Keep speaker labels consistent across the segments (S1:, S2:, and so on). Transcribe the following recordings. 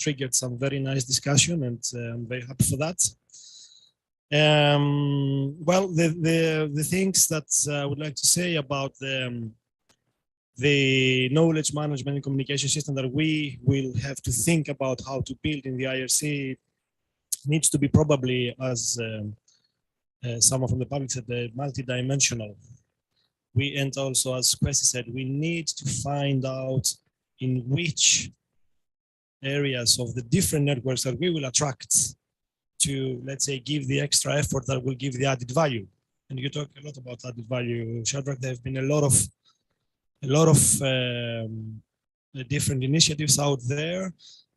S1: triggered some very nice discussion, and I'm very happy for that. Well, the things that I would like to say about the knowledge management and communication system that we will have to think about how to build in the IRC needs to be probably, as someone from the public said, multidimensional. And also, as Kwesi said, we need to find out in which areas of the different networks that we will attract to, let's say, give the extra effort that will give the added value. And you talk a lot about added value, Shadrach. There have been a lot of different initiatives out there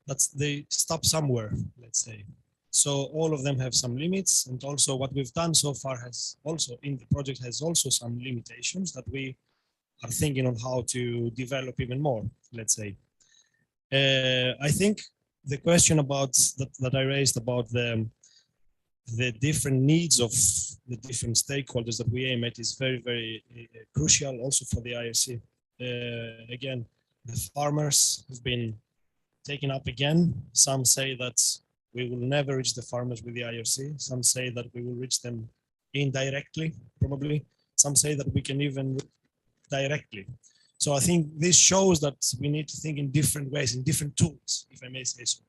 S1: that they stop somewhere, let's say. So all of them have some limits, and also what we've done so far has also in the project has also some limitations that we are thinking on how to develop even more, let's say. I think the question about that I raised about the different needs of the different stakeholders that we aim at is very, very crucial also for the IRC. Again, the farmers have been taken up again. Some say that we will never reach the farmers with the IRC. Some say that we will reach them indirectly, probably. Some say that we can even directly. So I think this shows that we need to think in different ways, in different tools, if I may say so.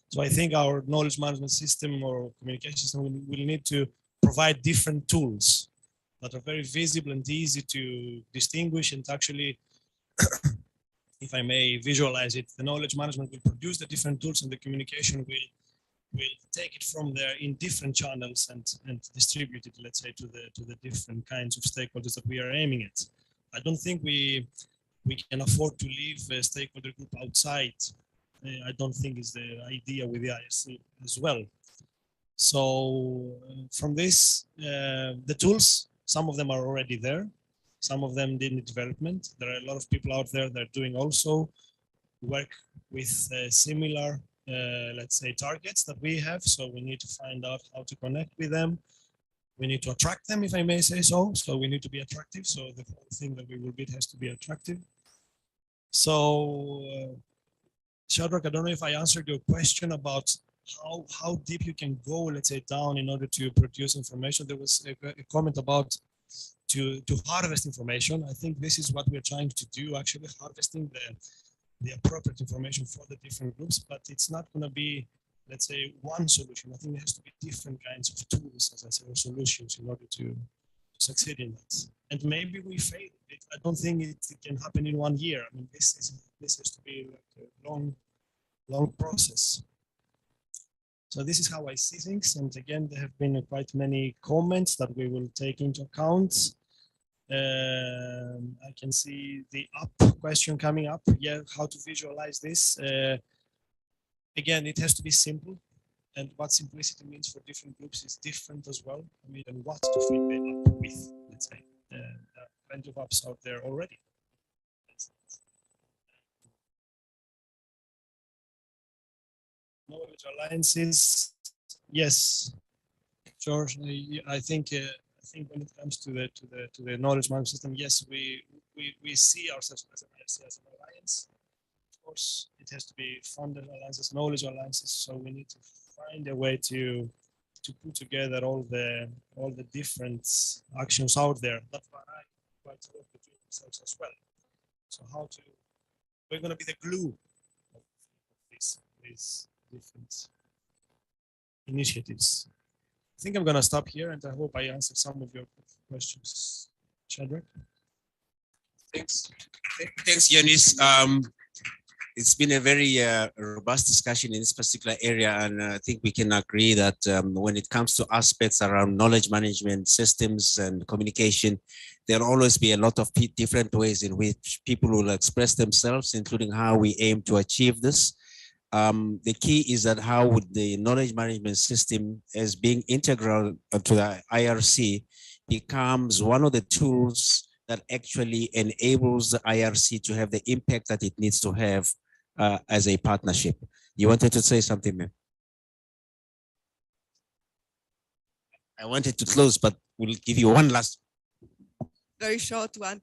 S1: So I think our knowledge management system or communication system will need to provide different tools that are very visible and easy to distinguish, and actually, if I may visualize it, the knowledge management will produce the different tools, and the communication will take it from there in different channels and distribute it, let's say, to the different kinds of stakeholders that we are aiming at. I don't think we can afford to leave a stakeholder group outside. I don't think is the idea with the IRC as well. So from this, the tools, some of them are already there. Some of them need development. There are a lot of people out there that are doing also work with similar, let's say, targets that we have. So we need to find out how to connect with them. We need to attract them, if I may say so. So we need to be attractive. So the whole thing that we will build has to be attractive. So, Shadrach, I don't know if I answered your question about how deep you can go, let's say, down in order to produce information. There was a comment about to harvest information. I think this is what we're trying to do, actually harvesting the appropriate information for the different groups, but it's not going to be, let's say, one solution. I think there has to be different kinds of tools, as I said, or solutions in order to succeed in that. And maybe we fail. I don't think it can happen in 1 year. I mean, this has to be like a long process. So this is how I see things. And again, there have been quite many comments that we will take into account. I can see the up question coming up. Yeah, how to visualize this. Again, it has to be simple. And what simplicity means for different groups is different as well. I mean, and what to fill it up with, let's say. There are plenty of apps out there already. Knowledge alliances, yes, George. I think when it comes to the knowledge management system, yes, we see ourselves as an alliance. Of course, it has to be funded alliances, knowledge alliances. So we need to find a way to put together all the different actions out there that vary quite a lot between themselves as well. So we're going to be the glue of these different initiatives. I think I'm going to stop here, and I hope I answered some of your questions, Shadrach.
S2: Thanks, Yanis. It's been a very robust discussion in this particular area, and I think we can agree that when it comes to aspects around knowledge management systems and communication, there'll always be a lot of different ways in which people will express themselves, including how we aim to achieve this. The key is that how would the knowledge management system, as being integral to the IRC, becomes one of the tools that actually enables the IRC to have the impact that it needs to have as a partnership. You wanted to say something, ma'am? I wanted to close, but we'll give you one last.
S3: Very short one.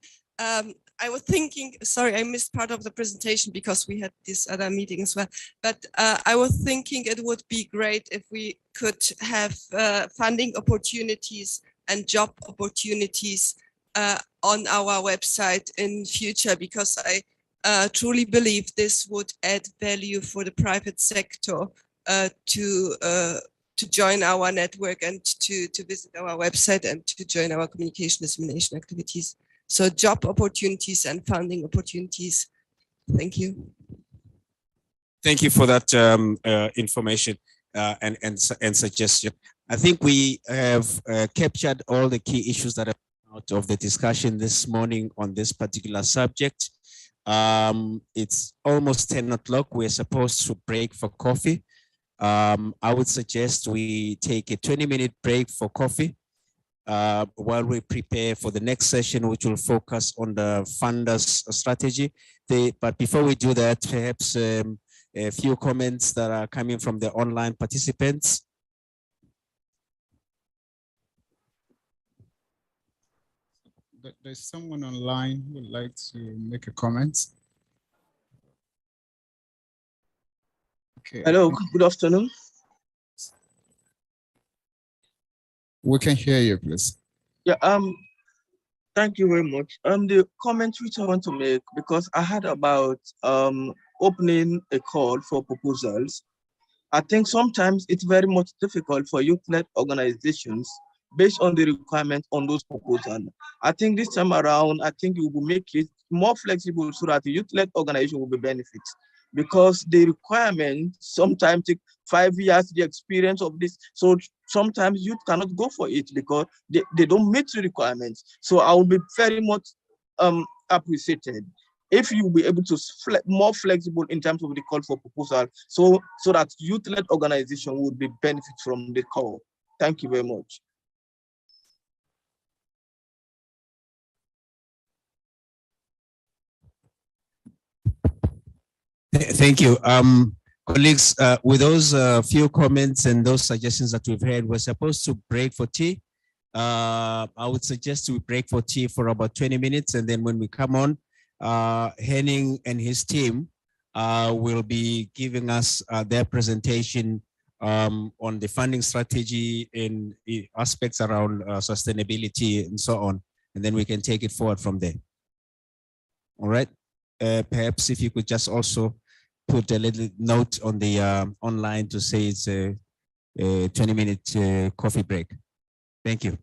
S3: I was thinking, sorry, I missed part of the presentation because we had this other meeting as well. But I was thinking it would be great if we could have funding opportunities and job opportunities on our website in future, because I truly believe this would add value for the private sector to join our network and to visit our website and to join our communication dissemination activities. So job opportunities and funding opportunities. Thank you.
S2: Thank you for that information and suggestion. I think we have captured all the key issues that are out of the discussion this morning on this particular subject. It's almost 10 o'clock. We're supposed to break for coffee. I would suggest we take a 20-minute break for coffee while we prepare for the next session, which will focus on the funders strategy. But before we do that, perhaps a few comments that are coming from the online participants.
S4: There's someone online who would like to make a comment. Okay.
S5: Hello, good afternoon.
S4: We can hear you, please.
S5: Yeah, thank you very much. The comment which I want to make, because I heard about opening a call for proposals. I think sometimes it's very much difficult for youth-led organizations based on the requirement on those proposals. I think this time around, I think you will make it more flexible so that the youth-led organization will be benefit, because the requirement sometimes take 5 years, the experience of this. So sometimes youth cannot go for it because they don't meet the requirements. So I will be very much appreciated if you will be able to more flexible in terms of the call for proposal, so that youth-led organization would be benefit from the call. Thank you very much.
S2: Thank you. Colleagues, with those few comments and those suggestions that we've heard, we're supposed to break for tea. I would suggest we break for tea for about 20 minutes. And then when we come on, Henning and his team will be giving us their presentation on the funding strategy and aspects around sustainability and so on. And then we can take it forward from there. All right. Perhaps if you could just also put a little note on the online to say it's a 20-minute coffee break. Thank you.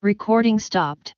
S6: Recording stopped.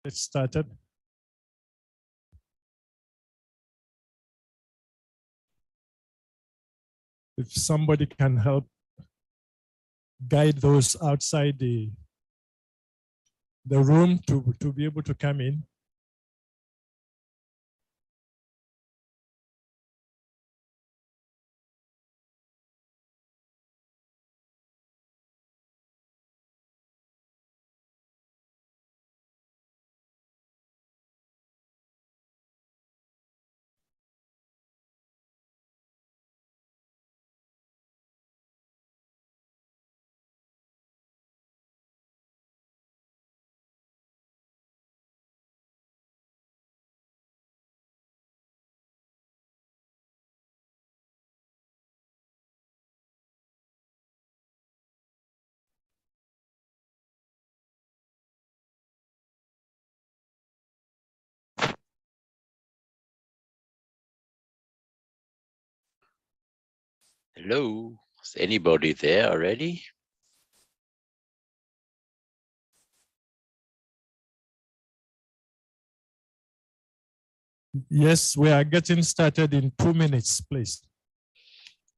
S6: It started. If somebody can help guide those outside the room to be able to come in.
S7: Hello, is anybody there already?
S6: Yes, we are getting started in 2 minutes, please.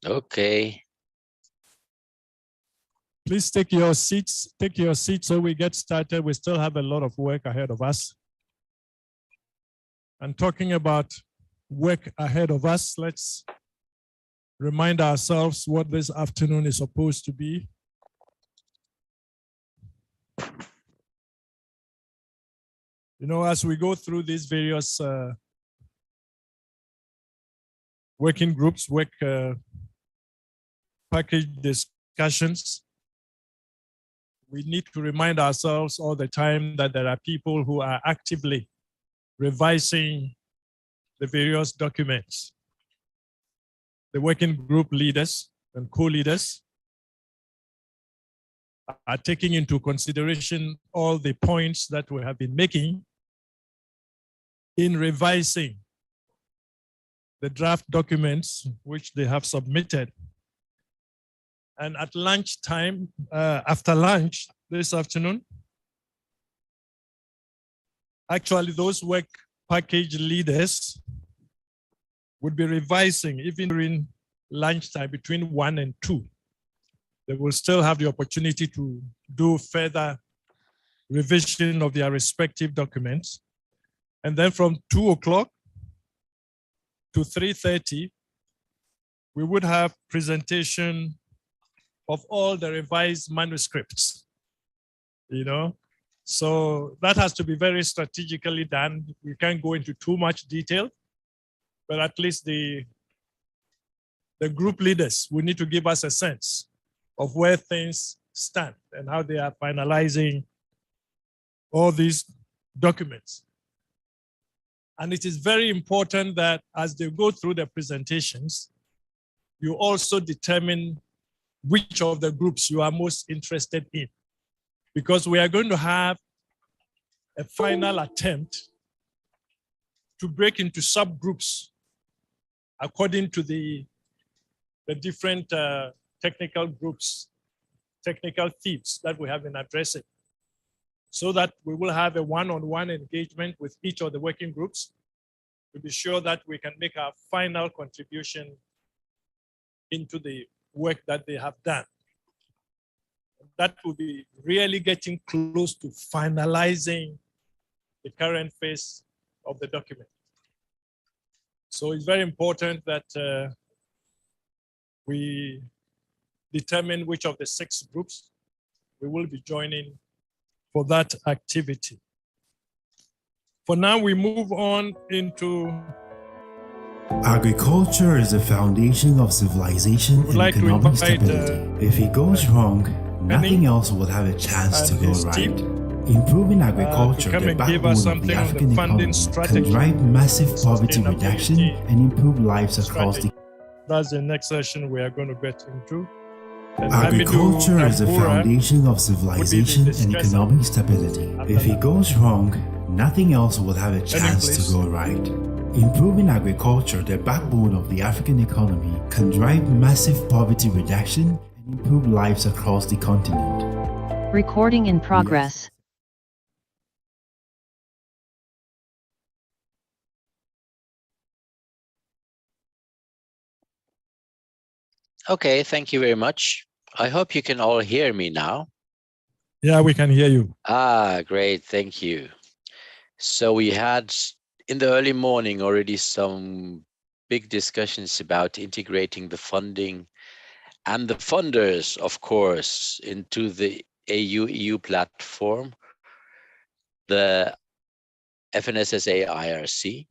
S7: Okay.
S6: Please take your seats. Take your seats so we get started. We still have a lot of work ahead of us. And talking about work ahead of us, let's remind ourselves what this afternoon is supposed to be. You know, as we go through these various working groups, work package discussions, we need to remind ourselves all the time that there are people who are actively revising the various documents. The working group leaders and co-leaders are taking into consideration all the points that we have been making in revising the draft documents which they have submitted. And at lunchtime, after lunch this afternoon, actually those work package leaders would be revising even during lunchtime between 1 and 2. They will still have the opportunity to do further revision of their respective documents. And then from 2 o'clock to 3:30, we would have presentation of all the revised manuscripts, you know. So that has to be very strategically done. We can't go into too much detail, but at least the group leaders will need to give us a sense of where things stand and how they are finalizing all these documents. And it is very important that as they go through the presentations, you also determine which of the groups you are most interested in, because we are going to have a final attempt to break into subgroups according to the different technical groups, technical themes that we have been addressing. so that we will have a one-on-one engagement with each of the working groups to be sure that we can make our final contribution into the work that they have done. That will be really getting close to finalizing the current phase of the document. So it's very important that we determine which of the 6 groups we will be joining for that activity. For now, we move on into
S8: Agriculture is the foundation of civilization and economic stability. If it goes wrong, nothing else will have a chance to go right. Improving agriculture, the backbone of the African economy, can drive massive poverty reduction and improve lives across the.
S6: That's the next session we are going to get into.
S8: Agriculture is the foundation of civilization and economic stability. If it goes wrong, nothing else will have a chance to go right. Improving agriculture, the backbone of the African economy, can drive massive poverty reduction and improve lives across the continent.
S9: Recording in progress.
S7: Okay, thank you very much. I hope you can all hear me now.
S6: Yeah, we can hear you.
S7: Ah, great, thank you. So we had in the early morning already some big discussions about integrating the funding and the funders, of course, into the AU-EU platform, the FNSSA IRC.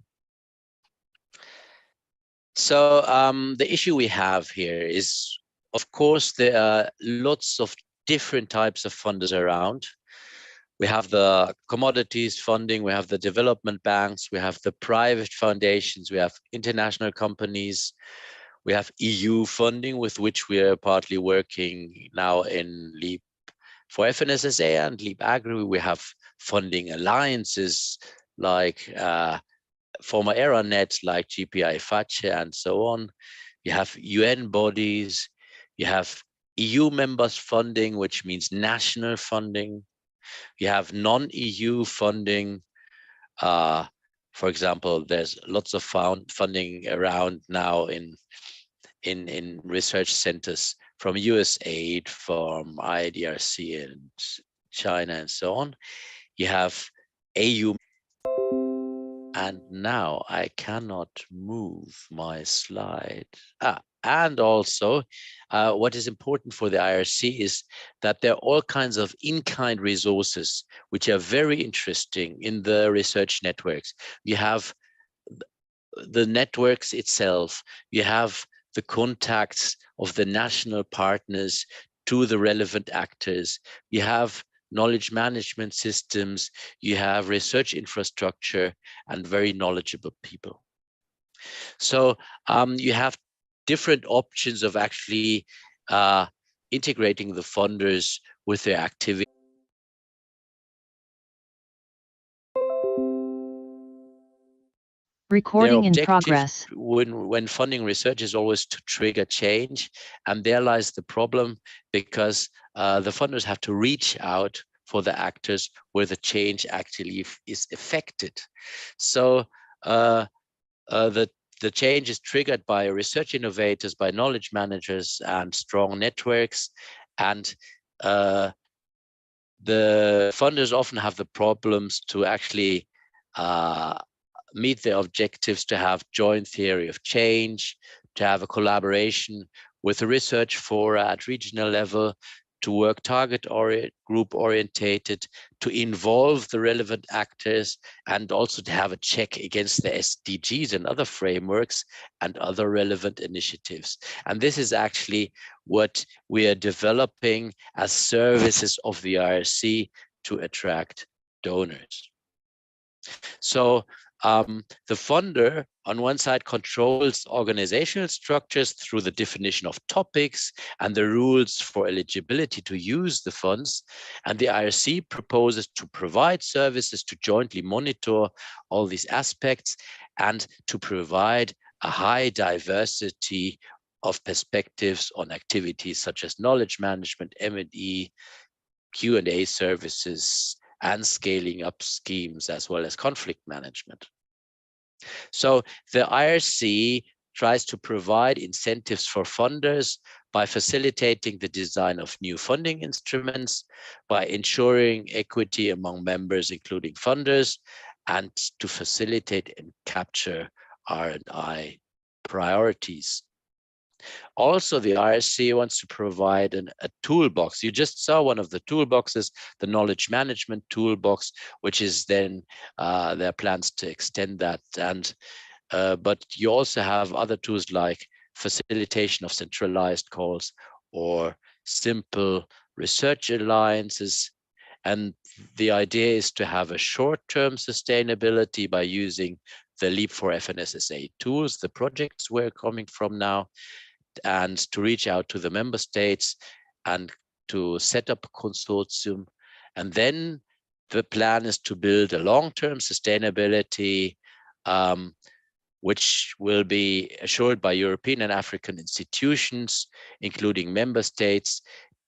S7: So the issue we have here is, of course, there are lots of different types of funders around. We have the commodities funding, we have the development banks, we have the private foundations, we have international companies, we have EU funding, with which we are partly working now in LEAP4FNSSA and LEAP Agri. We have funding alliances like former ERA-net, like GPI-FACE and so on. You have UN bodies, you have EU members funding, which means national funding. You have non-EU funding. For example, there's lots of funding around now in research centers from USAID, from IDRC and China and so on. You have AU. And now I cannot move my slide. And also, what is important for the IRC is that there are all kinds of in-kind resources, which are very interesting in the research networks. You have the networks itself, you have the contacts of the national partners to the relevant actors, you have knowledge management systems, you have research infrastructure and very knowledgeable people. So you have different options of actually integrating the funders with their activity.
S9: Recording in progress.
S7: When funding research is always to trigger change, and there lies the problem, because the funders have to reach out for the actors where the change actually is affected. So the change is triggered by research innovators, by knowledge managers and strong networks, and the funders often have the problems to actually meet their objectives, to have joint theory of change, to have a collaboration with a research fora at regional level, to work group orientated, to involve the relevant actors, and also to have a check against the SDGs and other frameworks and other relevant initiatives. And this is actually what we are developing as services of the IRC to attract donors. So the funder, on one side, controls organizational structures through the definition of topics and the rules for eligibility to use the funds. And the IRC proposes to provide services to jointly monitor all these aspects and to provide a high diversity of perspectives on activities such as knowledge management, M&E, Q&A services, and scaling up schemes as well as conflict management. So the IRC tries to provide incentives for funders by facilitating the design of new funding instruments, by ensuring equity among members, including funders, and to facilitate and capture R&I priorities. Also, the IRC wants to provide a toolbox. You just saw one of the toolboxes, the knowledge management toolbox, which is then there are plans to extend that. And but you also have other tools like facilitation of centralized calls or simple research alliances. And the idea is to have a short-term sustainability by using the LEAP4FNSSA tools, the projects we're coming from now, and to reach out to the member states and to set up a consortium. And then the plan is to build a long-term sustainability which will be assured by European and African institutions, including member states,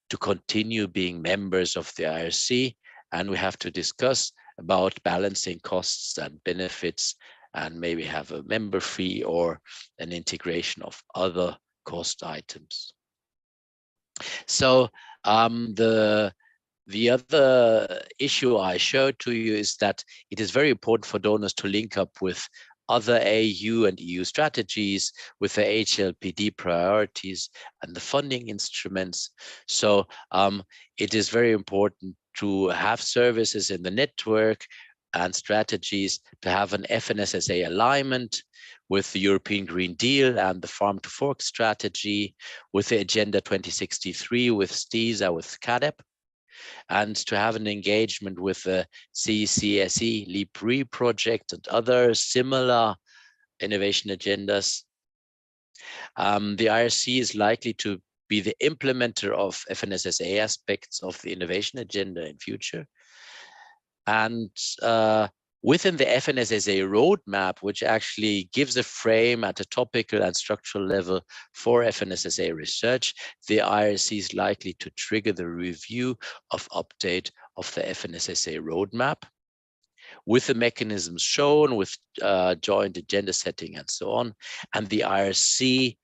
S7: to continue being members of the IRC. And we have to discuss about balancing costs and benefits and maybe have a member fee or an integration of other cost items. So the other issue I showed to you is that it is very important for donors to link up with other AU and EU strategies, with the HLPD priorities and the funding instruments. So it is very important to have services in the network and strategies, to have an FNSSA alignment with the European Green Deal and the Farm to Fork strategy, with the Agenda 2063, with STISA, with CADEP, and to have an engagement with the CCSE LEAP project and other similar innovation agendas. The IRC is likely to be the implementer of FNSSA aspects of the innovation agenda in future. And within the FNSSA roadmap, which actually gives a frame at a topical and structural level for FNSSA research, the IRC is likely to trigger the review of update of the FNSSA roadmap with the mechanisms shown, with joint agenda setting and so on. And the IRC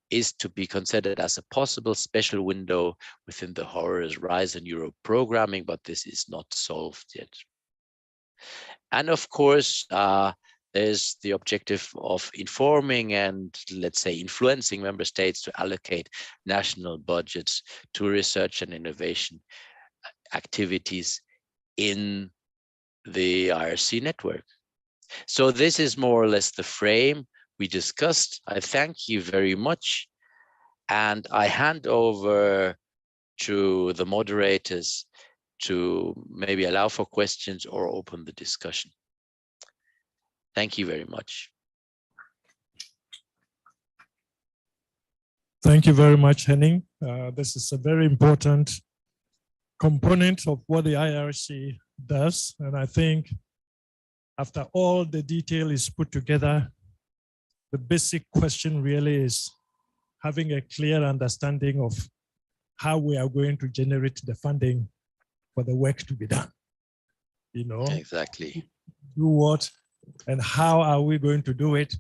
S7: is to be considered as a possible special window within the Horizon Europe programming, but this is not solved yet. And of course, there's the objective of informing and, let's say, influencing member states to allocate national budgets to research and innovation activities in the IRC network. So this is more or less the frame we discussed. I thank you very much. And I hand over to the moderators to maybe allow for questions or open the discussion. Thank you very much.
S6: Thank you very much, Henning. This is a very important component of what the IRC does. And I think after all the detail is put together, the basic question really is having a clear understanding of how we are going to generate the funding for the work to be done. You know,
S7: exactly.
S6: Do what and how are we going to do it?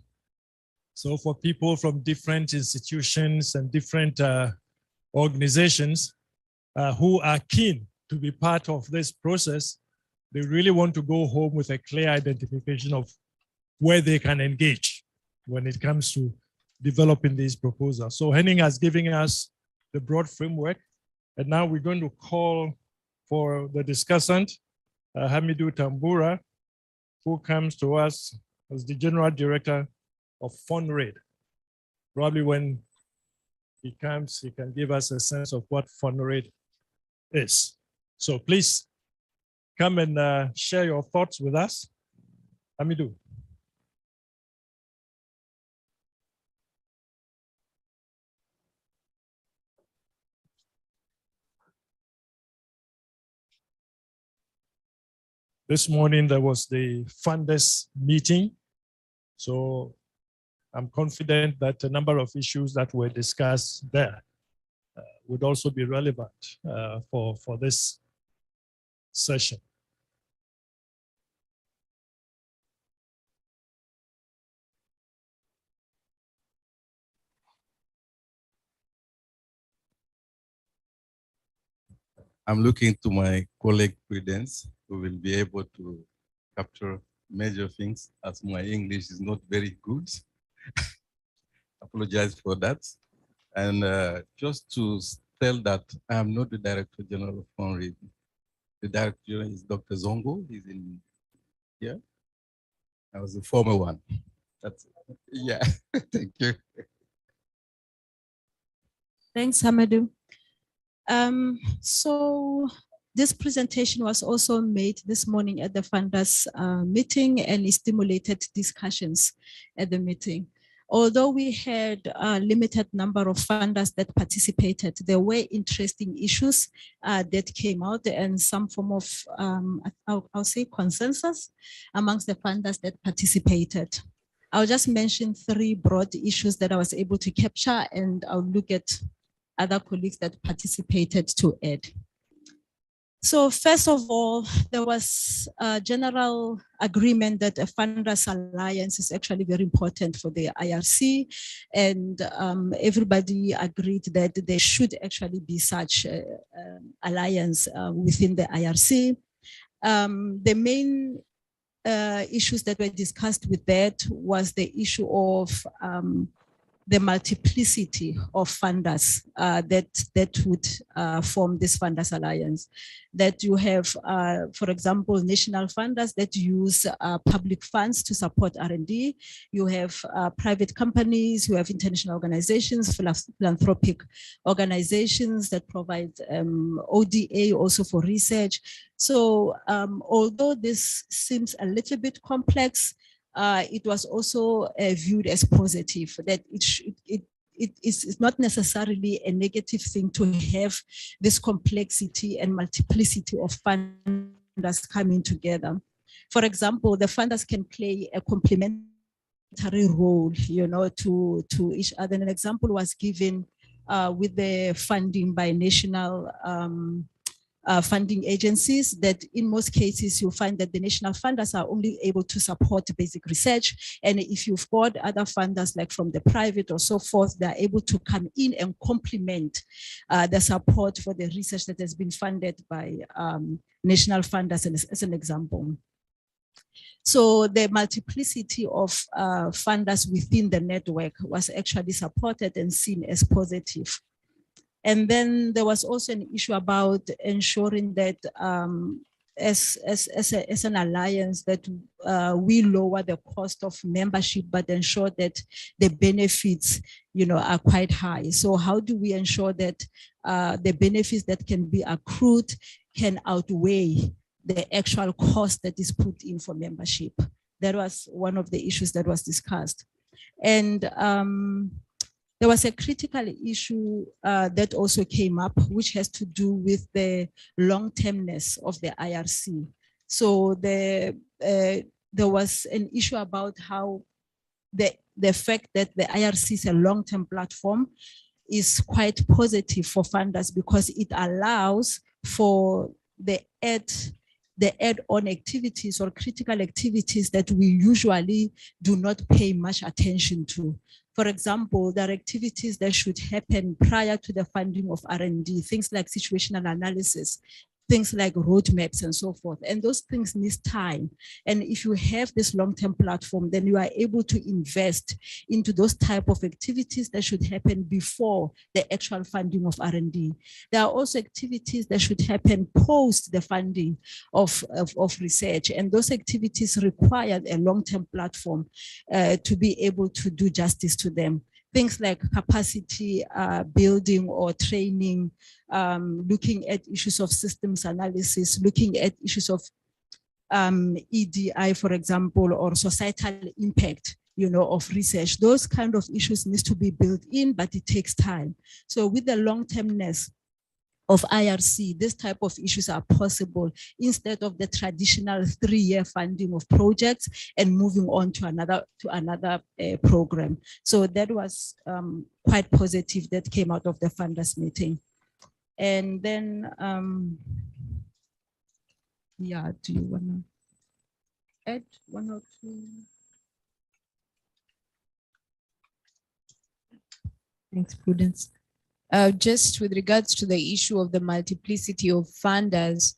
S6: So for people from different institutions and different organizations who are keen to be part of this process, they really want to go home with a clear identification of where they can engage when it comes to developing these proposals. So Henning has given us the broad framework, and now we're going to call for the discussant, Hamidou Tambura, who comes to us as the General Director of FundRaid. Probably when he comes, he can give us a sense of what FundRaid is. So please come and share your thoughts with us. Hamidou. This morning, there was the funders meeting. So I'm confident that a number of issues that were discussed there would also be relevant for this session.
S10: I'm looking to my colleague Prudence, who will be able to capture major things, as my English is not very good. Apologize for that. And just to tell that I am not the Director General of fundraising. The Director General is Dr. Zongo. He's in here. I was the former one. That's it. Yeah, thank you.
S11: Thanks, Hamadou. So this presentation was also made this morning at the funders meeting, and it stimulated discussions at the meeting. Although we had a limited number of funders that participated, there were interesting issues that came out, and some form of, I'll say, consensus amongst the funders that participated. I'll just mention 3 broad issues that I was able to capture, and I'll look at other colleagues that participated to add. So first of all, there was a general agreement that a funders alliance is actually very important for the IRC, and everybody agreed that there should actually be such alliance within the IRC. The main issues that were discussed with that was the issue of the multiplicity of funders that would form this funders alliance. That you have, for example, national funders that use public funds to support R&D. You have private companies, you have international organizations, philanthropic organizations that provide ODA also for research. So although this seems a little bit complex, it was also viewed as positive, that it is not necessarily a negative thing to have this complexity and multiplicity of funders coming together. For example, the funders can play a complementary role, you know, to each other. And an example was given with the funding by national funding agencies, that in most cases you find that the national funders are only able to support basic research, and if you've got other funders like from the private or so forth, they're able to come in and complement the support for the research that has been funded by national funders, as an example. So the multiplicity of funders within the network was actually supported and seen as positive. And then there was also an issue about ensuring that as an alliance that we lower the cost of membership, but ensure that the benefits, you know, are quite high. So how do we ensure that the benefits that can be accrued can outweigh the actual cost that is put in for membership? That was one of the issues that was discussed. And there was a critical issue that also came up, which has to do with the long-termness of the IRC. So there was an issue about how the fact that the IRC is a long-term platform is quite positive for funders, because it allows for the add-on activities or critical activities that we usually do not pay much attention to. For example, there are activities that should happen prior to the funding of R&D, things like situational analysis, things like roadmaps and so forth. And those things need time. And if you have this long-term platform, then you are able to invest into those type of activities that should happen before the actual funding of R&D. There are also activities that should happen post the funding of research. And those activities require a long-term platform to be able to do justice to them. Things like capacity building or training, looking at issues of systems analysis, looking at issues of EDI, for example, or societal impact, you know, of research. Those kind of issues need to be built in, but it takes time. So with the long-termness of IRC, this type of issues are possible instead of the traditional 3-year funding of projects and moving on to another program. So that was quite positive that came out of the funders meeting. And then, yeah, do you want to add 1 or 2?
S12: Thanks, Prudence. Just with regards to the issue of the multiplicity of funders,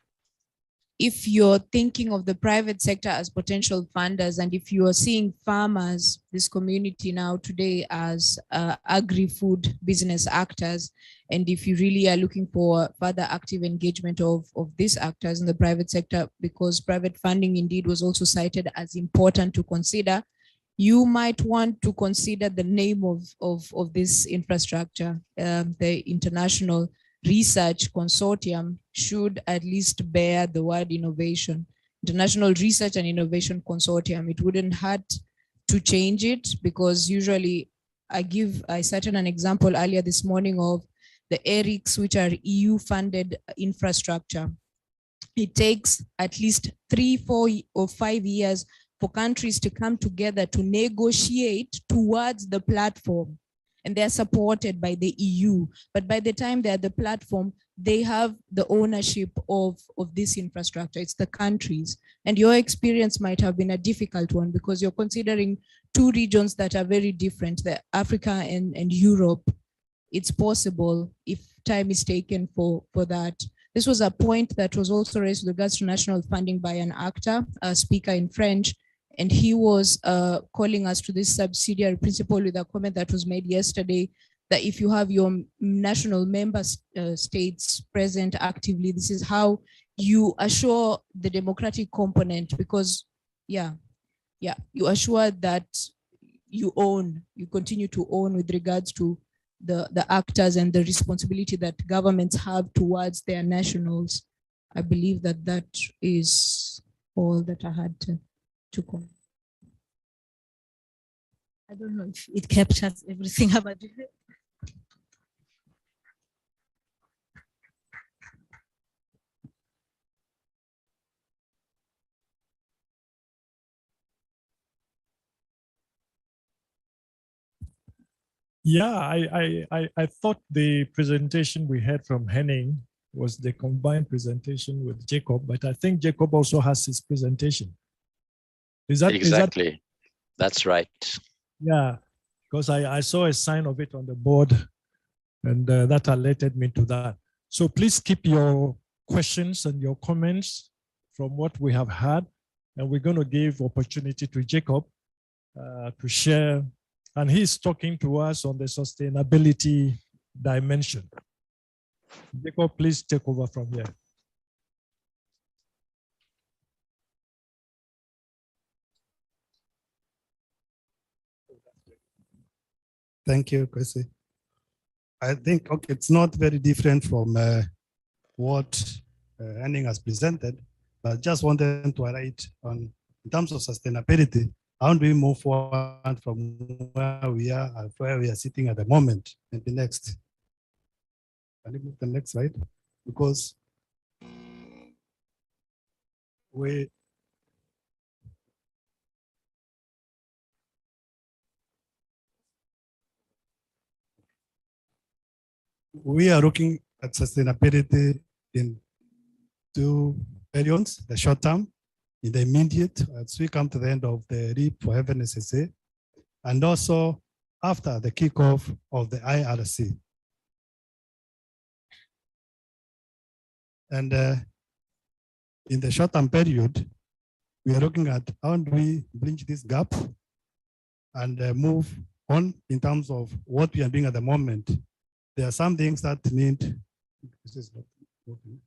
S12: if you're thinking of the private sector as potential funders, and if you are seeing farmers, this community now today, as agri-food business actors, and if you really are looking for further active engagement of these actors in the private sector, because private funding indeed was also cited as important to consider, you might want to consider the name of this infrastructure. The International Research Consortium should at least bear the word innovation. International Research and Innovation Consortium. It wouldn't hurt to change it, because usually I cited an example earlier this morning of the ERICs, which are EU funded infrastructure. It takes at least 3, 4, or 5 years for countries to come together to negotiate towards the platform, and they're supported by the EU. But by the time they're the platform, they have the ownership of this infrastructure. It's the countries. And your experience might have been a difficult one, because you're considering two regions that are very different, the Africa and Europe. It's possible if time is taken for that. This was a point that was also raised with regards to national funding by an actor, a speaker in French, and he was calling us to this subsidiary principle with a comment that was made yesterday, that if you have your national member states present actively, this is how you assure the democratic component, because you assure that you continue to own with regards to the actors and the responsibility that governments have towards their nationals. I believe that is all that I had to comment.
S11: I don't know if it captures everything about it.
S6: Yeah, I thought the presentation we had from Henning was the combined presentation with Jacob, but I think Jacob also has his presentation.
S7: Exactly. That's right.
S6: Yeah, because I saw a sign of it on the board, and that alerted me to that. So please keep your questions and your comments from what we have had, and we're going to give opportunity to Jacob to share, and he's talking to us on the sustainability dimension. Jacob, please take over from here.
S13: Thank you, Kwesi. I think, okay, it's not very different from what Henning has presented, but I just wanted to highlight on, in terms of sustainability, how do we move forward from where we are and where we are sitting at the moment? And the next, can you move the next slide? Because we are looking at sustainability in two areas, the short term, in the immediate, as we come to the end of the LEAP4FNSSA, and also after the kickoff of the IRC. And in the short-term period, we are looking at how do we bridge this gap and move on in terms of what we are doing at the moment. There are some things that need, this is not working.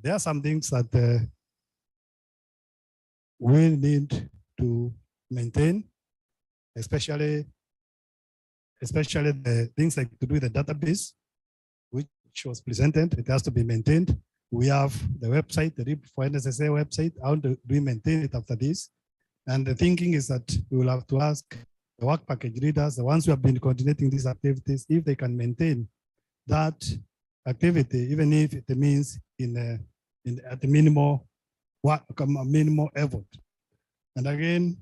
S13: There are some things that we need to maintain, especially the things like to do with the database, which was presented. It has to be maintained. We have the website, the LEAP4FNSSA website. How do we maintain it after this? And the thinking is that we will have to ask the work package leaders, the ones who have been coordinating these activities, if they can maintain that activity, even if it means at the minimal effort. And again,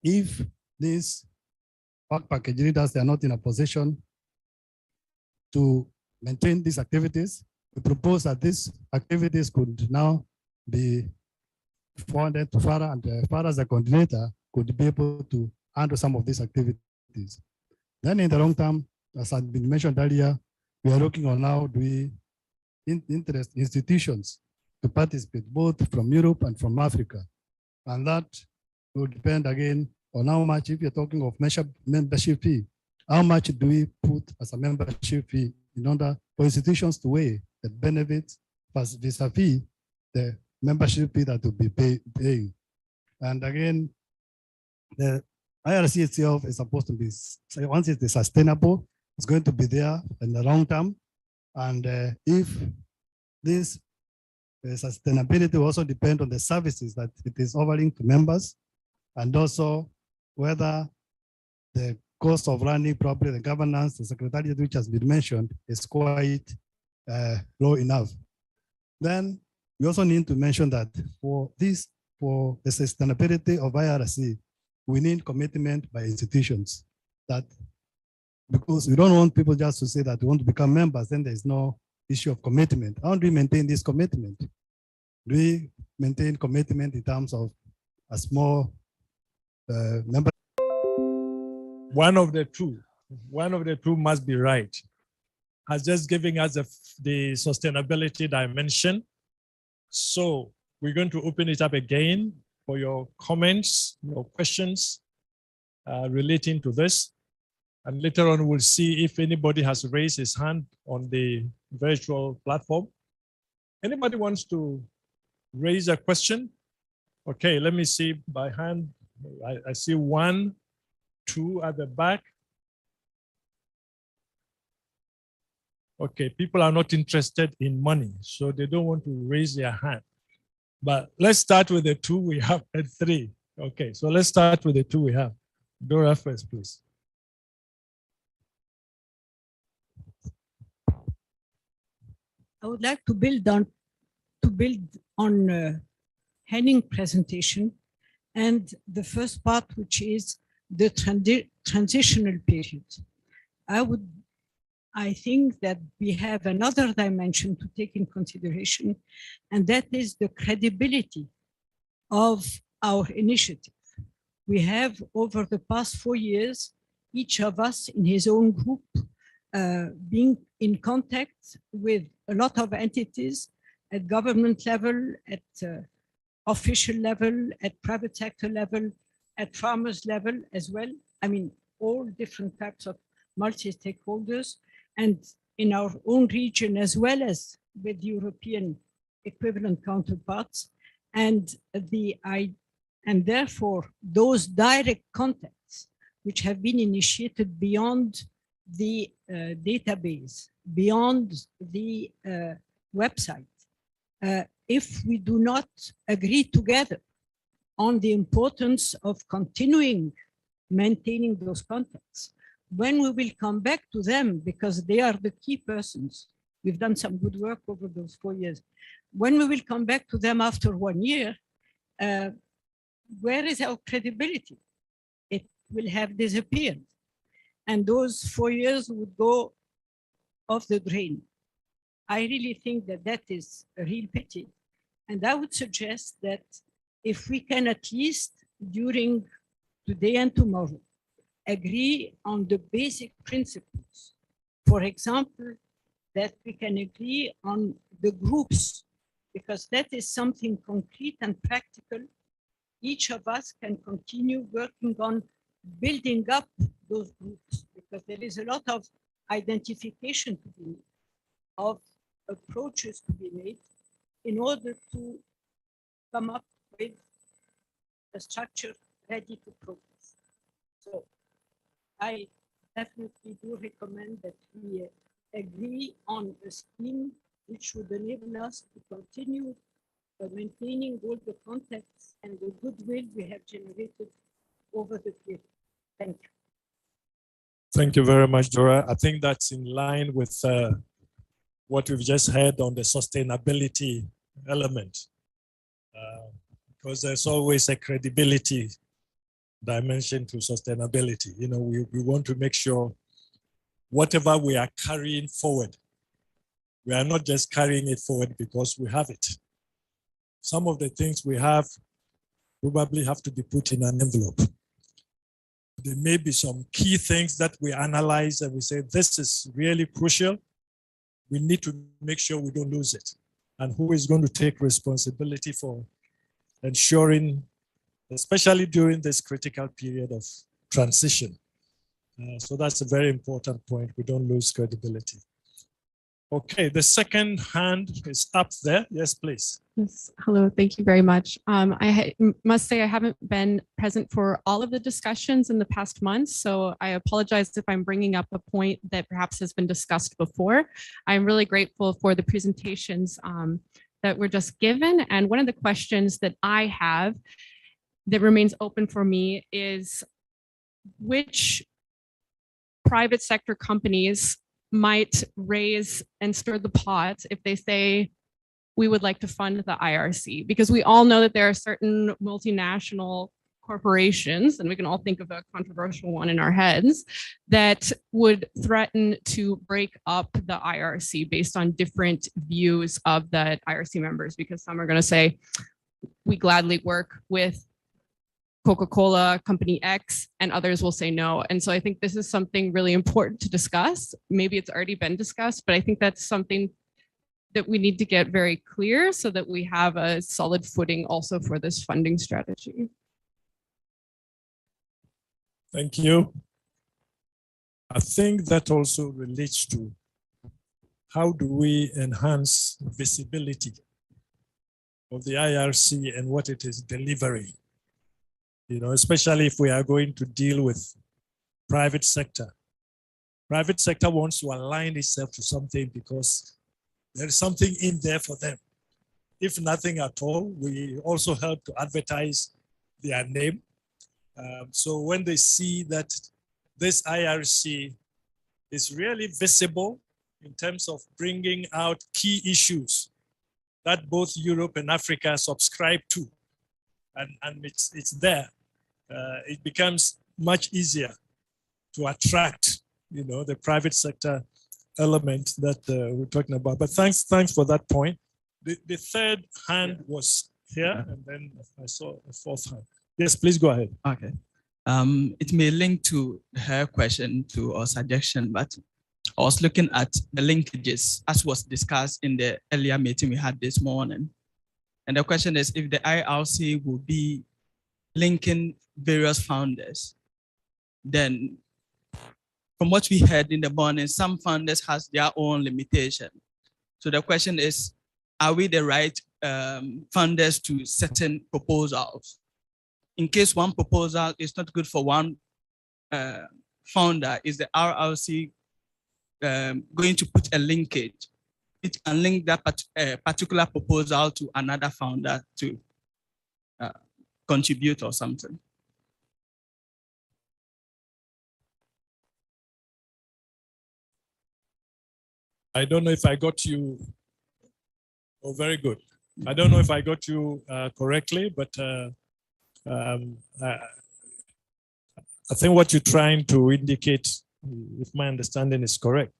S13: if these work package leaders, they are not in a position to maintain these activities, we propose that these activities could now be forwarded to FARA, and FARA as a coordinator could be able to handle some of these activities. Then in the long term, as had been mentioned earlier, we are looking on how do we interest institutions to participate both from Europe and from Africa. And that will depend again on how much, if you're talking of membership fee, how much do we put as a membership fee in order for institutions to weigh the benefits vis-a-vis the membership fee that will be paying. And again, the IRC itself is supposed to be, once it is sustainable, it's going to be there in the long term. And if this sustainability will also depend on the services that it is offering to members, and also whether the cost of running properly the governance, the secretariat, which has been mentioned, is quite low enough. Then we also need to mention that for the sustainability of IRC, we need commitment by institutions. That because we don't want people just to say that we want to become members, then there's no issue of commitment. How do we maintain this commitment? Do we maintain commitment in terms of a small member?
S6: One of the two must be right. Has just giving us the sustainability dimension. So we're going to open it up again for your comments, your questions relating to this. And later on, we'll see if anybody has raised his hand on the virtual platform. Anybody wants to raise a question? Okay, let me see by hand. I see 1, 2 at the back. Okay, people are not interested in money, so they don't want to raise their hand. But let's start with the 2 we have and 3. Okay, so let's start with the 2 we have. Dora first, please.
S14: I would like to build on Henning's presentation and the first part, which is the transitional period. I think that we have another dimension to take in consideration, and that is the credibility of our initiative. We have, over the past 4 years, each of us in his own group, being in contact with a lot of entities at government level, at official level, at private sector level, at farmers level as well. I mean, all different types of multi-stakeholders, and in our own region as well as with European equivalent counterparts. And therefore, those direct contacts which have been initiated beyond the database, beyond the website, if we do not agree together on the importance of continuing maintaining those contacts, when we will come back to them, because they are the key persons, we've done some good work over those 4 years. When we will come back to them after 1 year, where is our credibility? It will have disappeared. And those 4 years would go off the drain. I really think that that is a real pity. And I would suggest that if we can at least during today and tomorrow, agree on the basic principles. For example, that we can agree on the groups, because that is something concrete and practical. Each of us can continue working on building up those groups, because there is a lot of identification to be made, of approaches to be made in order to come up with a structure ready to progress. So I definitely do recommend that we agree on a scheme which would enable us to continue maintaining all the contacts and the goodwill we have generated over the period. Thank you.
S6: Thank you very much, Dora. I think that's in line with what we've just heard on the sustainability element, because there's always a credibility dimension to sustainability. You know, we want to make sure whatever we are carrying forward, we are not just carrying it forward because we have it. Some of the things we have probably have to be put in an envelope. there may be some key things that we analyze and we say, this is really crucial. We need to make sure we don't lose it. And who is going to take responsibility for ensuring, especially during this critical period of transition. So that's a very important point. We don't lose credibility. Okay, the second hand is up there. Yes, please.
S15: Yes. Hello, thank you very much. Must say I haven't been present for all of the discussions in the past months, so I apologize if I'm bringing up a point that perhaps has been discussed before. I'm really grateful for the presentations that were just given. And one of the questions that I have that remains open for me is which private sector companies might raise and stir the pot if they say, we would like to fund the IRC, because we all know that there are certain multinational corporations, and we can all think of a controversial one in our heads, that would threaten to break up the IRC based on different views of the IRC members, because some are going to say, we gladly work with Coca-Cola company X, and others will say no. And so I think this is something really important to discuss. Maybe it's already been discussed, but I think that's something that we need to get very clear so that we have a solid footing also for this funding strategy.
S6: Thank you. I think that also relates to how do we enhance visibility of the IRC and what it is delivering. You know, especially if we are going to deal with private sector. Private sector wants to align itself to something because there is something in there for them. If nothing at all, we also help to advertise their name. So when they see that this IRC is really visible in terms of bringing out key issues that both Europe and Africa subscribe to, and it's there, it becomes much easier to attract, you know, the private sector element that we're talking about. But thanks for that point. The third hand was here, and then I saw a fourth hand. Yes, please go ahead.
S16: Okay. It may link to her question to or suggestion, but I was looking at the linkages as was discussed in the earlier meeting we had this morning. And the question is if the IRC will be linking various founders, then from what we heard in the morning, some founders has their own limitation. So the question is, are we the right funders to certain proposals? In case one proposal is not good for one founder, is the RRC going to put a linkage? It can link that particular proposal to another founder to contribute or something.
S6: I don't know if I got you. Oh, very good. I don't know if I got you correctly, but I think what you're trying to indicate, if my understanding is correct,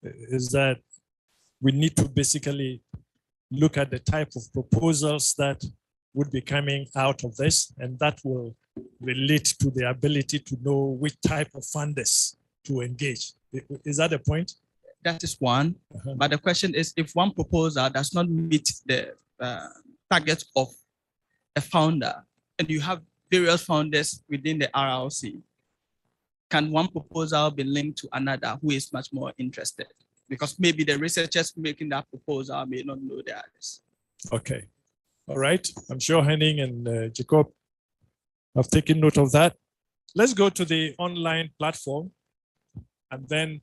S6: is that we need to basically look at the type of proposals that would be coming out of this, and that will relate to the ability to know which type of funders to engage. Is that the point?
S16: That is one. But the question is, if one proposal does not meet the target of a founder, and you have various founders within the RRC, can one proposal be linked to another who is much more interested? Because maybe the researchers making that proposal may not know the others.
S6: Okay. All right. I'm sure Henning and Jacob have taken note of that. Let's go to the online platform and then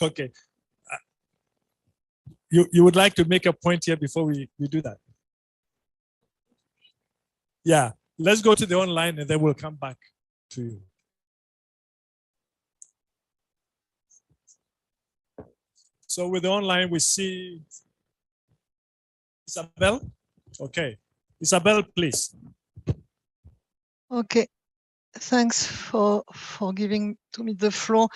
S6: okay. You would like to make a point here before we do that? Yeah, let's go to the online and then we'll come back to you. So with the online, we see Isabel. Okay, Isabel, please.
S17: Okay, thanks for giving to me the floor.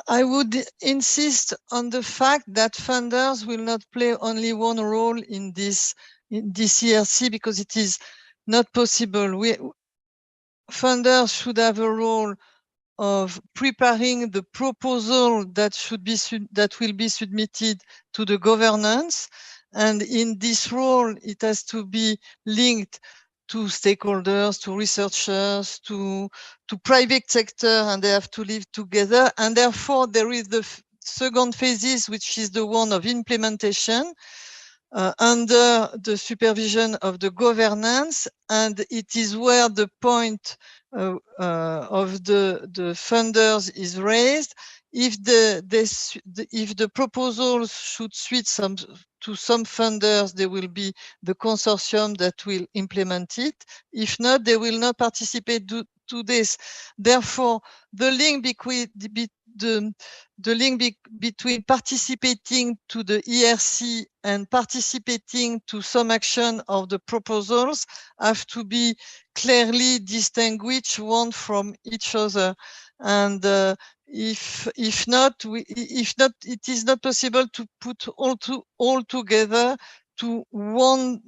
S17: I would insist on the fact that funders will not play only one role in this ERC because it is not possible. funders should have a role of preparing the proposal that will be submitted to the governance. And in this role, it has to be linked to stakeholders, to researchers, to private sector, and they have to live together. And therefore, there is the second phases, which is the one of implementation under the supervision of the governance. And it is where the point of the funders is raised. If the proposals should switch to some funders, there will be the consortium that will implement it. If not, they will not participate to this. Therefore, the link between participating to the ERC and participating to some action of the proposals have to be clearly distinguished one from each other. And if not, it is not possible to put all together to one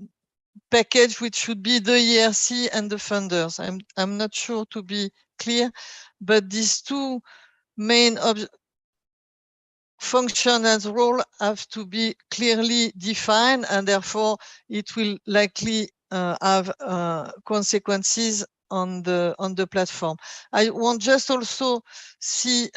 S17: package, which should be the ERC and the funders. I'm not sure to be clear, but these two main function and role have to be clearly defined, and therefore it will likely have consequences on the platform. I want just also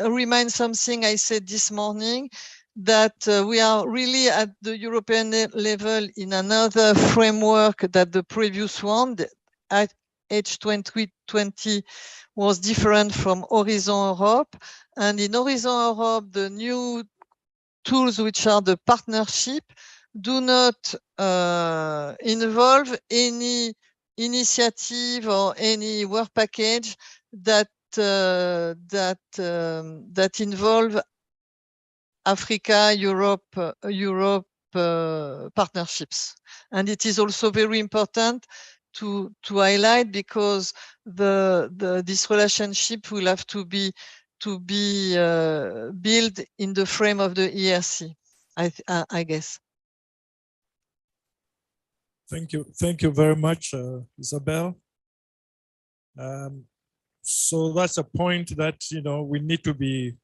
S17: remind something I said this morning, that we are really at the European level in another framework that the previous one, at H2020, was different from Horizon Europe. And in Horizon Europe, the new tools, which are the partnership, do not involve any initiative or any work package that involve Africa, Europe partnerships. And it is also very important to highlight, because this relationship will have to be built in the frame of the ERC, I guess.
S6: Thank you very much, Isabel. So that's a point that, we need to be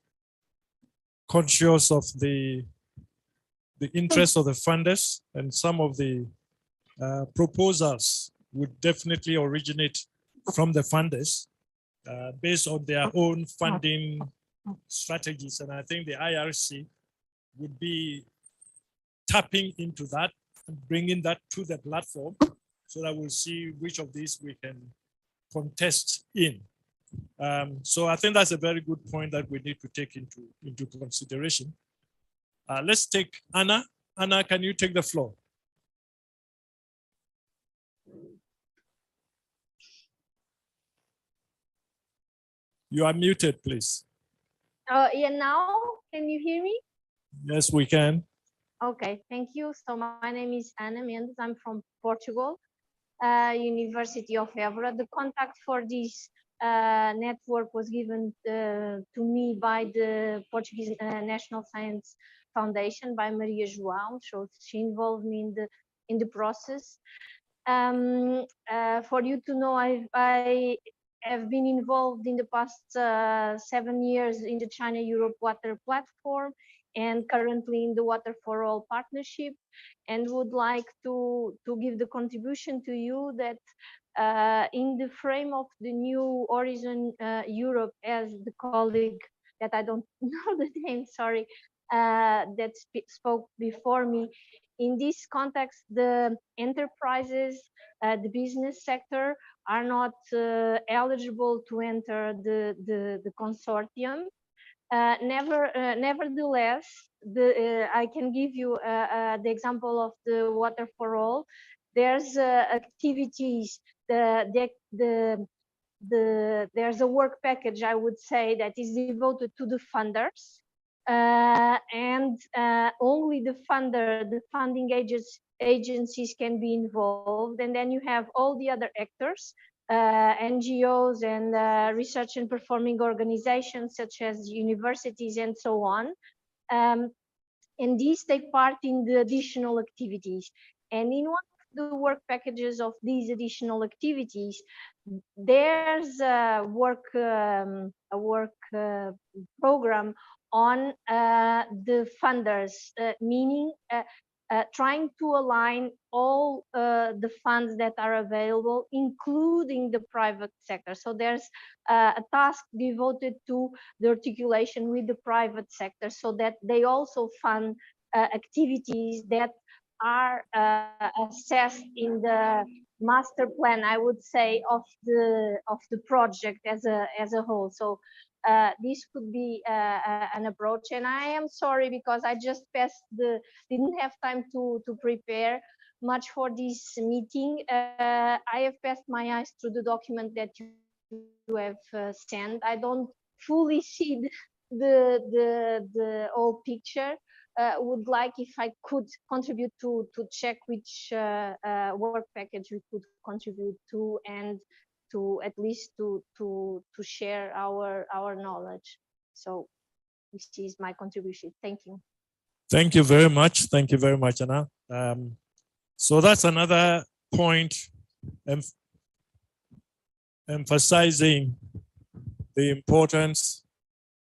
S6: conscious of the interest of the funders, and some of the proposals would definitely originate from the funders based on their own funding strategies. And I think the IRC would be tapping into that and bringing that to the platform, so that we'll see which of these we can contest in. So I think that's a very good point that we need to take into consideration. Let's take Anna. Anna, can you take the floor? You are muted, please.
S18: Yeah, now can you hear me?
S6: Yes, we can.
S18: Okay, thank you. So my name is Ana Mendes. I'm from Portugal, University of Évora. The contact for this network was given to me by the Portuguese National Science Foundation, by Maria João. So she involved me in the process. For you to know, I have been involved in the past 7 years in the China-Europe Water Platform, and currently in the Water for All partnership, and would like to give the contribution to you that in the frame of the new Horizon Europe, as the colleague that I don't know the name, sorry, that spoke before me, in this context, the enterprises, the business sector are not eligible to enter the consortium. Nevertheless, I can give you the example of the Water for All. There's activities, there's a work package, I would say, that is devoted to the funders, and only the funding agencies can be involved, and then you have all the other actors, NGOs and research and performing organizations such as universities and so on, and these take part in the additional activities. And in one of the work packages of these additional activities, there's a work program on the funders, meaning trying to align all the funds that are available, including the private sector. So there's a task devoted to the articulation with the private sector so that they also fund activities that are assessed in the master plan, I would say, of the project as a whole. So this could be an approach. And I am sorry because I just didn't have time to prepare much for this meeting. I have passed my eyes through the document that you have sent. I don't fully see the whole picture. Would like if I could contribute to check which work package we could contribute to, and to at least to share our knowledge. So this is my contribution. Thank you.
S6: Thank you very much. Thank you very much, Anna. So that's another point emphasizing the importance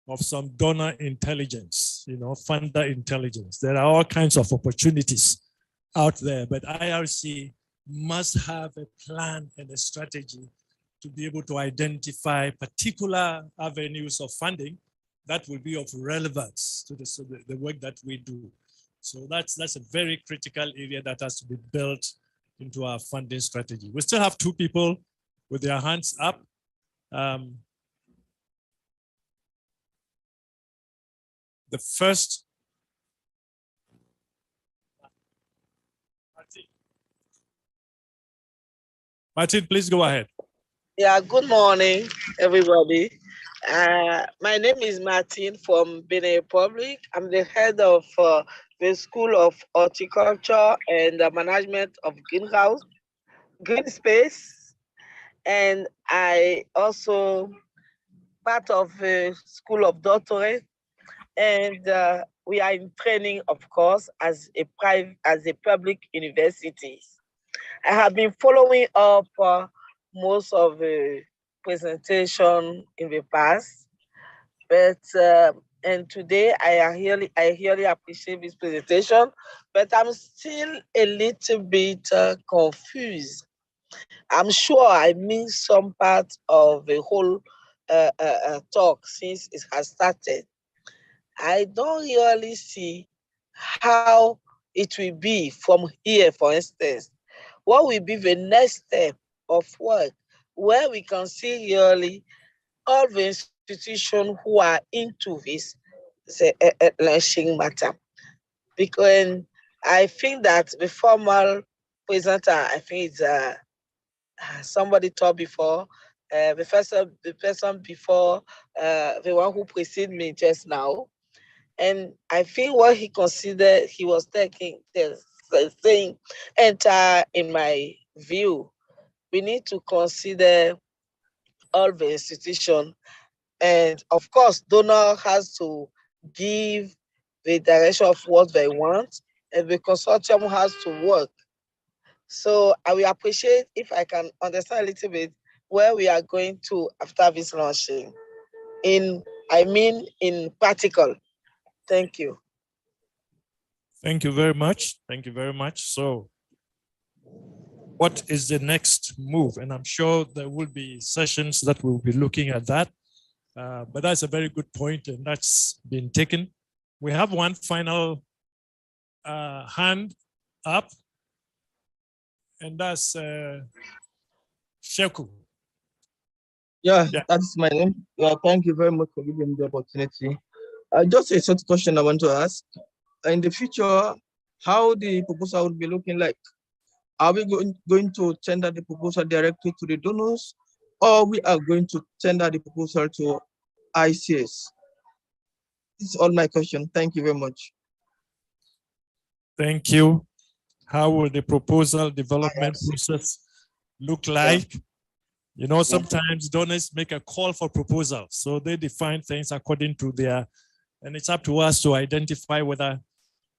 S6: of some donor intelligence, funder intelligence. There are all kinds of opportunities out there, but IRC must have a plan and a strategy to be able to identify particular avenues of funding that will be of relevance to the work that we do. So that's a very critical area that has to be built into our funding strategy. We still have two people with their hands up. The first, Martin, please go ahead.
S19: Yeah, good morning, everybody. My name is Martin from Benin Republic. I'm the head of the School of Horticulture and Management of Green Space. And I also part of the School of Doctorate. And we are in training, of course, as a public university. I have been following up most of the presentation in the past, but and today I really appreciate this presentation, but I'm still a little bit confused. I'm sure I missed some part of the whole talk since it has started. I don't really see how it will be from here, for instance. What will be the next step of work where we can see really all the institutions who are into this launching matter? Because I think that the formal presenter, I think it's somebody talked before, the person before, the one who preceded me just now. And I think what he considered, he was saying, enter in my view. We need to consider all the institutions. And of course, donor has to give the direction of what they want, and the consortium has to work. So I will appreciate if I can understand a little bit where we are going to after this launching. In practical. Thank you.
S6: Thank you very much. Thank you very much. So what is the next move? And I'm sure there will be sessions that will be looking at that. But that's a very good point, and that's been taken. We have one final hand up, and that's Sheku.
S5: Yeah, that's my name. Thank you very much for giving me the opportunity. Just a short question I want to ask. In the future, how the proposal would be looking like? Are we going to tender the proposal directly to the donors, or we are going to tender the proposal to ICS? This is all my question. Thank you very much.
S6: Thank you. How will the proposal development process look like? You know, sometimes donors make a call for proposals, so they define things according to their, and it's up to us to identify whether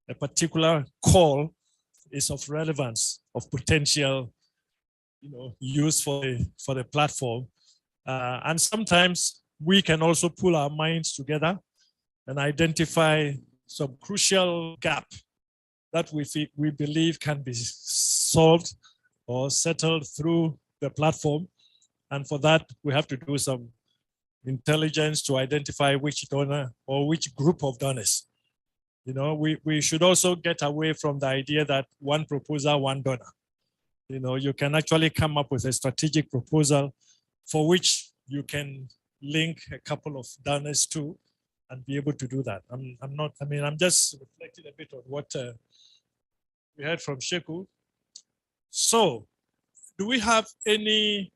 S6: a particular call is of relevance, of potential, use for the platform. And sometimes we can also pull our minds together and identify some crucial gap that we believe can be solved or settled through the platform. And for that, we have to do some intelligence to identify which donor or which group of donors. We should also get away from the idea that one proposer, one donor. You can actually come up with a strategic proposal for which you can link a couple of donors to and be able to do that. I'm just reflecting a bit on what we heard from Sheku. So do we have any,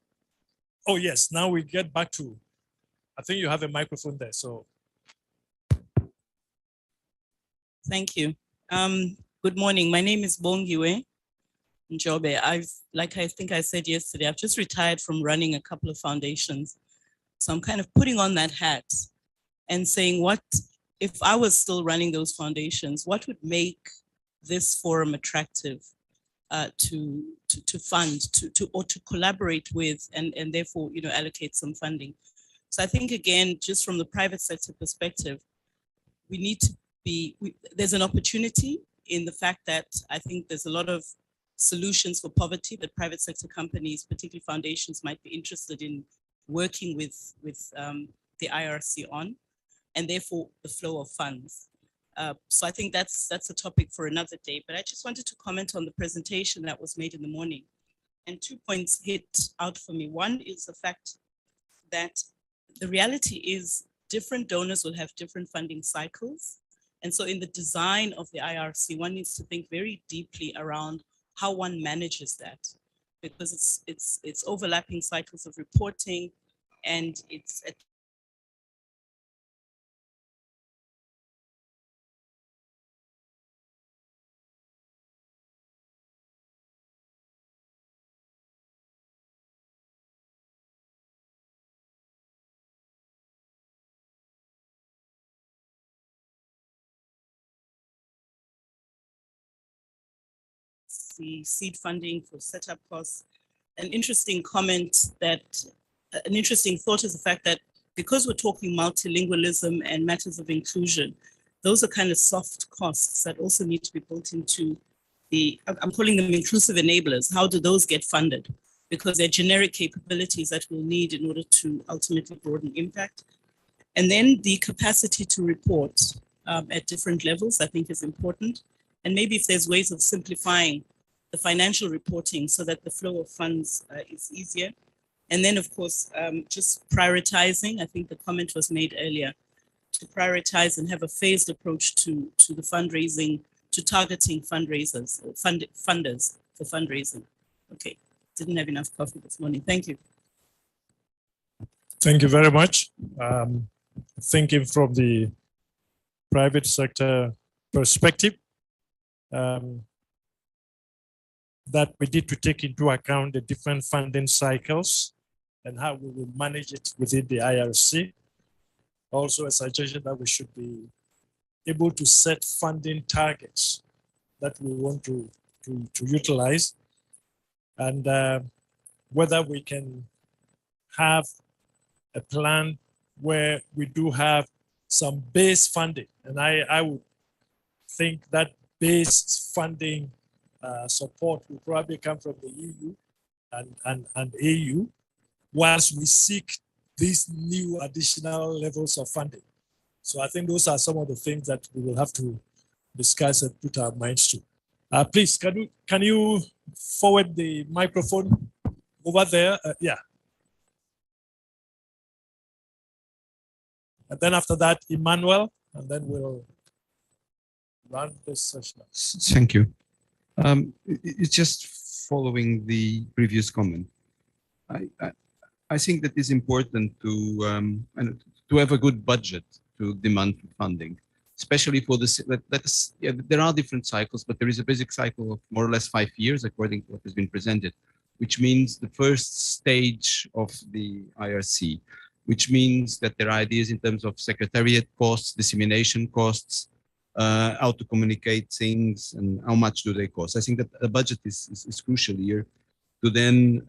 S6: oh yes, now we get back to, I think you have a microphone there, so.
S20: Thank you. Good morning, my name is Bongiwe Njobe. I think I said yesterday, I've just retired from running a couple of foundations. So I'm kind of putting on that hat and saying, what, if I was still running those foundations, what would make this forum attractive to fund, or to collaborate with, and therefore, allocate some funding. So I think, again, just from the private sector perspective, we need to there's an opportunity in the fact that I think there's a lot of solutions for poverty that private sector companies, particularly foundations, might be interested in working with the IRC on, and therefore the flow of funds. So I think that's a topic for another day, but I just wanted to comment on the presentation that was made in the morning. And 2 points hit out for me. One is the fact that the reality is different donors will have different funding cycles. And so in the design of the IRC, one needs to think very deeply around how one manages that, because it's overlapping cycles of reporting, and it's the seed funding for setup costs. An interesting comment an interesting thought is the fact that because we're talking multilingualism and matters of inclusion, those are kind of soft costs that also need to be built into I'm calling them inclusive enablers. How do those get funded? Because they're generic capabilities that we'll need in order to ultimately broaden impact. And then the capacity to report at different levels, I think, is important. And maybe if there's ways of simplifying the financial reporting so that the flow of funds is easier. And then, of course, just prioritizing. I think the comment was made earlier, to prioritize and have a phased approach to the fundraising, to targeting fundraisers, or funders for fundraising. Okay, didn't have enough coffee this morning. Thank you.
S6: Thank you very much. Thinking from the private sector perspective, that we need to take into account the different funding cycles and how we will manage it within the IRC. Also a suggestion that we should be able to set funding targets that we want to utilize, and whether we can have a plan where we do have some base funding. And I would think that base funding support will probably come from the EU and AU once we seek these new additional levels of funding. So I think those are some of the things that we will have to discuss and put our minds to. Please, can you forward the microphone over there? Yeah. And then after that, Emmanuel, and then we'll run this session.
S21: Thank you. It's just following the previous comment. I think that it's important to have a good budget to demand funding, especially for this. There are different cycles, but there is a basic cycle of more or less 5 years, according to what has been presented, which means the first stage of the IRC, which means that there are ideas in terms of secretariat costs, dissemination costs, how to communicate things, and how much do they cost. I think that the budget is crucial here to then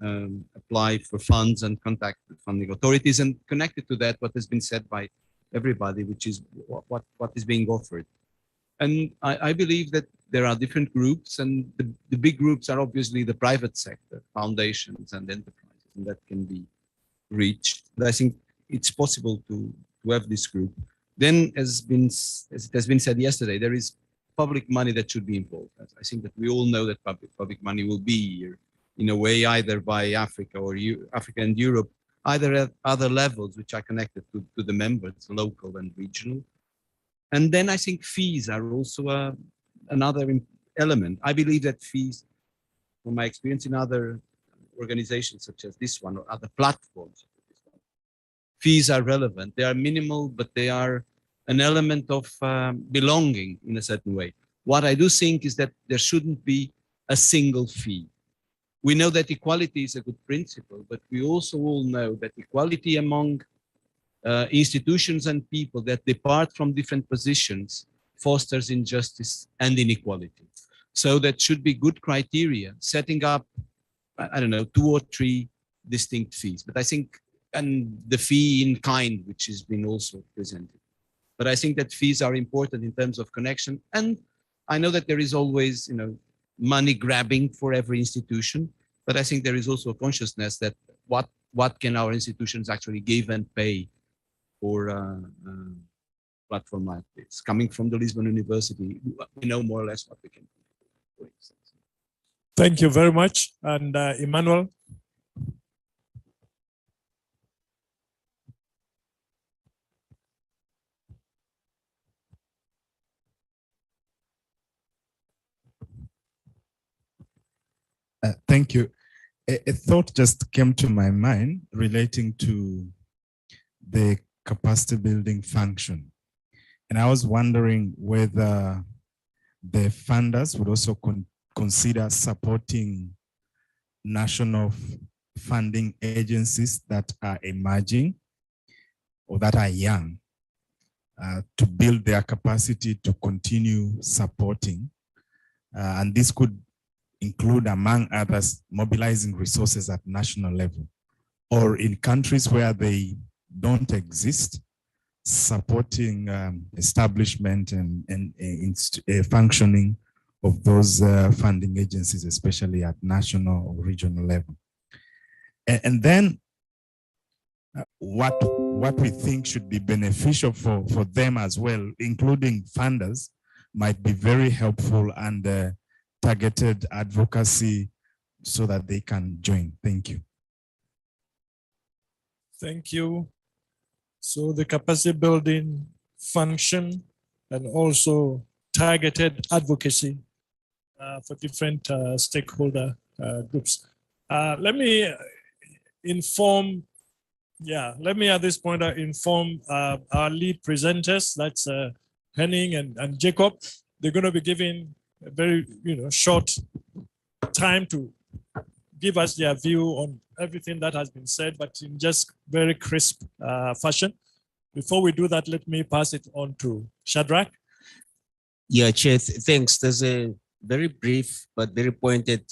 S21: apply for funds and contact the funding authorities, and connected to that, what has been said by everybody, which is what is being offered. And I believe that there are different groups, and the big groups are obviously the private sector, foundations and enterprises, and that can be reached. But I think it's possible to have this group. Then, as it has been said yesterday, there is public money that should be involved. I think that we all know that public money will be here in a way, either by Africa or Africa and Europe, either at other levels which are connected to the members, local and regional. And then I think fees are also another element. I believe that fees, from my experience in other organizations such as this one or other platforms, fees are relevant. They are minimal, but they are an element of belonging in a certain way. What I do think is that there shouldn't be a single fee. We know that equality is a good principle, but we also all know that equality among institutions and people that depart from different positions fosters injustice and inequality. So that should be good criteria, setting up, I don't know, 2 or 3 distinct fees. But I think, and the fee in kind, which has been also presented. But I think that fees are important in terms of connection. And I know that there is always, money grabbing for every institution, but I think there is also a consciousness that what can our institutions actually give and pay for a platform like this? Coming from the Lisbon University, we know more or less what we can do, for instance.
S6: Thank you very much. And Emmanuel.
S1: Thank you. A thought just came to my mind relating to the capacity building function. And I was wondering whether the funders would also consider supporting national funding agencies that are emerging or that are young to build their capacity to continue supporting. And this could include, among others, mobilizing resources at national level, or in countries where they don't exist, supporting establishment and functioning of those funding agencies, especially at national or regional level. And then what we think should be beneficial for them as well, including funders, might be very helpful and targeted advocacy so that they can join. Thank you.
S6: Thank you. So the capacity building function and also targeted advocacy for different stakeholder groups. Let me inform, let me at this point inform our lead presenters, that's Henning and Jacob. They're going to be giving a very short time to give us their view on everything that has been said, but in just very crisp fashion. Before we do that, let me pass it on to Shadrach.
S2: Yeah, Chair, thanks. There's a very brief but very pointed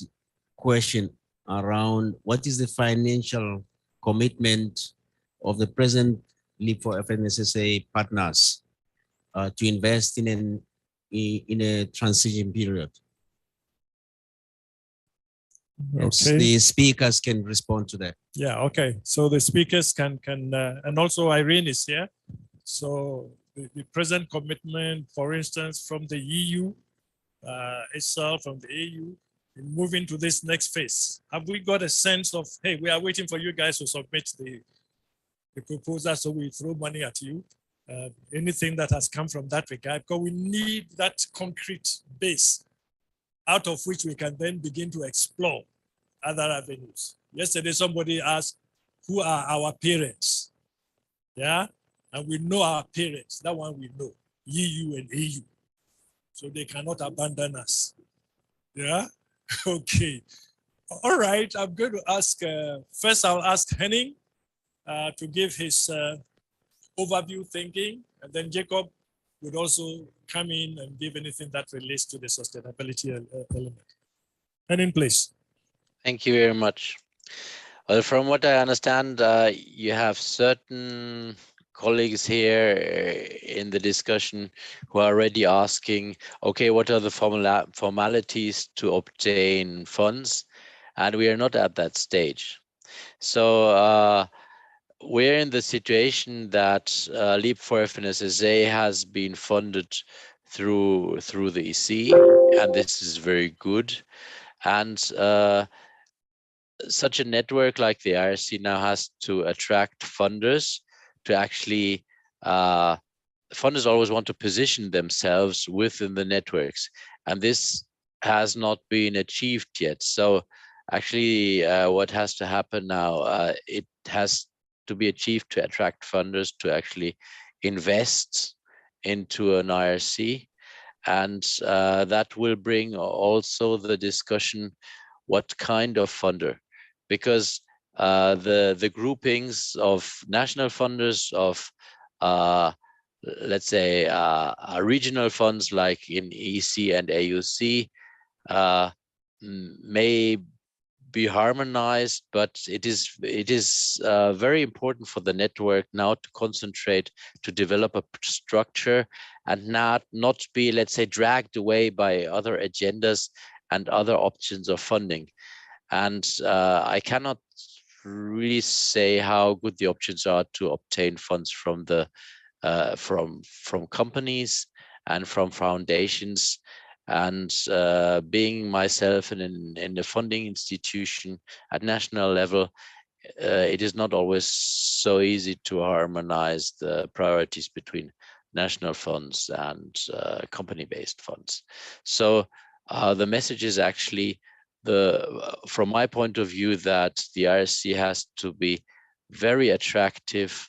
S2: question around what is the financial commitment of the present LEAP4FNSSA partners to invest in a transition period.
S6: Okay.
S2: The speakers can respond to that.
S6: Yeah, okay. So the speakers can and also Irene is here. So the present commitment, for instance, from the EU itself, from the AU, in moving to this next phase. Have we got a sense of, hey, we are waiting for you guys to submit the proposal, so we throw money at you? Anything that has come from that regard, because we need that concrete base out of which we can then begin to explore other avenues. Yesterday, somebody asked, who are our parents? Yeah, and we know our parents, that one we know, EU and AU. So they cannot abandon us. Yeah, okay. All right, I'm going to ask, first I'll ask Henning to give his overview thinking, and then Jacob would also come in and give anything that relates to the sustainability element. And in place.
S7: Thank you very much. Well, from what I understand, you have certain colleagues here in the discussion who are already asking, okay, what are the formalities to obtain funds? And we are not at that stage. So we're in the situation that LEAP4FNSSA has been funded through the EC, and this is very good. And such a network like the IRC now has to attract funders to actually, funders always want to position themselves within the networks, and this has not been achieved yet. So actually what has to happen now, it has to be achieved to attract funders to actually invest into an IRC. And that will bring also the discussion, what kind of funder, because the groupings of national funders, of let's say regional funds like in EC and AUC may be harmonized, but it is very important for the network now to concentrate, to develop a structure and not be, let's say, dragged away by other agendas and other options of funding. And I cannot really say how good the options are to obtain funds from the from companies and from foundations. And being myself in a funding institution at national level, it is not always so easy to harmonize the priorities between national funds and company-based funds. So the message is actually, from my point of view, that the IRC has to be very attractive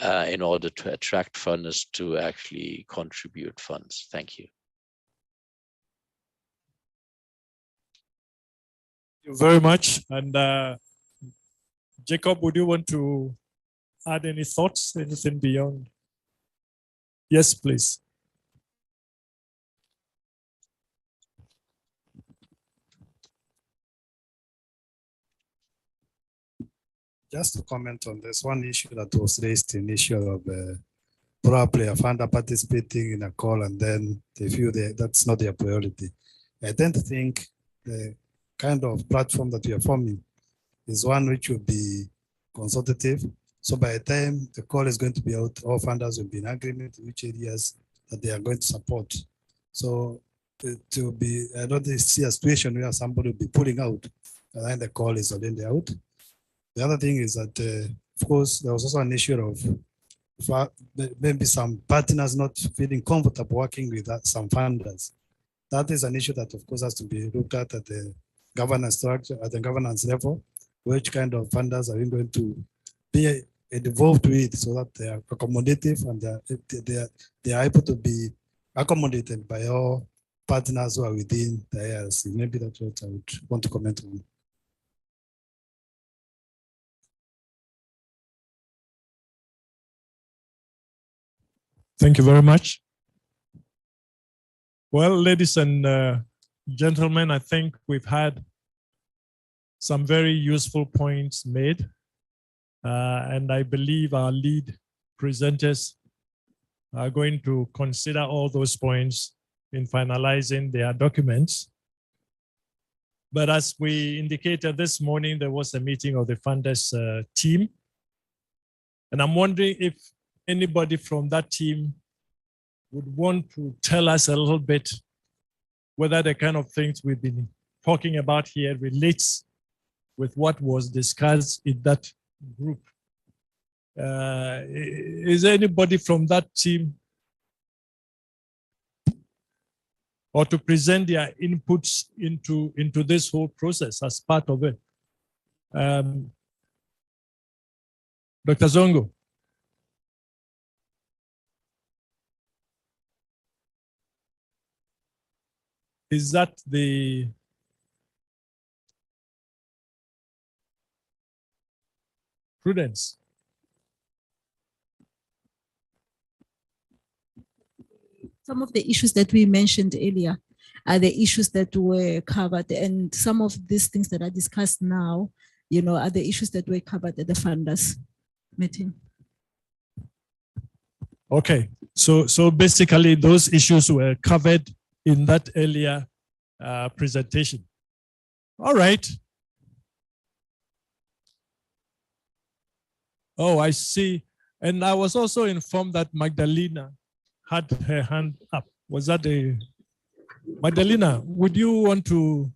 S7: in order to attract funders to actually contribute funds. Thank you.
S6: Thank you very much. And Jacob, would you want to add any thoughts, anything beyond? Yes, please.
S13: Just to comment on this one issue that was raised, in issue of probably a funder participating in a call and then they feel that's not their priority. I tend to think the kind of platform that we are forming is one which will be consultative. So by the time the call is going to be out, all funders will be in agreement in which areas that they are going to support. So to be, I don't see a situation where somebody will be pulling out and then the call is already out. The other thing is that, of course, there was also an issue of maybe some partners not feeling comfortable working with some funders. That is an issue that, of course, has to be looked at the governance structure, at the governance level. Which kind of funders are we going to be involved with so that they are accommodative and they are able to be accommodated by all partners who are within the IRC. Maybe that's what I would want to comment on.
S6: Thank you very much. Well, ladies and gentlemen, I think we've had some very useful points made. And I believe our lead presenters are going to consider all those points in finalizing their documents. But as we indicated this morning, there was a meeting of the funders team. And I'm wondering if anybody from that team would want to tell us a little bit whether the kind of things we've been talking about here relates with what was discussed in that group. Is anybody from that team, or to present their inputs into this whole process as part of it? Dr. Zongo. Is that the Prudence?
S11: Some of the issues that we mentioned earlier are the issues that were covered, and some of these things that are discussed now, are the issues that were covered at the funders meeting.
S6: Okay, so basically those issues were covered in that earlier presentation. All right. Oh, I see. And I was also informed that Magdalena had her hand up. Was that a... Magdalena, would you want to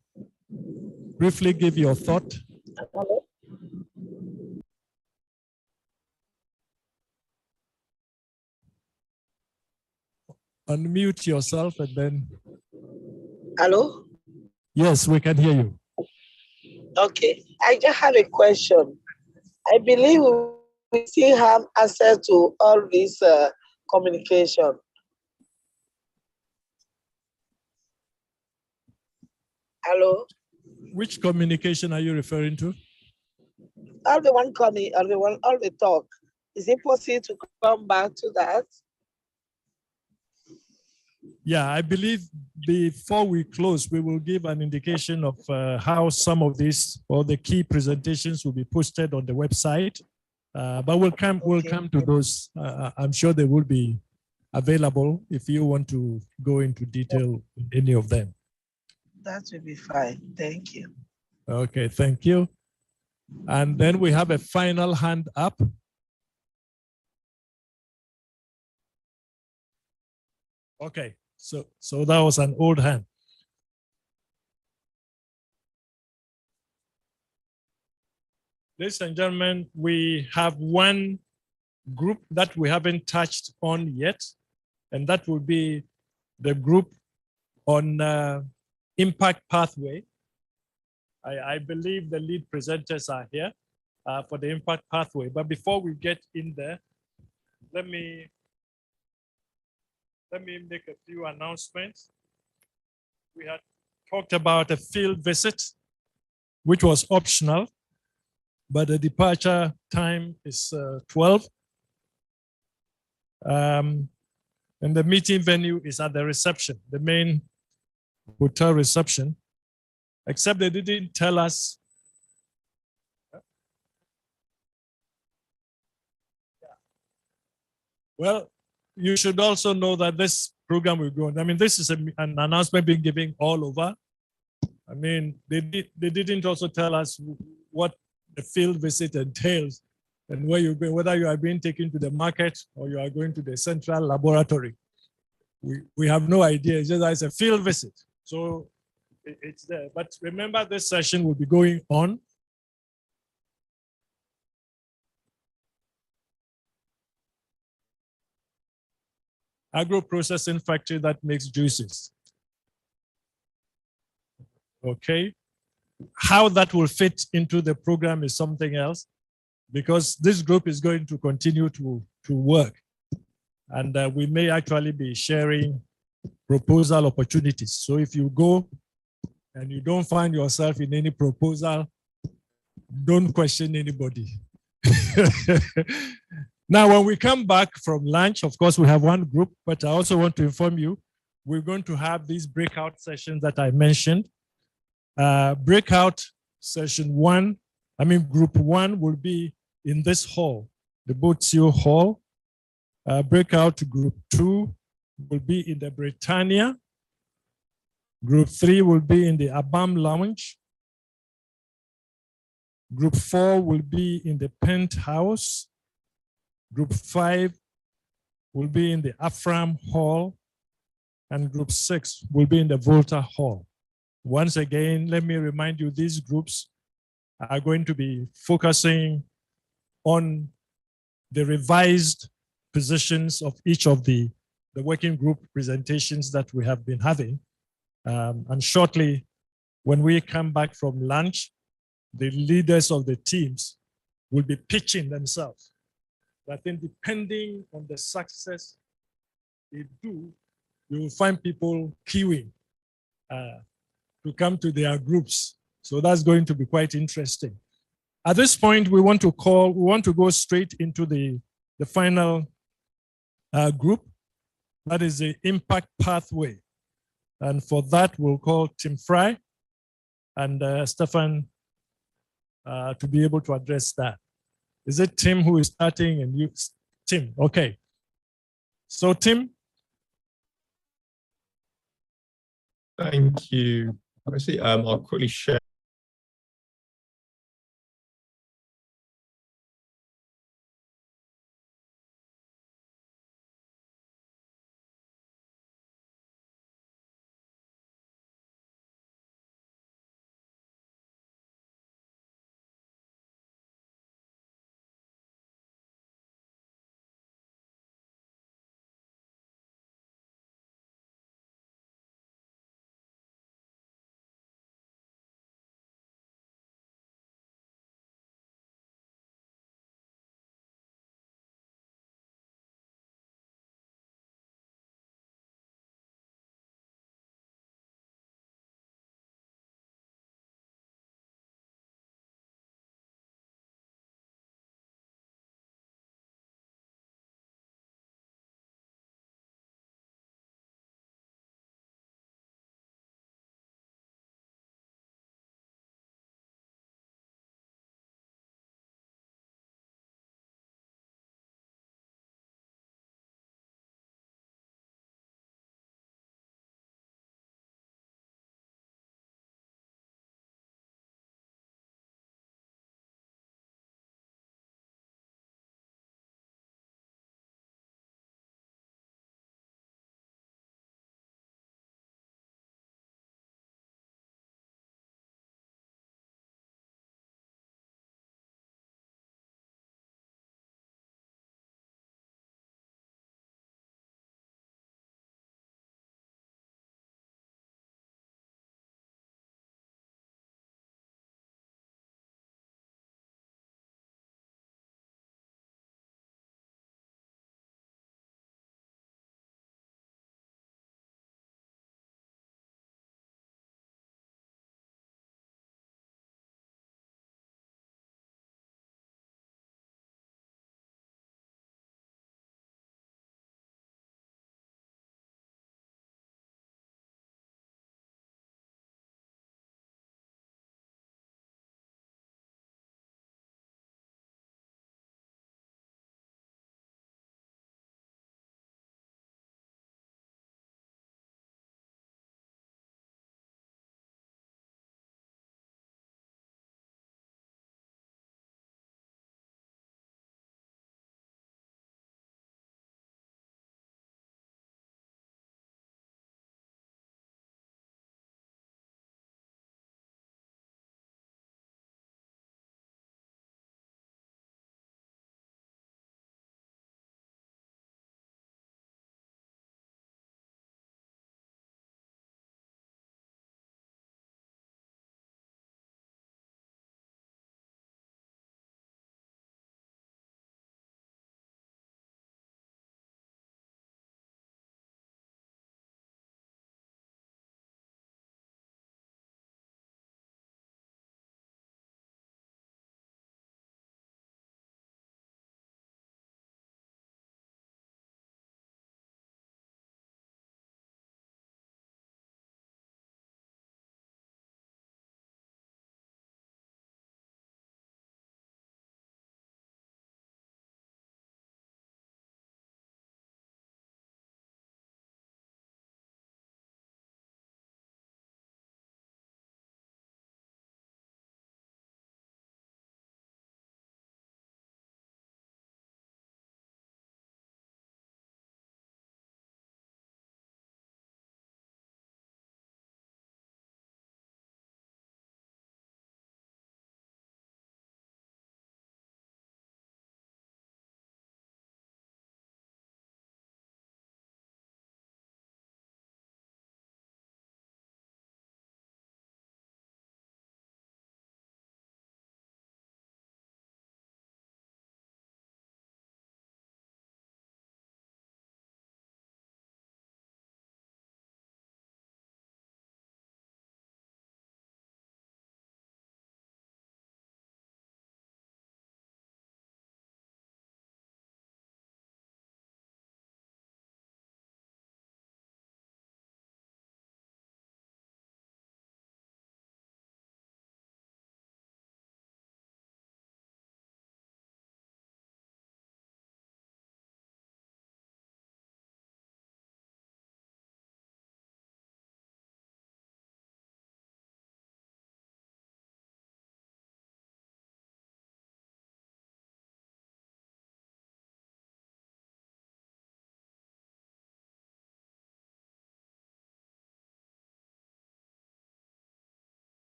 S6: briefly give your thought? Unmute yourself and then...
S19: Hello?
S6: Yes, we can hear you.
S19: Okay, I just have a question. I believe we still have access to all this communication. Hello?
S6: Which communication are you referring to?
S19: All the one coming, all the talk. Is it possible to come back to that?
S6: Yeah, I believe before we close, we will give an indication of how some of these or the key presentations will be posted on the website. But we'll come to those. I'm sure they will be available if you want to go into detail in any of them.
S19: That will be fine. Thank you.
S6: Okay, thank you. And then we have a final hand up. Okay, so that was an old hand. Ladies and gentlemen, we have one group that we haven't touched on yet, and that will be the group on impact pathway. I believe the lead presenters are here for the impact pathway. But before we get in there, let me make a few announcements. We had talked about a field visit, which was optional, but the departure time is 12. And the meeting venue is at the reception, the main hotel reception, except they didn't tell us. Well, you should also know that this program will go on. I mean, this is an announcement being given all over. I mean, they didn't also tell us what the field visit entails and where you're going, whether you are being taken to the market or you are going to the central laboratory. We have no idea. It's just that it's a field visit. So it's there. But remember, this session will be going on. Agro-processing factory that makes juices. Okay. How that will fit into the program is something else, because this group is going to continue to work. And we may actually be sharing proposal opportunities. So if you go and you don't find yourself in any proposal, don't question anybody. Now, when we come back from lunch, of course, we have one group, but I also want to inform you, we're going to have these breakout sessions that I mentioned. Breakout session one, group one will be in this hall, the Botsio Hall. Breakout group two will be in the Britannia. Group three will be in the Abam Lounge. Group four will be in the Penthouse. Group five will be in the Afram Hall. And group six will be in the Volta Hall. Once again, let me remind you, these groups are going to be focusing on the revised positions of each of the working group presentations that we have been having. And shortly, when we come back from lunch, the leaders of the teams will be pitching themselves. I think depending on the success they do, you will find people queuing to come to their groups. So that's going to be quite interesting. At this point, we want to go straight into the final group, That is the impact pathway. And for that, we'll call Tim Fry and Stefan to be able to address that. Is it Tim who is starting and you? Tim, okay. So Tim.
S3: Thank you. Obviously, I'll quickly share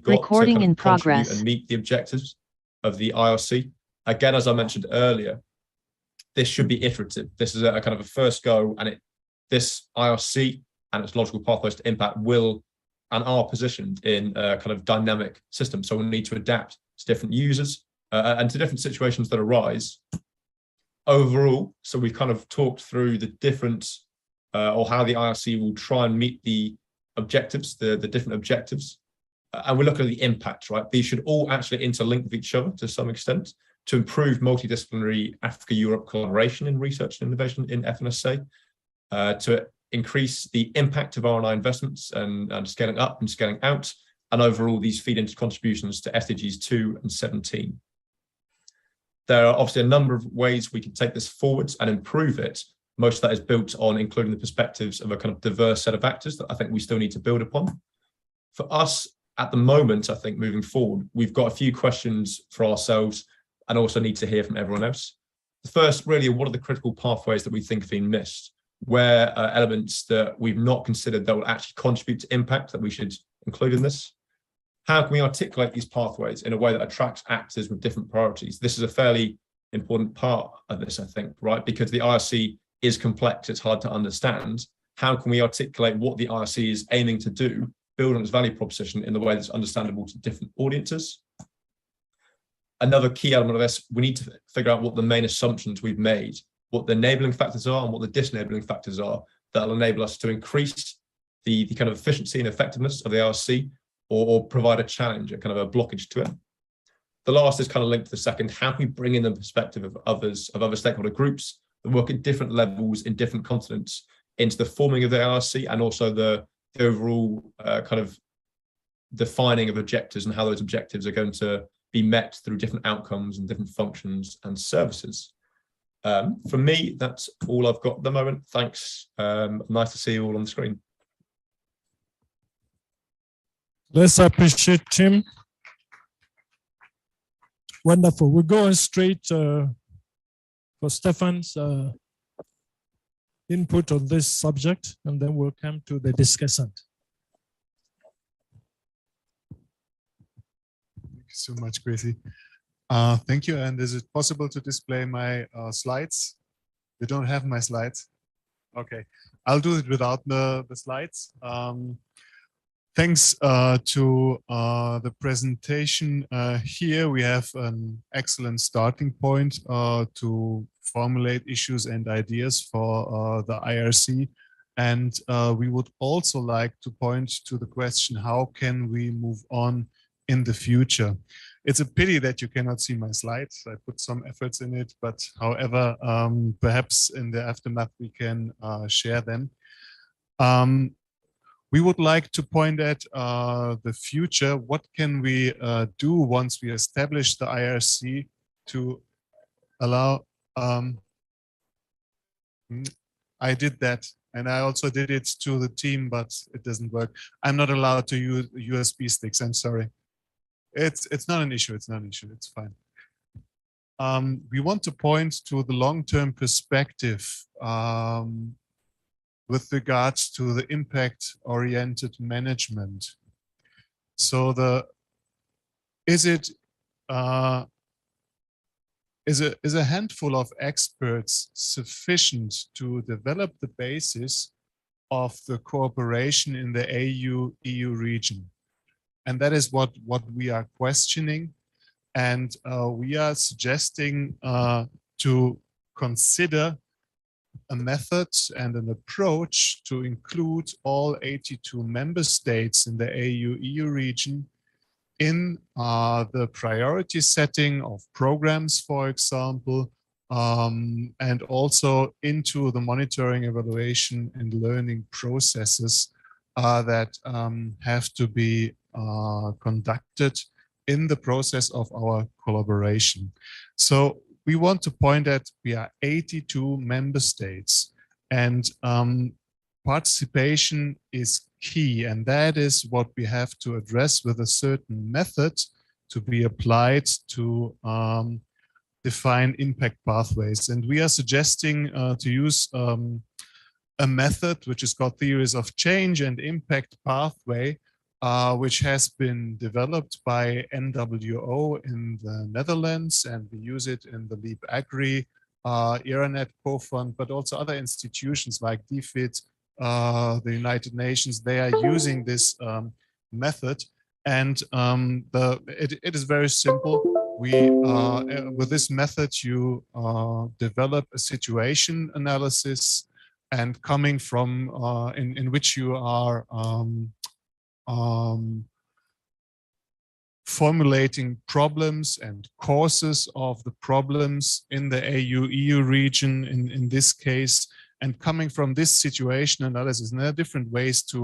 S3: got to
S9: Recording
S3: kind of
S9: in
S3: contribute
S9: progress.
S3: and meet the objectives of the IRC. Again, as I mentioned earlier, this should be iterative. This is a kind of a first go, and this IRC and its logical pathways to impact will and are positioned in a kind of dynamic system. So we'll need to adapt to different users and to different situations that arise. Overall, so we've kind of talked through the different or how the IRC will try and meet the objectives, the different objectives. And we're looking at the impact, right? These should all actually interlink with each other to some extent to improve multidisciplinary Africa-Europe collaboration in research and innovation in FNSSA, to increase the impact of R&I investments and scaling up and scaling out, and overall these feed into contributions to SDGs 2 and 17. There are obviously a number of ways we can take this forwards and improve it. Most of that is built on including the perspectives of a kind of diverse set of actors that I think we still need to build upon. For us, at the moment, I think moving forward, we've got a few questions for ourselves and also need to hear from everyone else. The first, really, what are the critical pathways that we think have been missed? Where are elements that we've not considered that will actually contribute to impact that we should include in this? How can we articulate these pathways in a way that attracts actors with different priorities? This is a fairly important part of this, I think, right? Because the IRC is complex, it's hard to understand. How can we articulate what the IRC is aiming to do, build on its value proposition in the way that's understandable to different audiences? Another key element of this, we need to figure out what the main assumptions we've made, what the enabling factors are and what the disabling factors are that will enable us to increase the kind of efficiency and effectiveness of the IRC or provide a challenge, a kind of a blockage to it. The last is kind of linked to the second. How can we bring in the perspective of other stakeholder groups that work at different levels in different continents into the forming of the IRC and also the overall kind of defining of objectives and how those objectives are going to be met through different outcomes and different functions and services. For me, that's all I've got at the moment. Thanks. Nice to see you all on the screen.
S6: Let's appreciate Tim. Wonderful. We're going straight for Stefan's input on this subject, and then we'll come to the discussant.
S4: Thank you so much, Gracie. Thank you. And is it possible to display my slides? You don't have my slides? Okay, I'll do it without the slides. Thanks to the presentation here, we have an excellent starting point to formulate issues and ideas for the IRC. And we would also like to point to the question, how can we move on in the future? It's a pity that you cannot see my slides. I put some efforts in it, but however, perhaps in the aftermath we can share them. We would like to point at the future. What can we do once we establish the IRC to allow? I did that, and I also did it to the team, but it doesn't work. I'm not allowed to use USB sticks. I'm sorry. It's not an issue. It's not an issue. It's fine. We want to point to the long-term perspective with regards to the impact-oriented management. So is a handful of experts sufficient to develop the basis of the cooperation in the AU-EU region? And that is what we are questioning. And we are suggesting to consider a method and an approach to include all 82 member states in the AU-EU region in the priority setting of programs, for example, and also into the monitoring, evaluation, and learning processes that have to be conducted in the process of our collaboration. So we want to point at we are 82 member states, and participation is key, and that is what we have to address with a certain method to be applied to define impact pathways. And we are suggesting to use a method which is called theories of change and impact pathway, which has been developed by NWO in the Netherlands, and we use it in the LEAP Agri, Iranet co-fund, but also other institutions like DFID, the United Nations. They are using this method, and it is very simple. With this method, you develop a situation analysis, and coming from in which you are formulating problems and causes of the problems in the AU-EU region in this case, and coming from this situation analysis. And there are different ways to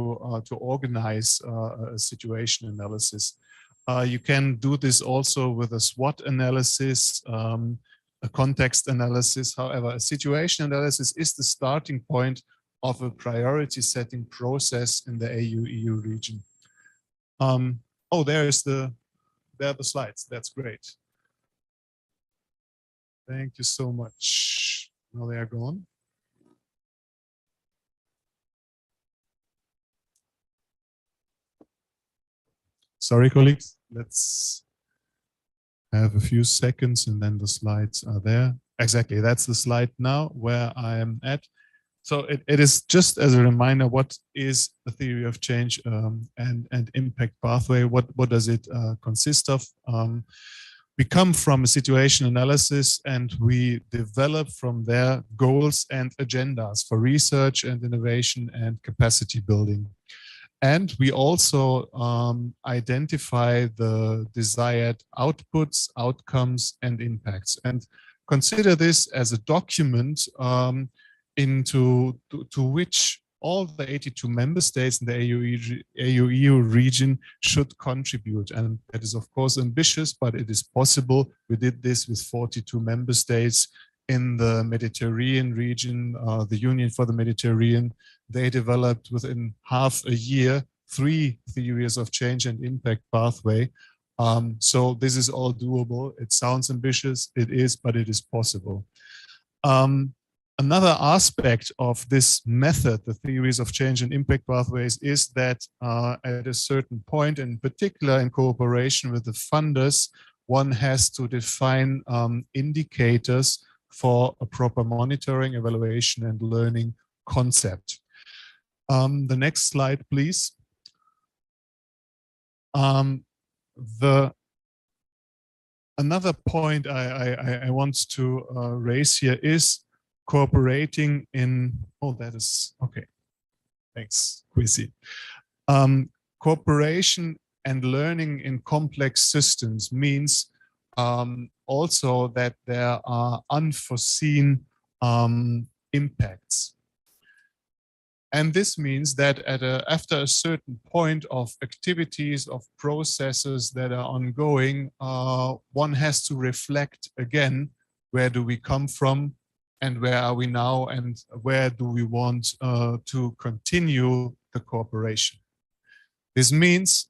S4: organize a situation analysis. You can do this also with a SWOT analysis, a context analysis. However, a situation analysis is the starting point of a priority setting process in the AU-EU region. Oh, there are the slides. That's great. Thank you so much. Now they are gone. Sorry, colleagues. Let's have a few seconds and then the slides are there. Exactly, that's the slide now where I am at. So it is just as a reminder, what is the theory of change and impact pathway? What does it consist of? We come from a situation analysis and we develop from there goals and agendas for research and innovation and capacity building. And we also identify the desired outputs, outcomes, and impacts. And consider this as a document to which all the 82 member states in the AU-EU region should contribute. And that is, of course, ambitious, but it is possible. We did this with 42 member states in the Mediterranean region, the Union for the Mediterranean. They developed within half a year 3 theories of change and impact pathway. So this is all doable. It sounds ambitious, it is, but it is possible. Another aspect of this method, the theories of change and impact pathways, is that at a certain point, in particular in cooperation with the funders, one has to define indicators for a proper monitoring, evaluation, and learning concept. The next slide, please. Another point I want to raise here is cooperating in, oh, that is, okay. Thanks, Quissy. Cooperation and learning in complex systems means also that there are unforeseen impacts. And this means that after a certain point of activities, of processes that are ongoing, one has to reflect again, where do we come from and where are we now and where do we want to continue the cooperation. This means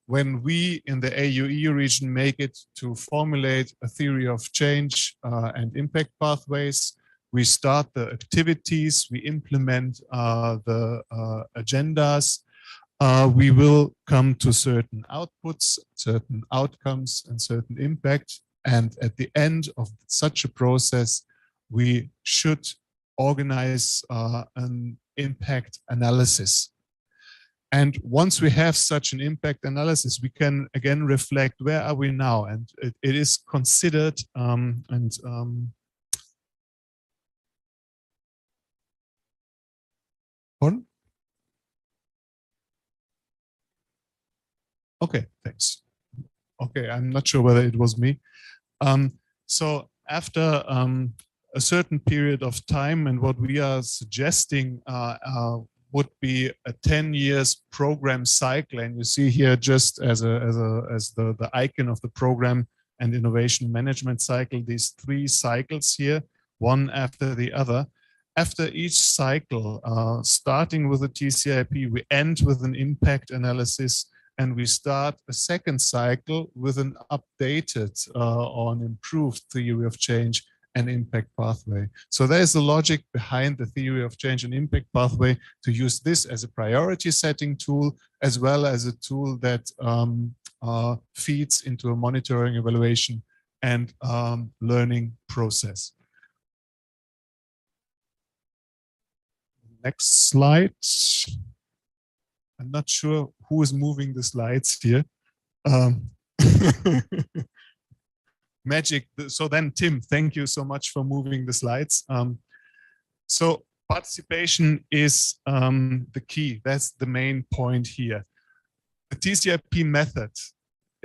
S4: when we in the AU-EU region make it to formulate a theory of change and impact pathways, we start the activities, we implement the agendas, we will come to certain outputs, certain outcomes, and certain impact. And at the end of such a process, we should organize an impact analysis. And once we have such an impact analysis, we can again reflect where are we now, and it is considered Pardon? Okay, thanks. Okay, I'm not sure whether it was me. So after a certain period of time, and what we are suggesting would be a 10 years program cycle, and you see here just as the icon of the program and innovation management cycle, these 3 cycles here, one after the other. After each cycle, starting with a TCIP, we end with an impact analysis, and we start a second cycle with an updated or an improved theory of change and impact pathway. So there is the logic behind the theory of change and impact pathway to use this as a priority setting tool, as well as a tool that feeds into a monitoring, evaluation, and learning process. Next slide. I'm not sure who is moving the slides here. Magic. So then, Tim, thank you so much for moving the slides. So participation is the key. That's the main point here. The TCIP method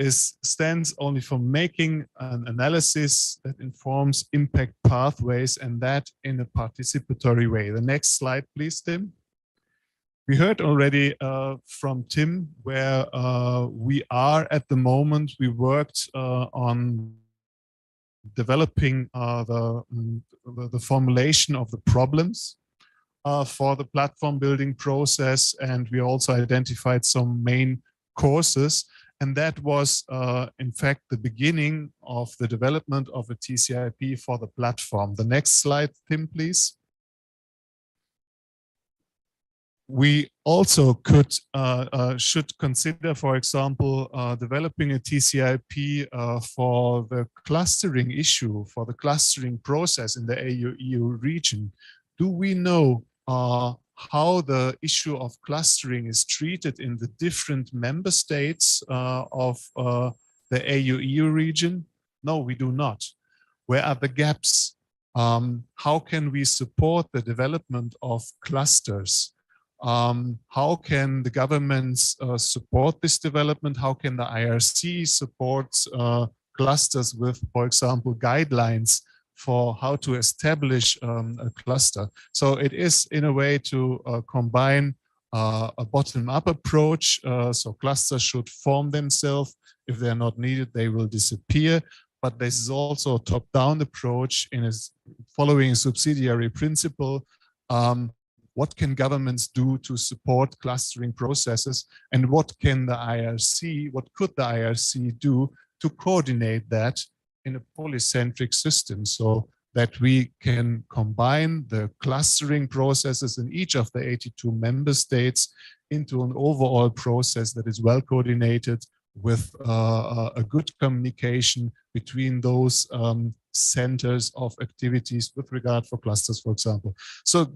S4: stands only for making an analysis that informs impact pathways, and that in a participatory way. The next slide, please, Tim. We heard already from Tim where we are at the moment. We worked on developing the formulation of the problems for the platform building process, and we also identified some main courses, and that was in fact the beginning of the development of a TCIP for the platform. The next slide, Tim, please. We also should consider, for example, developing a TCIP for the clustering issue, for the clustering process in the AU-EU region. Do we know how the issue of clustering is treated in the different member states of the AU-EU region? No, we do not. Where are the gaps? How can we support the development of clusters? How can the governments support this development? How can the IRC support clusters with, for example, guidelines for how to establish a cluster? So it is in a way to combine a bottom-up approach. So clusters should form themselves. If they're not needed, they will disappear. But this is also a top-down approach in following a subsidiary principle. What can governments do to support clustering processes, and what can the IRC, what could the IRC do to coordinate that in a polycentric system so that we can combine the clustering processes in each of the 82 member states into an overall process that is well coordinated with a good communication between those centers of activities with regard for clusters, for example. So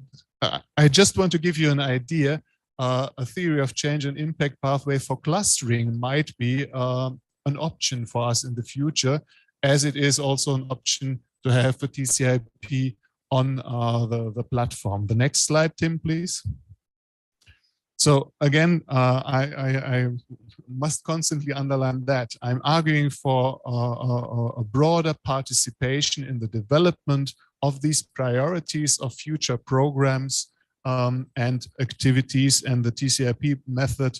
S4: I just want to give you an idea. A theory of change and impact pathway for clustering might be an option for us in the future, as it is also an option to have a TCIP on the platform. The next slide, Tim, please. So again, I must constantly underline that I'm arguing for a broader participation in the development of these priorities of future programs and activities, and the TCIP method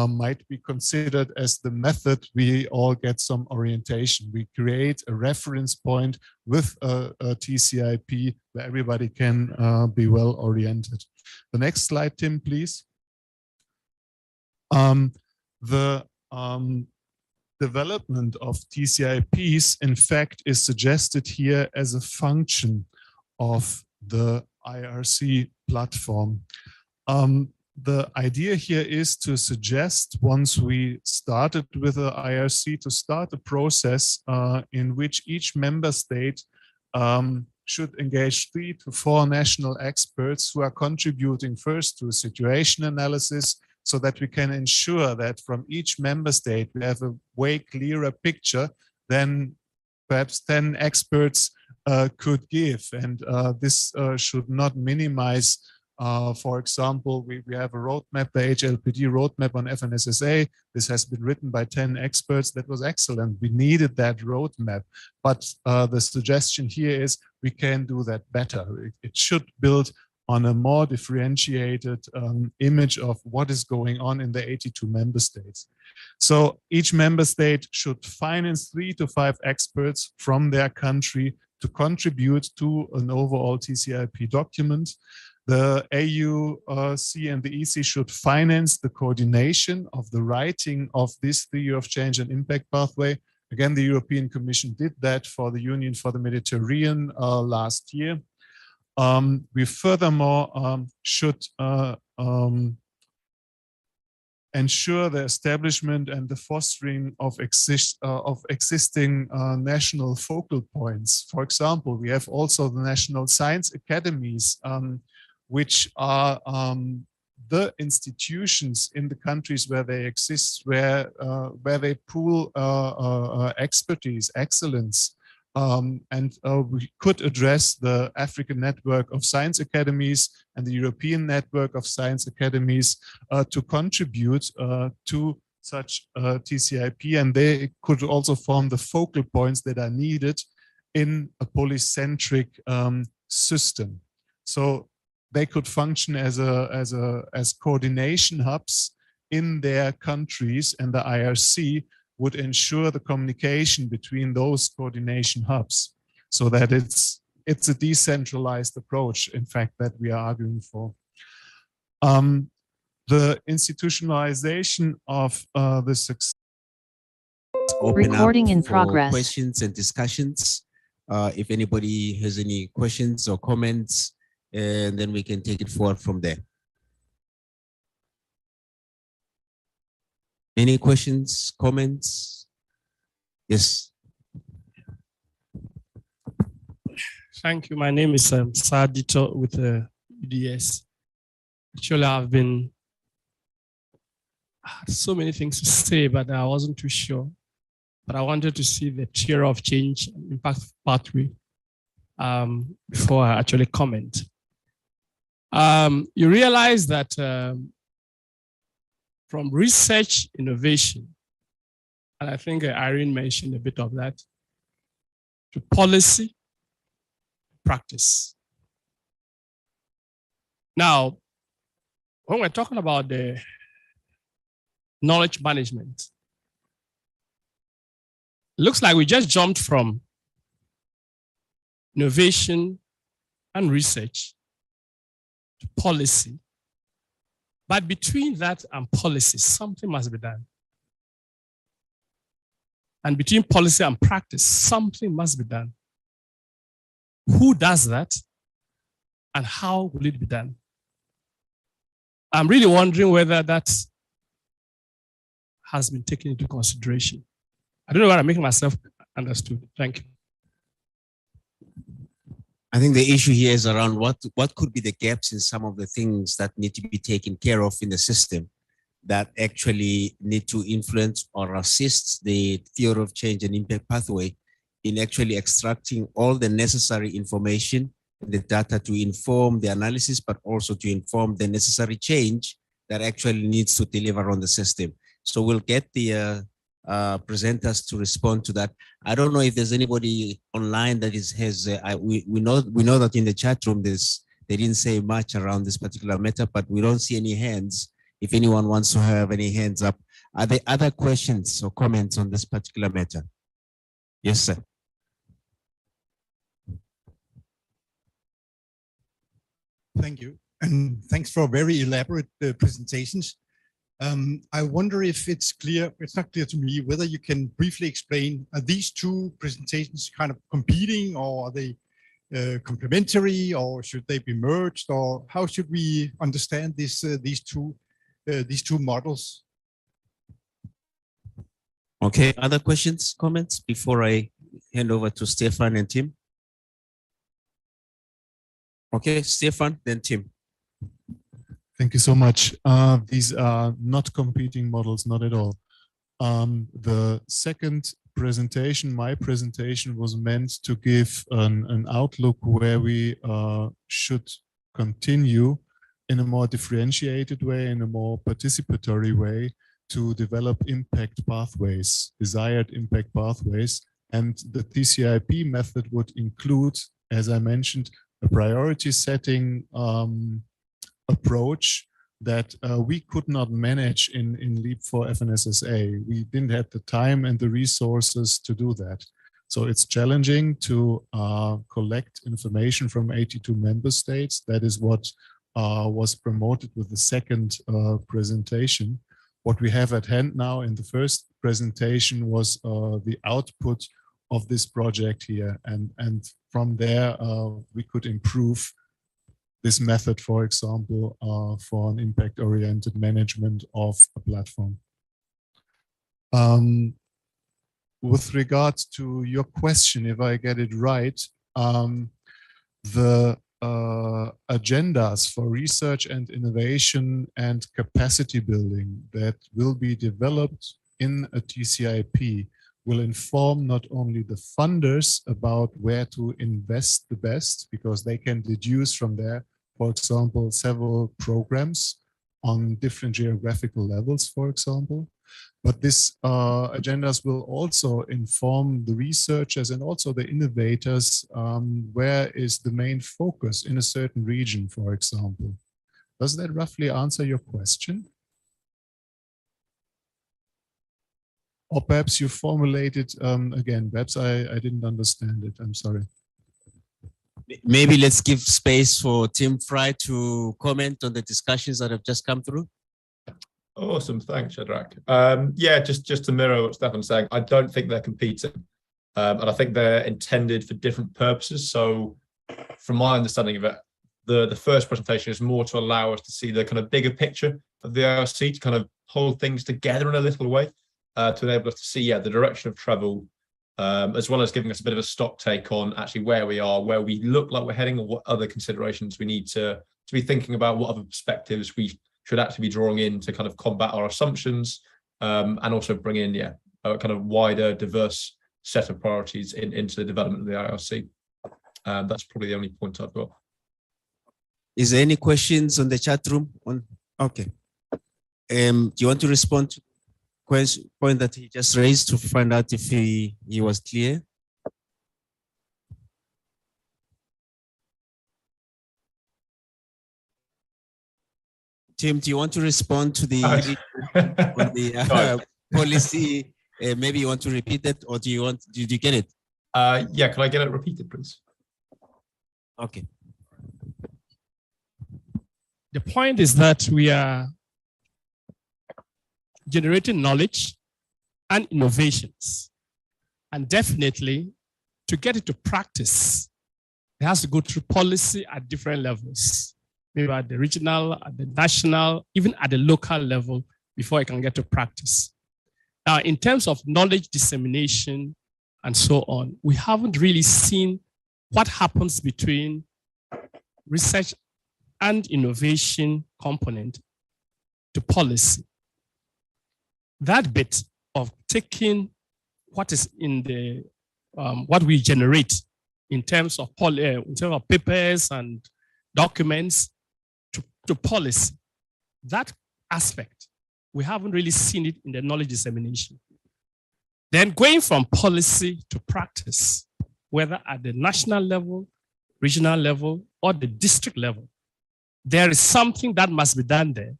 S4: might be considered as the method we all get some orientation. We create a reference point with a TCIP where everybody can be well oriented. The next slide, Tim, please. The development of TCIPs, in fact, is suggested here as a function of the IRC platform. The idea here is to suggest, once we started with the IRC, to start a process in which each member state should engage 3 to 4 national experts who are contributing first to a situation analysis, so that we can ensure that from each member state we have a way clearer picture than perhaps 10 experts could give. And this should not minimize, for example, we have a roadmap, the HLPD roadmap on FNSSA. This has been written by 10 experts. That was excellent. We needed that roadmap. But the suggestion here is we can do that better. It should build on a more differentiated image of what is going on in the 82 member states. So each member state should finance 3 to 5 experts from their country to contribute to an overall TCIP document. The AUC and the EC should finance the coordination of the writing of this theory of change and impact pathway, Again, the European Commission did that for the Union for the Mediterranean last year. We furthermore should ensure the establishment and the fostering of existing national focal points. For example, we have also the national science academies, which are the institutions in the countries where they exist, where they pool expertise, excellence. And we could address the African network of science academies and the European network of science academies to contribute to such TCIP, and they could also form the focal points that are needed in a polycentric system. So they could function as coordination hubs in their countries, and the IRC would ensure the communication between those coordination hubs, so that it's a decentralized approach, in fact, that we are arguing for. The institutionalization of the success.
S2: Open
S9: Recording
S2: up
S9: in
S2: for
S9: progress.
S2: questions and discussions. If anybody has any questions or comments, and then we can take it forward from there. Any questions, comments? Yes.
S8: Thank you. My name is Sadito with UDS. Actually, I've been so many things to say, but I wasn't too sure. But I wanted to see the theory of change and impact pathway before I actually comment. You realize that from research innovation, and I think Irene mentioned a bit of that, to policy, practice. Now, when we're talking about the knowledge management, it looks like we just jumped from innovation and research to policy. But between that and policy, something must be done. And between policy and practice, something must be done. Who does that? And how will it be done? I'm really wondering whether that has been taken into consideration. I don't know whether I'm making myself understood. Thank you.
S2: I think the issue here is around what could be the gaps in some of the things that need to be taken care of in the system that actually need to influence or assist the theory of change and impact pathway in actually extracting all the necessary information and the data to inform the analysis, but also to inform the necessary change that actually needs to deliver on the system. So we'll get the presenters to respond to that. I don't know if there's anybody online that we know that in the chat room they didn't say much around this particular matter, but we don't see any hands. If anyone wants to have any hands up, are there other questions or comments on this particular matter? Yes, sir.
S22: Thank you, and thanks for very elaborate presentations. I wonder if it's not clear to me whether you can briefly explain, are these two presentations kind of competing, or are they complementary, or should they be merged, or how should we understand these two models?
S2: Okay, other questions, comments before I hand over to Stefan and Tim? Okay, Stefan, then Tim.
S4: Thank you so much. These are not competing models, not at all. The second presentation, my presentation, was meant to give an outlook where we should continue in a more differentiated way, in a more participatory way, to develop impact pathways, desired impact pathways. And the TCIP method would include, as I mentioned, a priority setting approach that we could not manage in LEAP4FNSSA. We didn't have the time and the resources to do that. So it's challenging to collect information from 82 member states. That is what was promoted with the second presentation. what we have at hand now in the first presentation was the output of this project here. And from there, we could improve this method, for example, for an impact-oriented management of a platform. With regards to your question, if I get it right, the agendas for research and innovation and capacity building that will be developed in a TCIP will inform not only the funders about where to invest the best, because they can deduce from there, for example, several programs on different geographical levels, for example. But these agendas will also inform the researchers and also the innovators where is the main focus in a certain region, for example. Does that roughly answer your question? Or perhaps you formulated again, perhaps I didn't understand it, I'm sorry.
S2: Maybe let's give space for Tim Fry to comment on the discussions that have just come through.
S3: Awesome, thanks, Shadrach. Yeah, just to mirror what Stefan's saying, I don't think they're competing, and I think they're intended for different purposes. So, from my understanding of it, the first presentation is more to allow us to see the kind of bigger picture of the IRC, to kind of hold things together in a little way, to enable us to see, the direction of travel, as well as giving us a bit of a stock take on actually where we are, where we look like we're heading, and what other considerations we need to be thinking about, what other perspectives we should actually be drawing in to kind of combat our assumptions, and also bring in, a kind of wider, diverse set of priorities into the development of the IRC. That's probably the only point I've got.
S2: Is there any questions on the chat room? Okay. Do you want to respond to the point that he just raised to find out if he was clear? Tim, do you want to respond to the, on the policy? Maybe you want to repeat it, or do you want? Did you get it?
S3: Yeah, can I get it repeated, please?
S2: Okay.
S8: The point is that we are generating knowledge and innovations, and definitely to get it to practice, it has to go through policy at different levels. Maybe at the regional, at the national, even at the local level before it can get to practice. Now, in terms of knowledge dissemination and so on, we haven't really seen what happens between research and innovation component to policy. That bit of taking what is in the, what we generate in terms of papers and documents, to policy, that aspect, we haven't really seen it in the knowledge dissemination. Then going from policy to practice, whether at the national level, regional level, or the district level, there is something that must be done there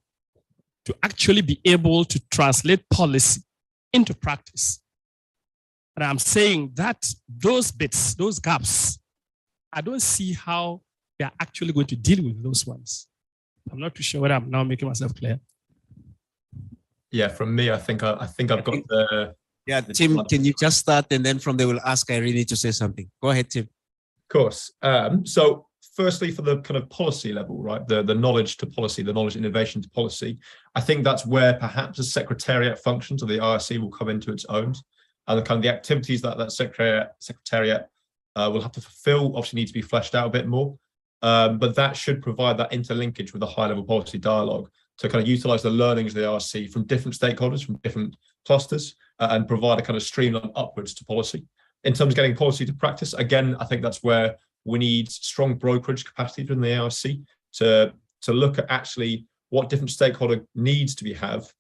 S8: to actually be able to translate policy into practice. And I'm saying that those bits, those gaps, I don't see how they are actually going to deal with those ones. I'm not too sure whether I'm now making myself clear.
S3: Yeah, from me, I think I've got the.
S2: Yeah, Tim, can you just start, and then from there we'll ask Irene to say something. Go ahead, Tim.
S3: Of course. So firstly, for the kind of policy level, right, the knowledge to policy, the knowledge innovation to policy, I think that's where perhaps the secretariat functions of the IRC will come into its own, and the kind of the activities that secretariat will have to fulfill obviously need to be fleshed out a bit more. But that should provide that interlinkage with a high-level policy dialogue to kind of utilize the learnings of the IRC from different stakeholders, from different clusters, and provide a kind of streamline upwards to policy. In terms of getting policy to practice, again, I think that's where we need strong brokerage capacity within the IRC to look at actually what different stakeholder needs to have,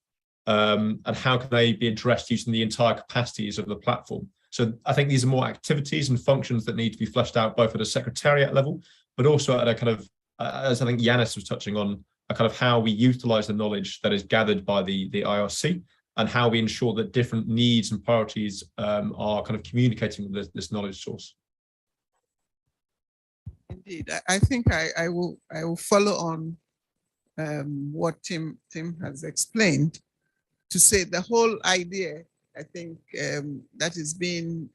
S3: and how can they be addressed using the entire capacities of the platform. So I think these are more activities and functions that need to be fleshed out both at a secretariat level, but also at a kind of, as I think Yanis was touching on, a kind of how we utilize the knowledge that is gathered by the IRC, and how we ensure that different needs and priorities are kind of communicating with this knowledge source.
S10: Indeed, I think I will follow on what Tim has explained. to say the whole idea, I think that is being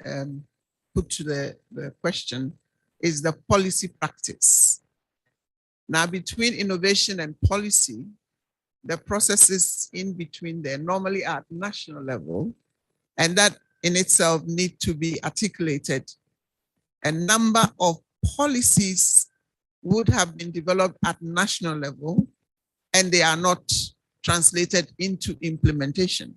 S10: put to the question is the policy practice. Now, between innovation and policy, the processes in between there normally are at national level, and that in itself need to be articulated. A number of policies would have been developed at national level, and they are not translated into implementation.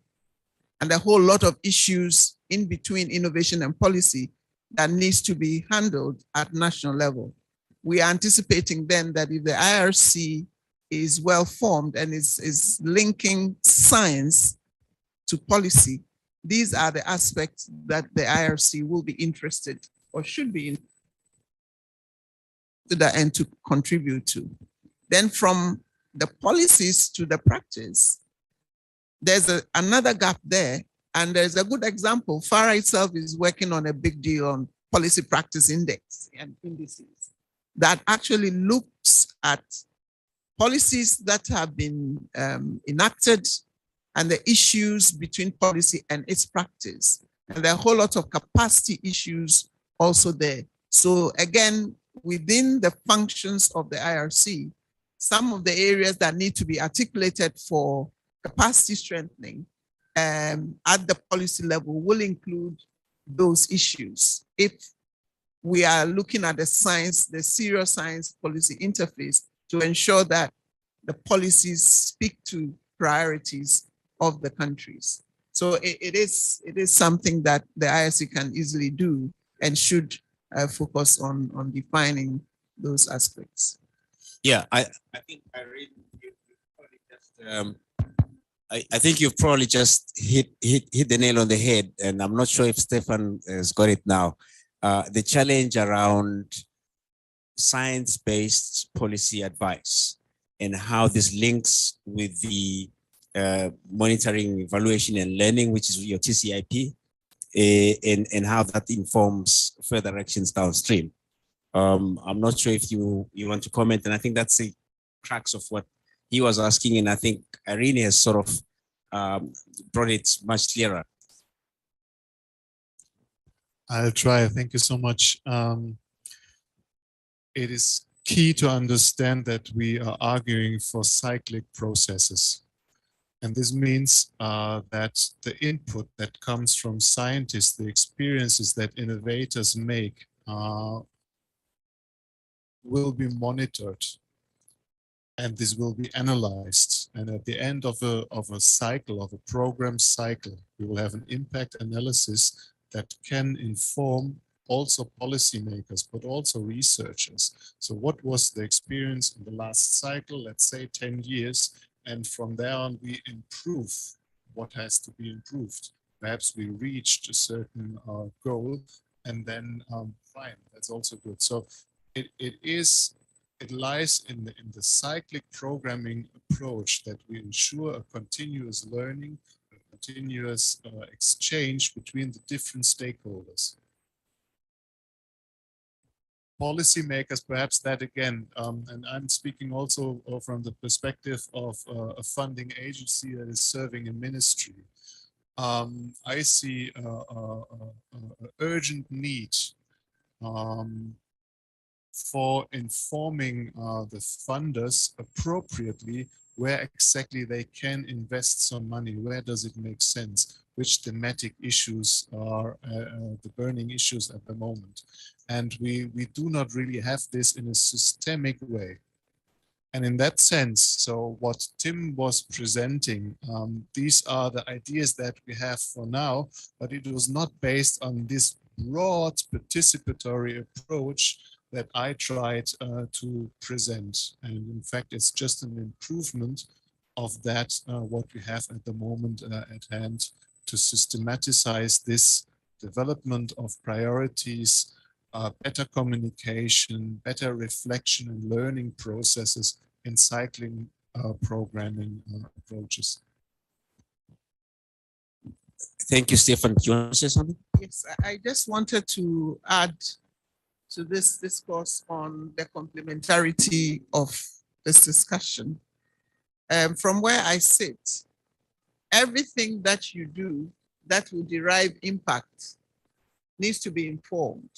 S10: And a whole lot of issues in between innovation and policy that needs to be handled at national level. We are anticipating then that if the IRC is well formed and is linking science to policy, these are the aspects that the IRC will be interested or should be interested to the end to contribute to. Then from the policies to the practice, there's another gap there. And there's a good example. FARA itself is working on a big deal on policy practice index and indices that actually looks at policies that have been enacted and the issues between policy and its practice. And there are a whole lot of capacity issues also there. So again, within the functions of the IRC, some of the areas that need to be articulated for capacity strengthening at the policy level will include those issues. If we are looking at the science, the serious science policy interface to ensure that the policies speak to priorities of the countries. So it is something that the IRC can easily do and should focus on defining those aspects.
S2: Yeah, I think I think you've probably just hit the nail on the head, and I'm not sure if Stefan has got it now. The challenge around science-based policy advice and how this links with the monitoring, evaluation, and learning, which is your TCIP, and how that informs further actions downstream. I'm not sure if you want to comment, and I think that's the crux of what he was asking, and I think Irene has sort of brought it much clearer.
S4: I'll try. Thank you so much. It is key to understand that we are arguing for cyclic processes. And this means that the input that comes from scientists, the experiences that innovators make will be monitored. And this will be analyzed. And at the end of a cycle, of a program cycle, we will have an impact analysis that can inform also policymakers, but also researchers. So what was the experience in the last cycle, let's say 10 years, and from there on we improve what has to be improved. Perhaps we reached a certain goal, and then fine, that's also good. So it lies in the cyclic programming approach that we ensure a continuous learning, a continuous exchange between the different stakeholders. Policymakers, perhaps that again, and I'm speaking also from the perspective of a funding agency that is serving a ministry. I see an urgent need for informing the funders appropriately where exactly they can invest some money, where does it make sense, which thematic issues are the burning issues at the moment. And we do not really have this in a systemic way. And in that sense, so what Tim was presenting, these are the ideas that we have for now, but it was not based on this broad participatory approach that I tried to present. And in fact, it's just an improvement of that, what we have at the moment at hand to systematize this development of priorities, better communication, better reflection and learning processes in cycling programming approaches.
S2: Thank you, Stefan. Do you want to say something?
S10: Yes, I just wanted to add to this discourse on the complementarity of this discussion. From where I sit, everything that you do that will derive impact needs to be informed.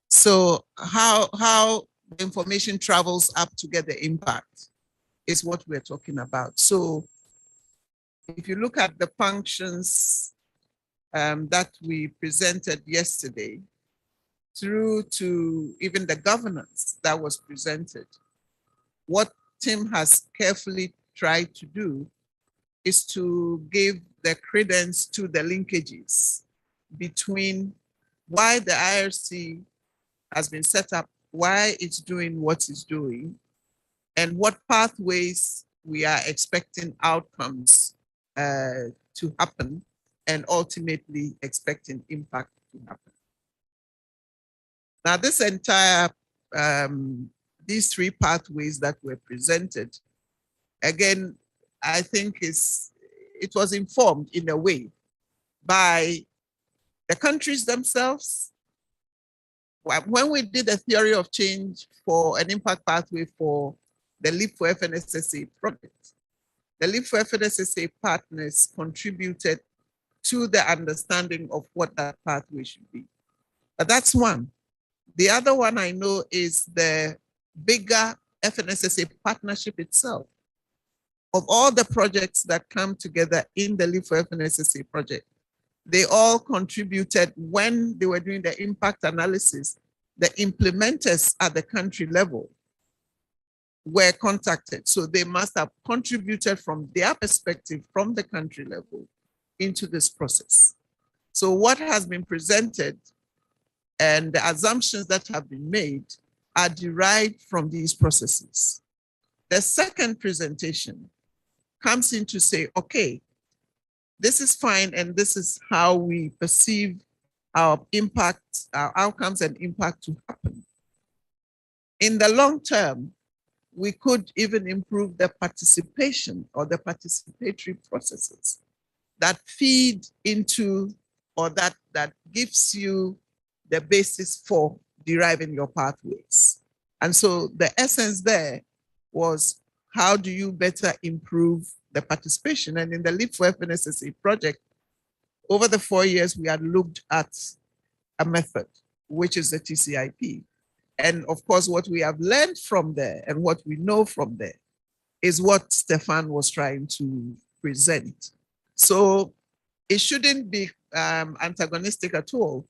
S10: So how the information travels up to get the impact is what we're talking about. So if you look at the functions that we presented yesterday, through to even the governance that was presented, what Tim has carefully tried to do is to give the credence to the linkages between why the IRC has been set up, why it's doing what it's doing, and what pathways we are expecting outcomes to happen, and ultimately expecting impact to happen. Now, this entire, these three pathways that were presented, again, I think it was informed in a way by the countries themselves. When we did a theory of change for an impact pathway for the LEAP4FNSSA project, the LEAP4FNSSA partners contributed to the understanding of what that pathway should be. But that's one. The other one I know is the bigger FNSSA partnership itself. Of all the projects that come together in the LEAP4FNSSA project, they all contributed when they were doing the impact analysis. The implementers at the country level were contacted. So they must have contributed from their perspective from the country level into this process. So what has been presented and the assumptions that have been made are derived from these processes. The second presentation comes in to say, okay, this is fine, and this is how we perceive our impact, our outcomes and impact to happen. In the long term, we could even improve the participation or the participatory processes that feed into, or that gives you the basis for deriving your pathways. And so the essence there was, how do you better improve the participation? And in the LEAP4FNSSA project, over the 4 years, we had looked at a method, which is the TCIP. And of course, what we have learned from there and what we know from there is what Stefan was trying to present. So it shouldn't be antagonistic at all.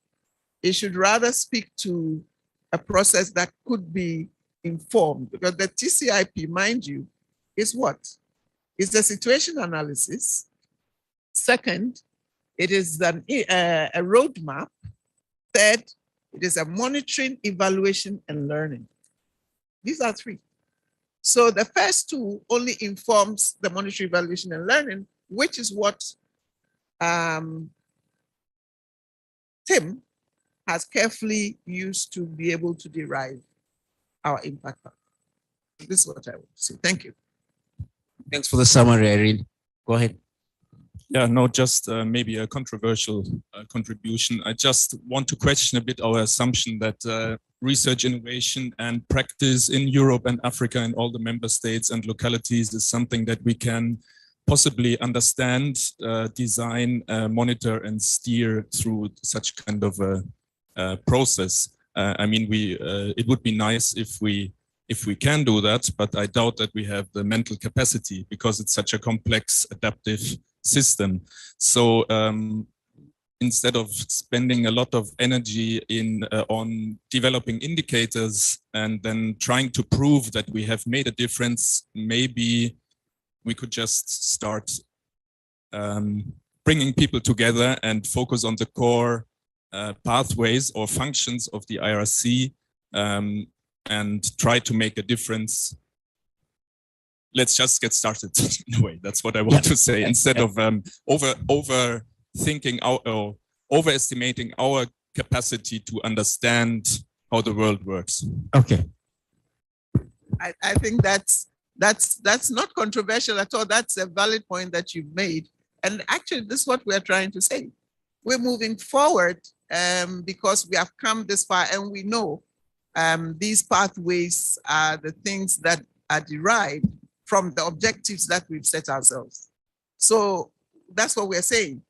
S10: It should rather speak to a process that could be informed, because the TCIP, mind you, is what? It's the situation analysis. Second, it is a roadmap. Third, it is a monitoring, evaluation, and learning. These are three. So the first two only informs the monitoring, evaluation, and learning, which is what Tim has carefully used to be able to derive our impact. This is what I would say. Thank you.
S2: Thanks for the summary, Irene. Go ahead.
S12: Yeah, no, just maybe a controversial contribution. I just want to question a bit our assumption that research, innovation, and practice in Europe and Africa and all the member states and localities is something that we can possibly understand, design, monitor, and steer through such kind of a process. I mean, it would be nice if we can do that, but I doubt that we have the mental capacity because it's such a complex, adaptive system. So instead of spending a lot of energy on developing indicators and then trying to prove that we have made a difference, maybe we could just start bringing people together and focus on the core pathways or functions of the IRC and try to make a difference. Let's just get started in a way. That's what I want to say. Instead of overthinking or overestimating our capacity to understand how the world works.
S2: Okay.
S10: I think that's not controversial at all. That's a valid point that you've made. And actually, this is what we're trying to say. We're moving forward because we have come this far, and we know these pathways are the things that are derived from the objectives that we've set ourselves. So that's what we're saying.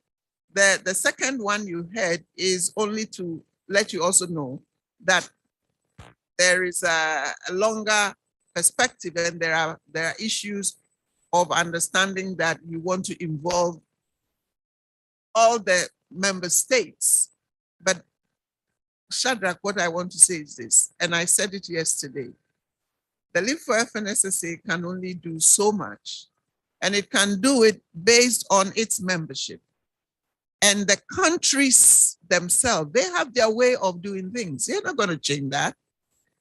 S10: The second one you had is only to let you also know that there is a longer perspective, and there are issues of understanding that you want to involve all the member states. But Shadrach, what I want to say is this, and I said it yesterday, the LEAP4FNSSA can only do so much, and it can do it based on its membership. And the countries themselves, they have their way of doing things. They're not going to change that.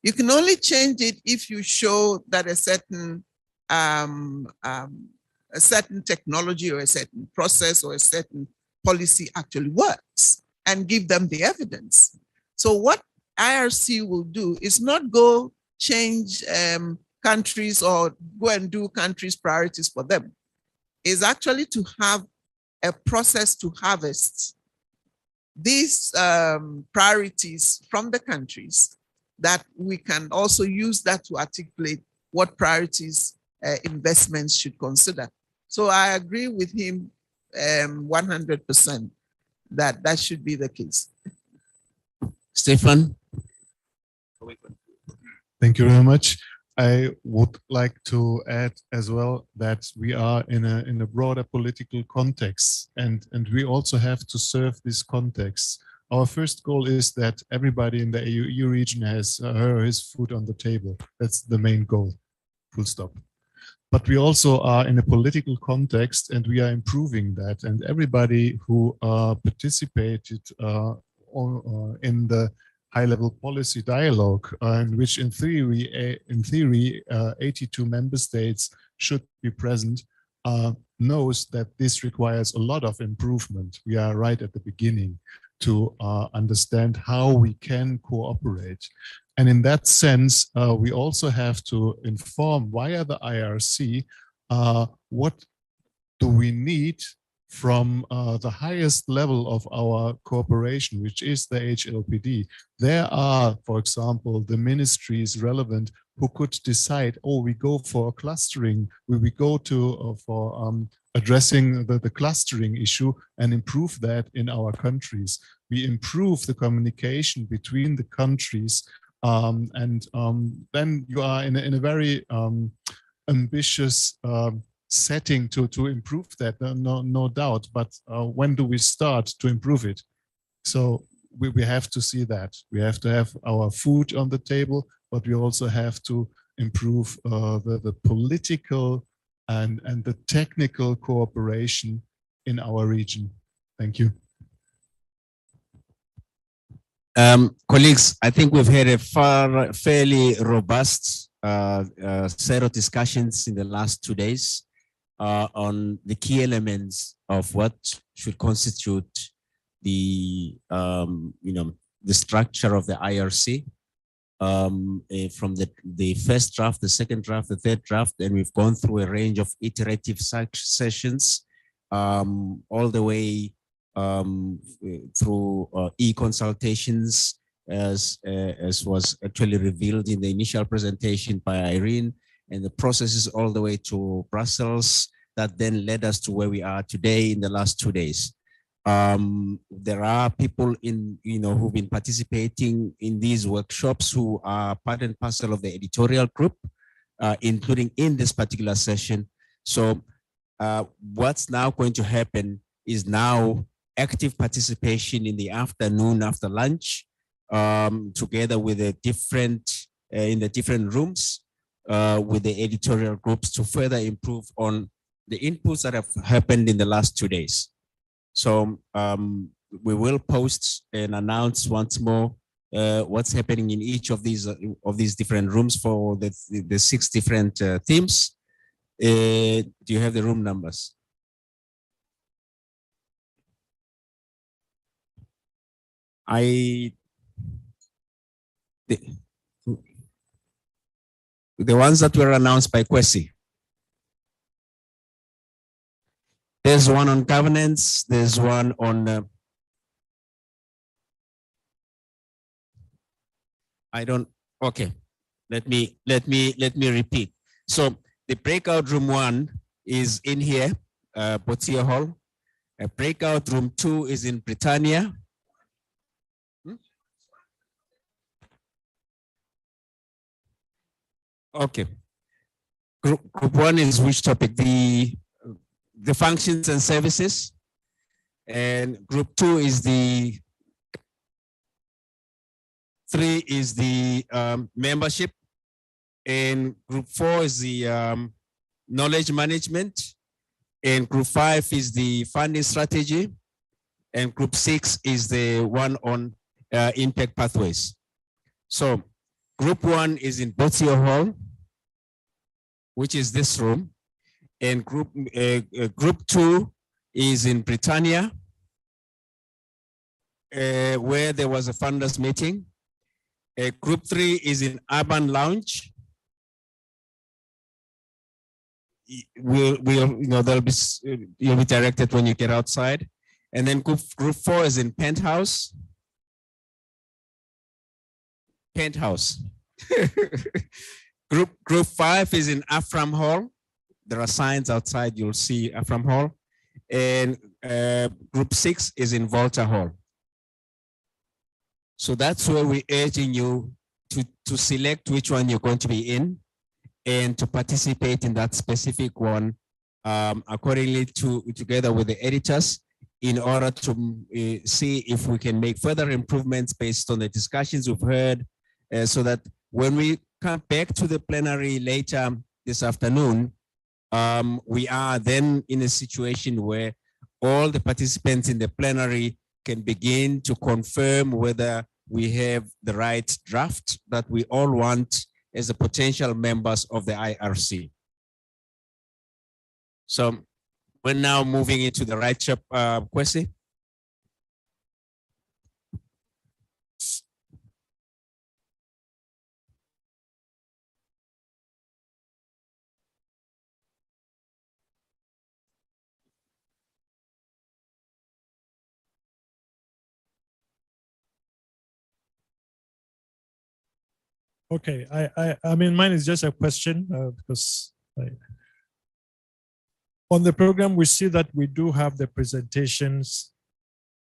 S10: You can only change it if you show that a certain technology or a certain process or a certain policy actually works, and give them the evidence. So what IRC will do is not go change countries or go and do countries' priorities for them. Is actually to have a process to harvest these priorities from the countries, that we can also use that to articulate what priorities investments should consider. So I agree with him 100% that that should be the case.
S2: Stefan?
S4: Thank you very much. I would like to add as well that we are in a broader political context, and we also have to serve this context. Our first goal is that everybody in the EU region has her or his food on the table. That's the main goal, full stop. But we also are in a political context, and we are improving that. And everybody who participated in the high-level policy dialogue, in which in theory 82 member states should be present, knows that this requires a lot of improvement. We are right at the beginning to understand how we can cooperate. And in that sense, we also have to inform via the IRC what do we need from the highest level of our cooperation, which is the HLPD. There are, for example, the ministries relevant who could decide, oh, we go for clustering, we go to for addressing the clustering issue and improve that in our countries. We improve the communication between the countries, and then you are in a very ambitious setting to improve that, no doubt. But when do we start to improve it? So we have to see that. We have to have our food on the table, but we also have to improve the political and the technical cooperation in our region. Thank you.
S2: Colleagues, I think we've had a fairly robust set of discussions in the last 2 days on the key elements of what should constitute the the structure of the IRC, from the first draft, the second draft, the third draft, and we've gone through a range of iterative sessions all the way through e-consultations, as was actually revealed in the initial presentation by Irene, and the processes all the way to Brussels that then led us to where we are today in the last 2 days. There are people who've been participating in these workshops who are part and parcel of the editorial group, including in this particular session. So what's now going to happen is now active participation in the afternoon after lunch, together with the in the different rooms with the editorial groups to further improve on the inputs that have happened in the last 2 days. So we will post and announce once more what's happening in each of these different rooms for the 6 different themes. Do you have the room numbers? The ones that were announced by Kwesi. There's one on governance. There's one on. Okay. Let me repeat. So the breakout room 1 is in here. Botio Hall. Breakout room 2 is in Britannia. Okay. Group 1 is which topic? The functions and services. And group 2 is the 3 is the membership. And group 4 is the knowledge management. And group 5 is the funding strategy. And group 6 is the one on impact pathways. So group 1 is in Botio Hall, which is this room. And group 2 is in Britannia, where there was a funders meeting. Group 3 is in Urban Lounge. You'll be directed when you get outside. And then group 4 is in Penthouse. Group 5 is in Afram Hall. There are signs outside, you'll see Afram Hall. And group 6 is in Volta Hall. So that's where we're urging you to select which one you're going to be in and to participate in that specific one accordingly together with the editors in order to see if we can make further improvements based on the discussions we've heard so that when we come back to the plenary later this afternoon, we are then in a situation where all the participants in the plenary can begin to confirm whether we have the right draft that we all want as the potential members of the IRC. So we're now moving into the right question.
S6: Okay, I mean, mine is just a question because on the program, we see that we do have the presentations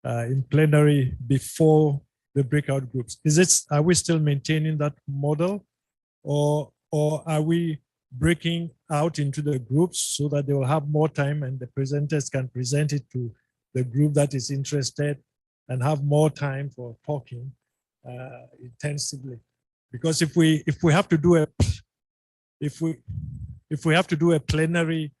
S6: in plenary before the breakout groups. Are we still maintaining that model or are we breaking out into the groups so that they will have more time and the presenters can present it to the group that is interested and have more time for talking intensively? Because if we have to do a plenary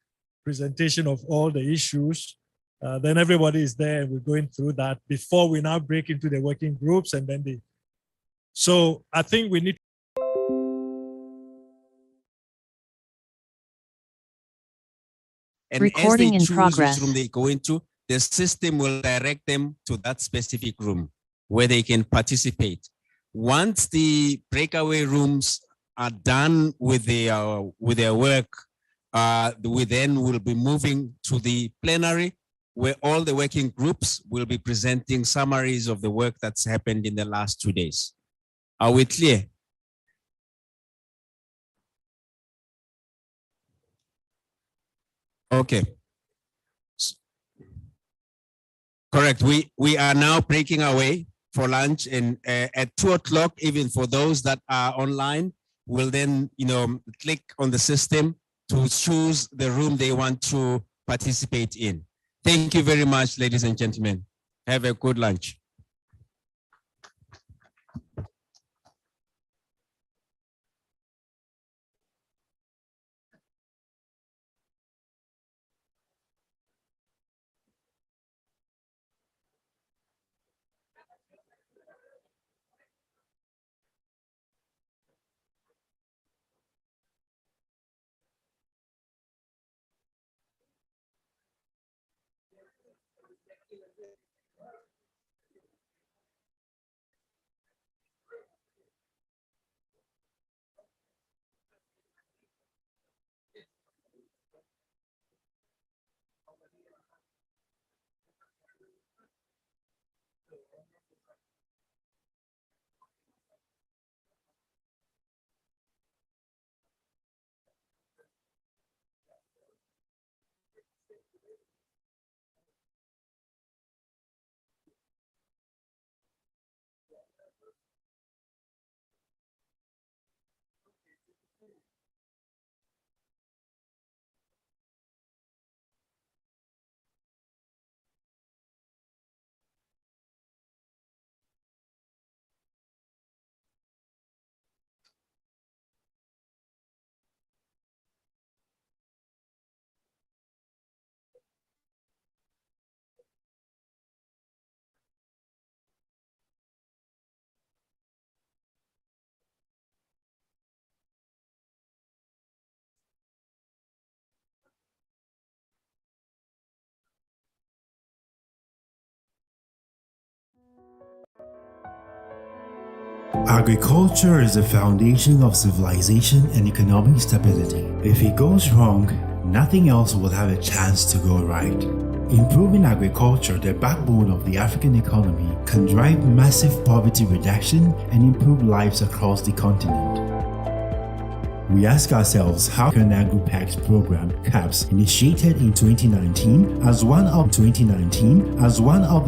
S6: presentation of all the issues, then everybody is there and we're going through that before we now break into the working groups and then so I think we need
S2: and
S9: recording in
S2: as they choose
S9: progress.
S2: which room they go into, the system will direct them to that specific room where they can participate. Once the breakaway rooms are done with their work, we then will be moving to the plenary where all the working groups will be presenting summaries of the work that's happened in the last 2 days. Are we clear? Okay. Correct. We are now breaking away for lunch, and at 2 o'clock, even for those that are online, will then click on the system to choose the room they want to participate in. Thank you very much, ladies and gentlemen. Have a good lunch.
S14: Agriculture is the foundation of civilization and economic stability. If it goes wrong, nothing else will have a chance to go right. Improving agriculture, the backbone of the African economy, can drive massive poverty reduction and improve lives across the continent. We ask ourselves how can Agri-PAC's program CAPS initiated in 2019 as one of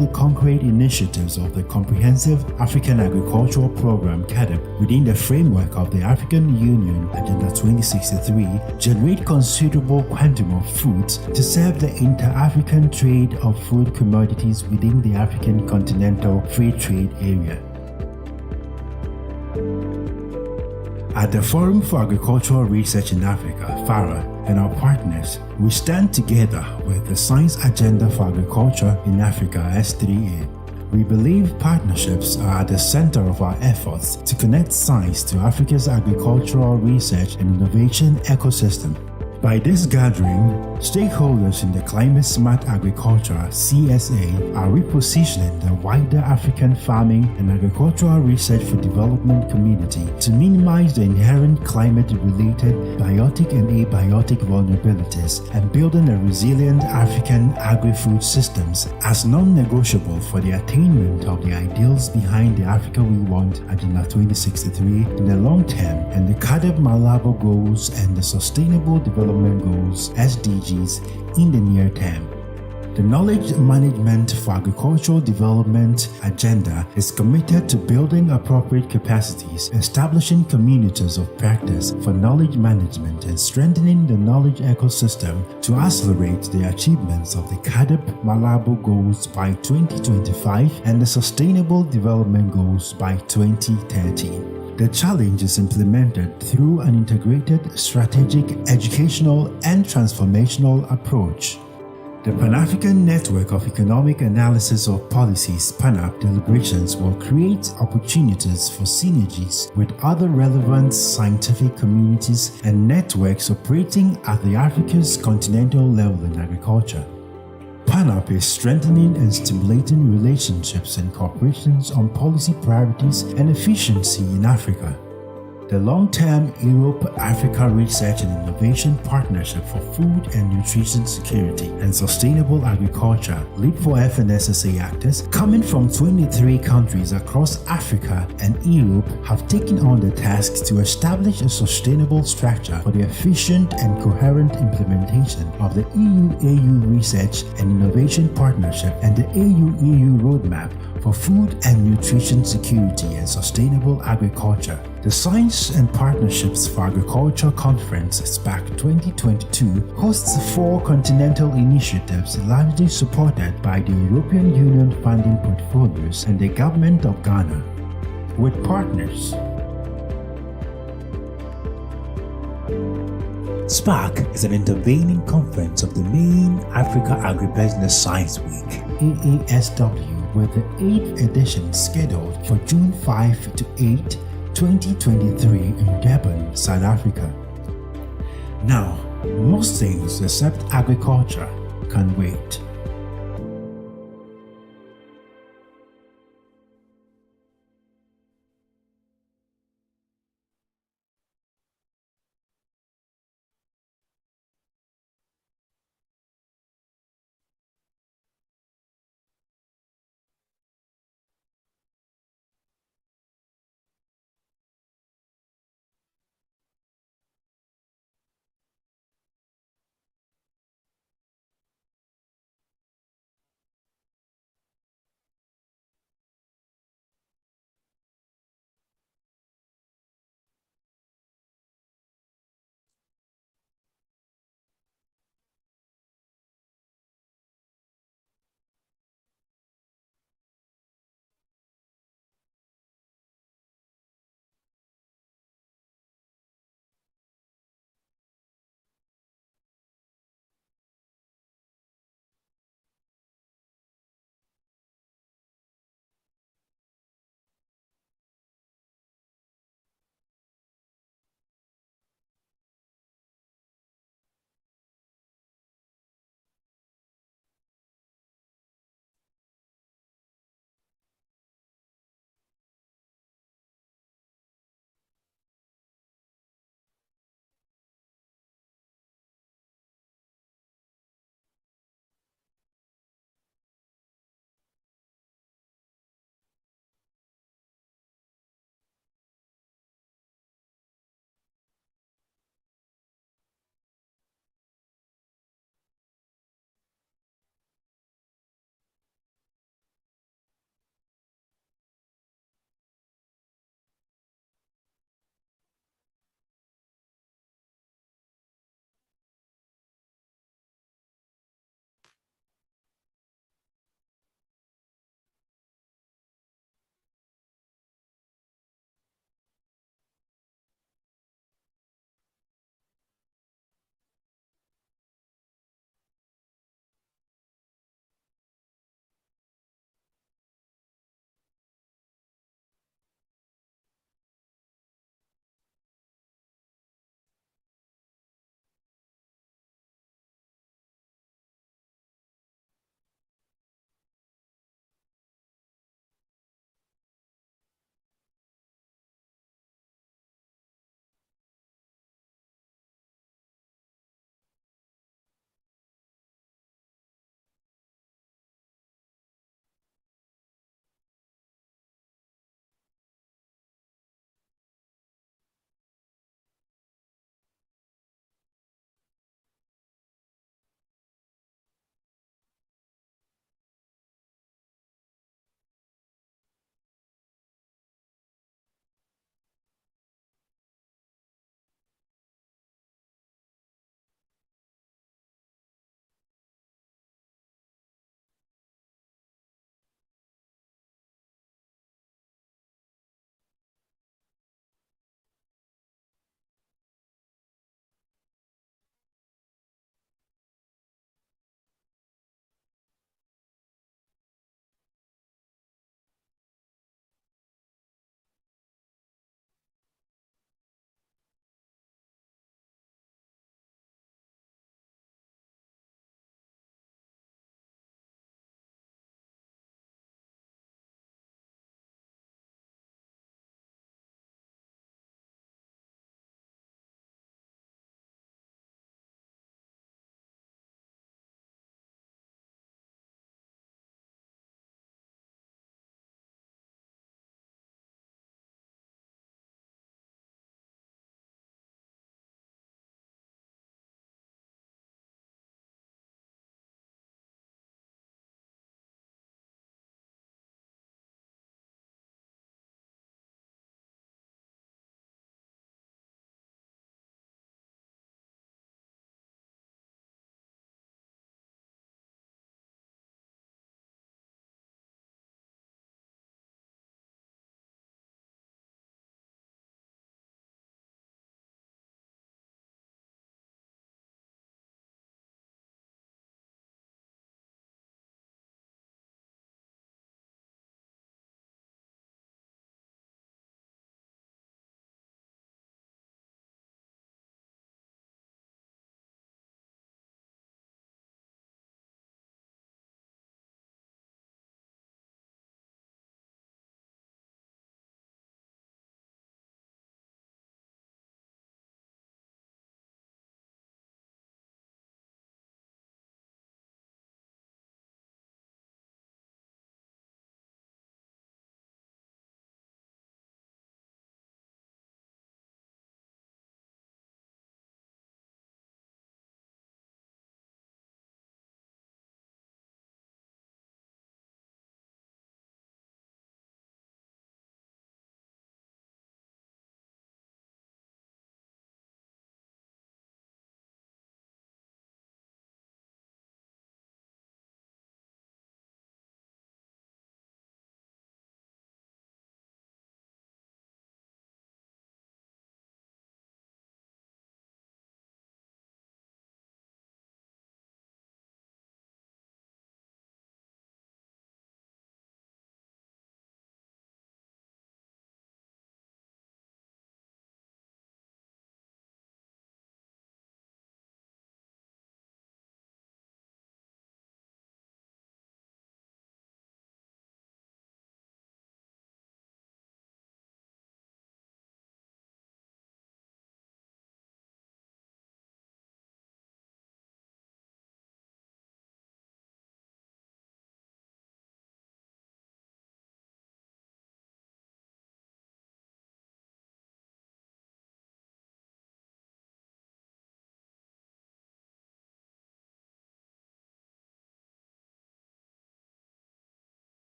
S14: the concrete initiatives of the Comprehensive African Agricultural Program CADP within the framework of the African Union Agenda 2063 generate considerable quantum of foods to serve the inter-African trade of food commodities within the African Continental Free Trade Area. At the Forum for Agricultural Research in Africa, FARA, and our partners, we stand together with the Science Agenda for Agriculture in Africa, S3A. We believe partnerships are at the center of our efforts to connect science to Africa's agricultural research and innovation ecosystem. By this gathering, stakeholders in the Climate Smart Agriculture (CSA) are repositioning the wider African farming and agricultural research for development community to minimize the inherent climate-related biotic and abiotic vulnerabilities and building a resilient African agri-food systems as non-negotiable for the attainment of the ideals behind the Africa We Want Agenda 2063 in the long term and the CADP Malabo goals and the Sustainable Development Goals (SDGs) in the near term. The Knowledge Management for Agricultural Development Agenda is committed to building appropriate capacities, establishing communities of practice for knowledge management, and strengthening the knowledge ecosystem to accelerate the achievements of the CADP Malabo Goals by 2025 and the Sustainable Development Goals by 2030. The challenge is implemented through an integrated, strategic, educational, and transformational approach. The Pan-African Network of Economic Analysis of Policies (PANAP) deliberations will create opportunities for synergies with other relevant scientific communities and networks operating at the Africa's continental level in agriculture. PANAP is strengthening and stimulating relationships and cooperations on policy priorities and efficiency in Africa. The long-term Europe-Africa Research and Innovation Partnership for Food and Nutrition Security and Sustainable Agriculture (LEAP4FNSSA) actors coming from 23 countries across Africa and Europe have taken on the task to establish a sustainable structure for the efficient and coherent implementation of the EU-AU Research and Innovation Partnership and the AU-EU Roadmap for Food and Nutrition Security and Sustainable Agriculture. The Science and Partnerships for Agriculture Conference SPAC 2022 hosts 4 continental initiatives largely supported by the European Union funding portfolios and the Government of Ghana. With partners,
S15: SPAC is an intervening conference of the main Africa Agribusiness Science Week, AASW, with the 8th edition scheduled for June 5 to 8, 2023 in Durban, South Africa. Now, most things except agriculture can wait.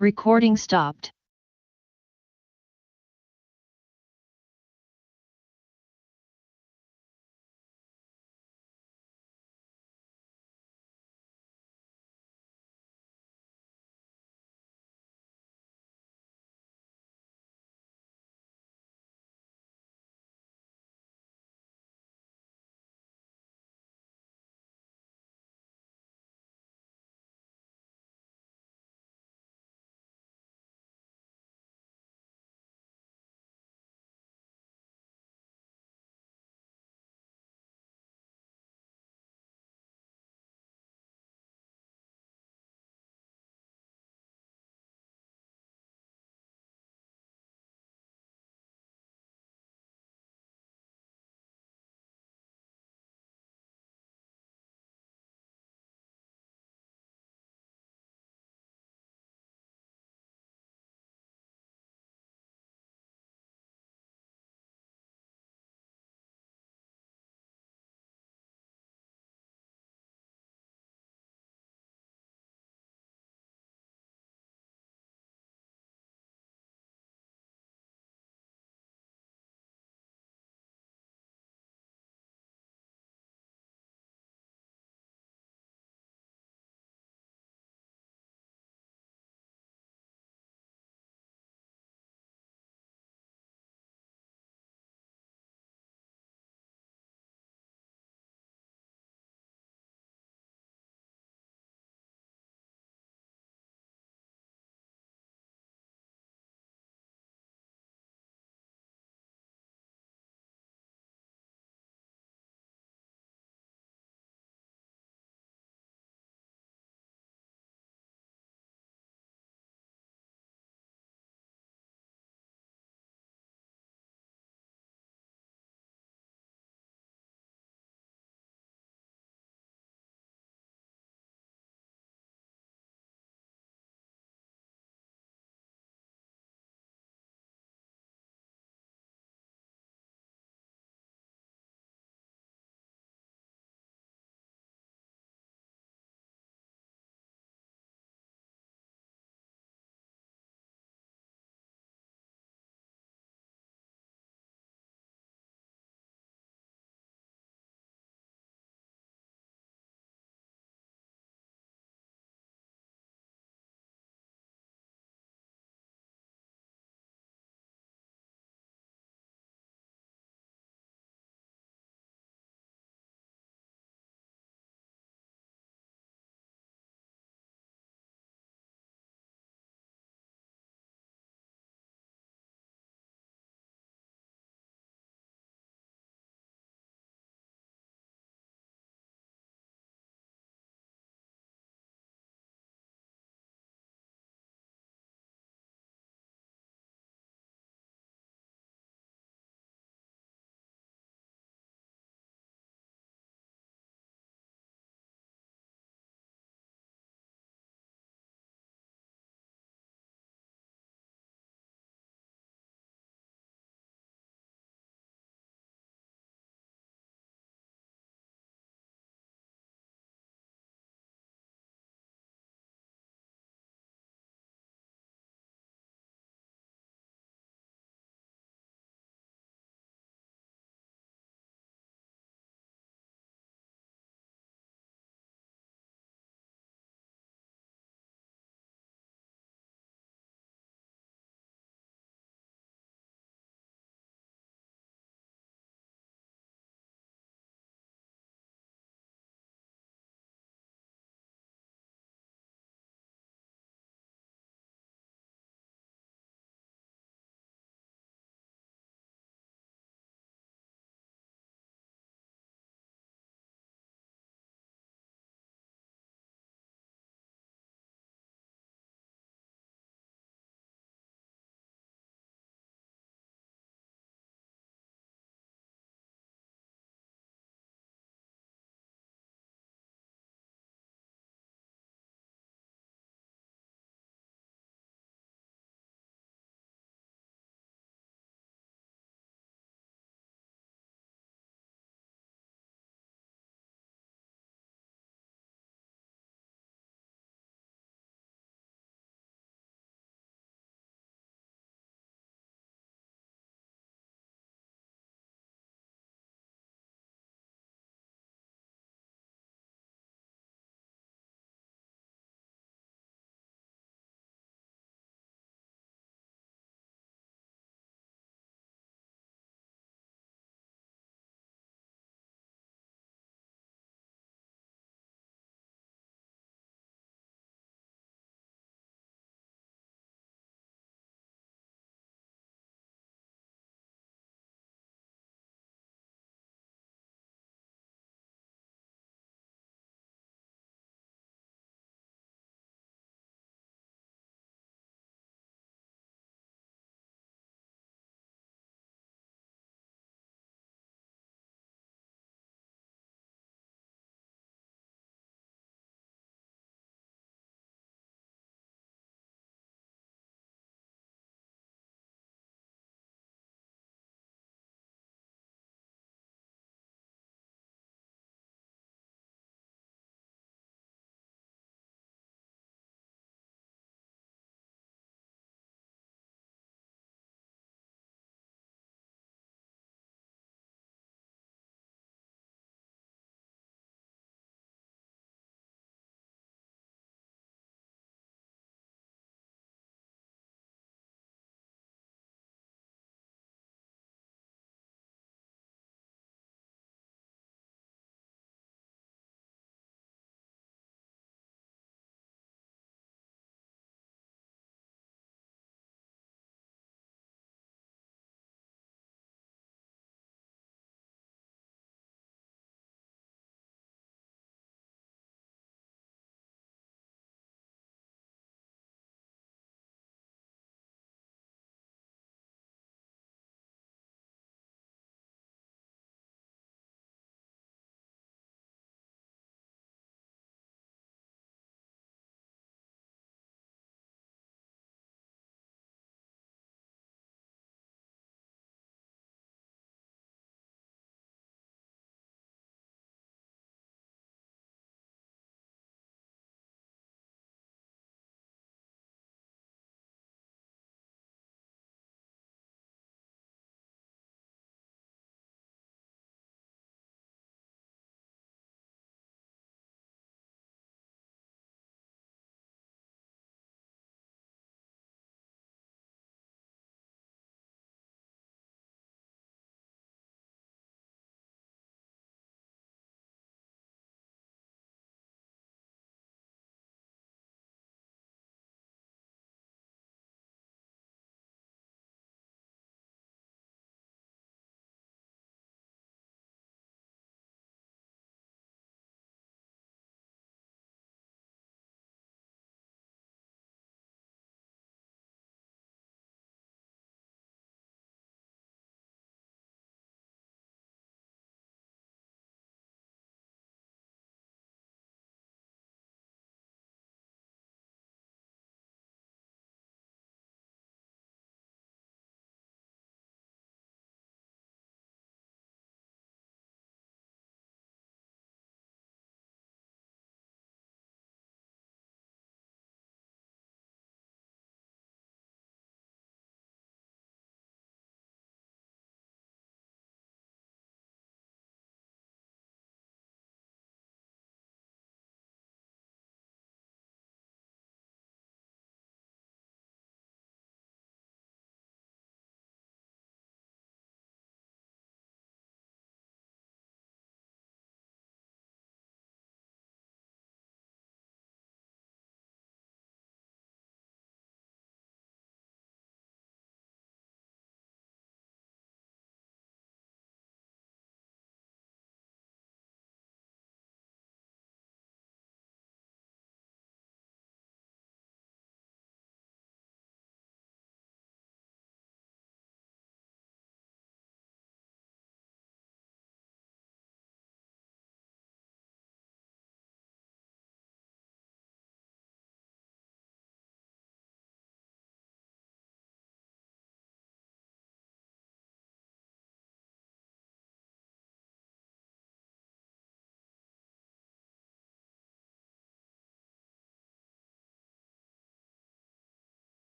S9: Recording stopped.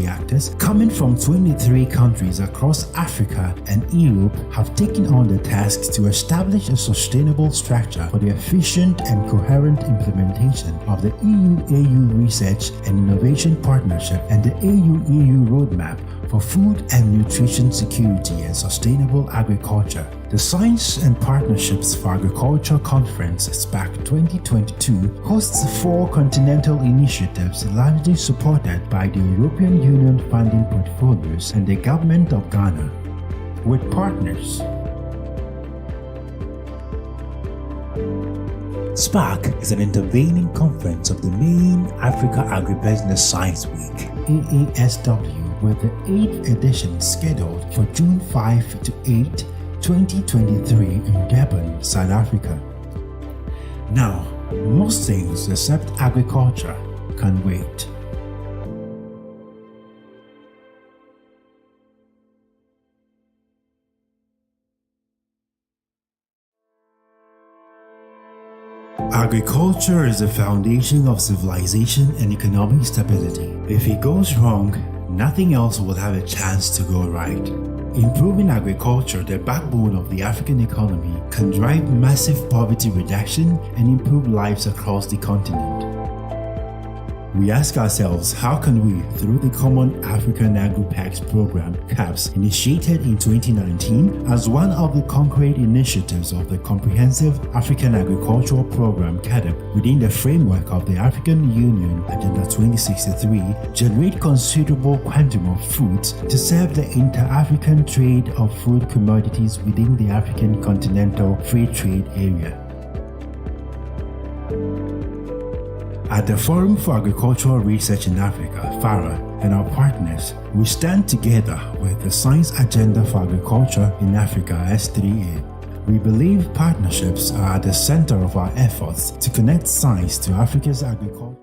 S14: actors coming from 23 countries across Africa and Europe have taken on the task to establish a sustainable structure for the efficient and coherent implementation of the EU-AU Research and Innovation Partnership and the AU-EU Roadmap for Food and Nutrition Security and Sustainable Agriculture. The Science and Partnerships for Agriculture Conference SPAC 2022 hosts 4 continental initiatives largely supported by the European Union funding portfolios and the Government of Ghana. With partners,
S15: SPAC is an intervening conference of the main Africa Agribusiness Science Week,
S14: AASW, with the 8th edition scheduled for June 5 to 8, 2023 in Durban, South Africa. Now, most things except agriculture can wait. Agriculture is the foundation of civilization and economic stability. If it goes wrong, nothing else will have a chance to go right. Improving agriculture, the backbone of the African economy, can drive massive poverty reduction and improve lives across the continent. We ask ourselves, how can we, through the Common African Agri-PACS program, CAPS, initiated in 2019 as one of the concrete initiatives of the Comprehensive African Agricultural Program, CADP, within the framework of the African Union Agenda 2063, generate considerable quantum of foods to serve the inter-African trade of food commodities within the African Continental Free Trade Area. At the Forum for Agricultural Research in Africa, FARA, and our partners, we stand together with the Science Agenda for Agriculture in Africa, S3A. We believe partnerships are at the center of our efforts to connect science to Africa's agriculture.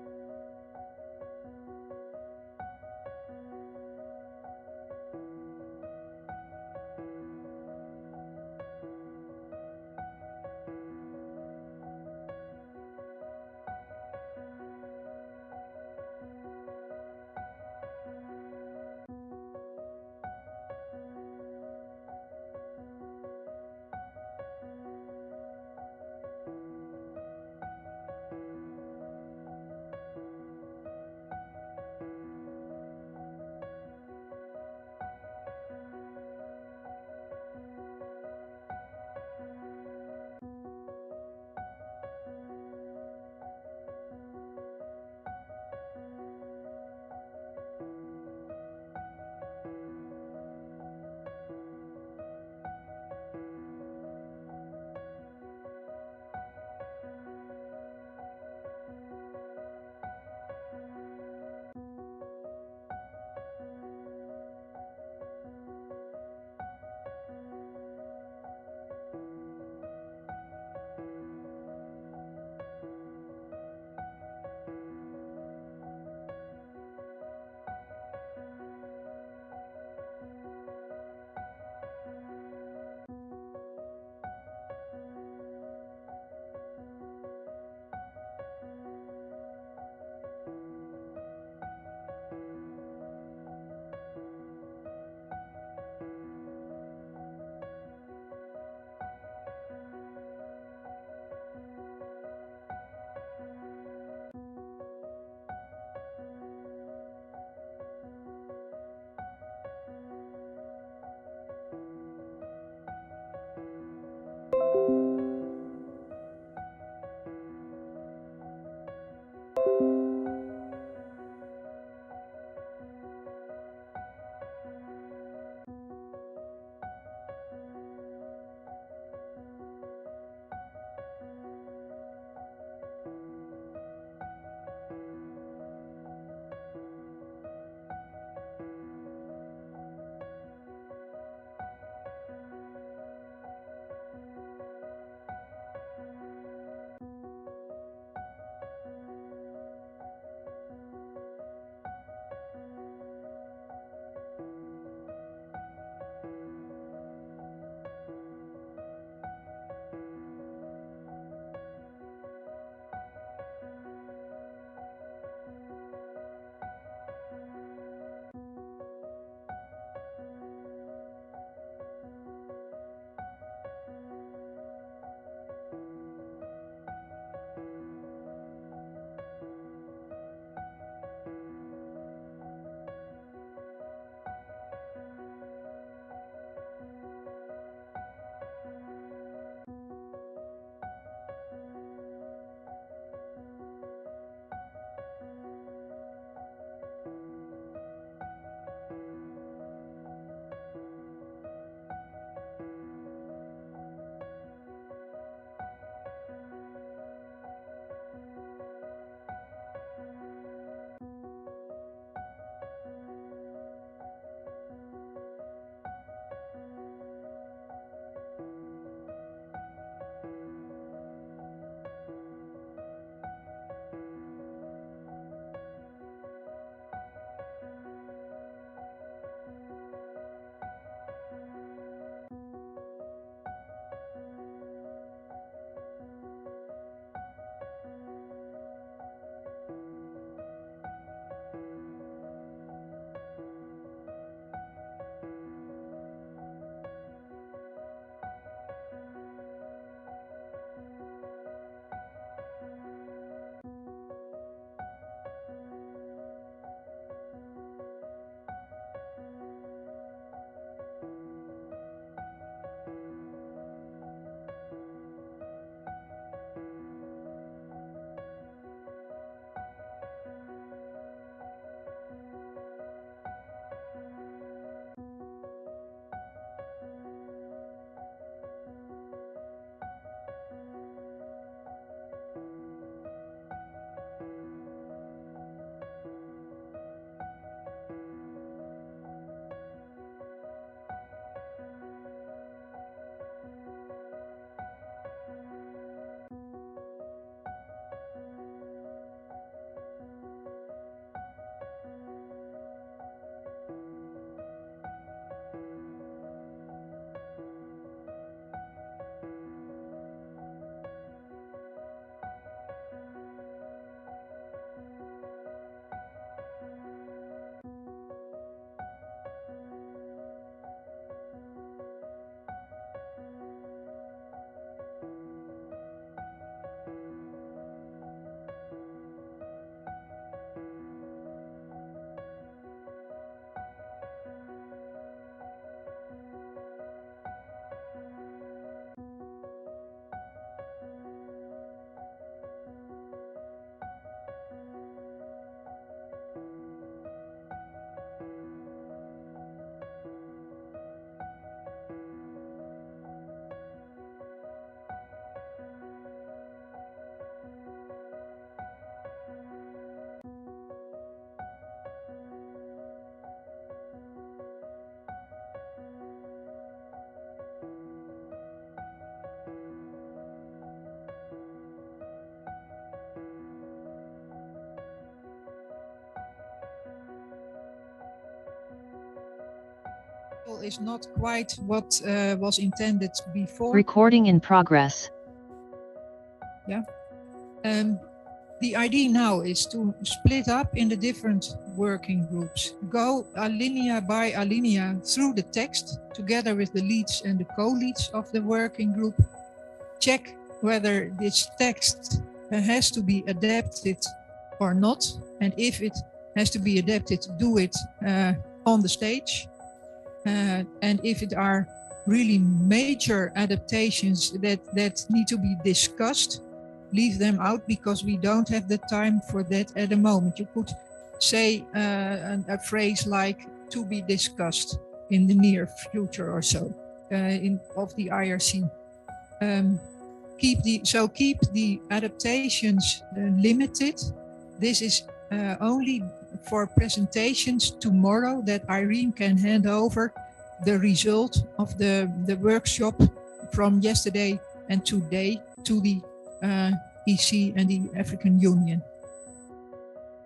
S16: is not quite what was intended before.
S9: Recording in progress.
S16: Yeah. The idea now is to split up in the different working groups, go alinea by alinea through the text together with the leads and the co-leads of the working group, check whether this text has to be adapted or not, and if it has to be adapted, do it on the stage. And if it are really major adaptations that need to be discussed, leave them out because we don't have the time for that at the moment. You could say a phrase like "to be discussed in the near future" or so of the IRC. Keep the adaptations limited. This is only for presentations tomorrow that Irene can hand over the result of the workshop from yesterday and today to the EC and the African Union.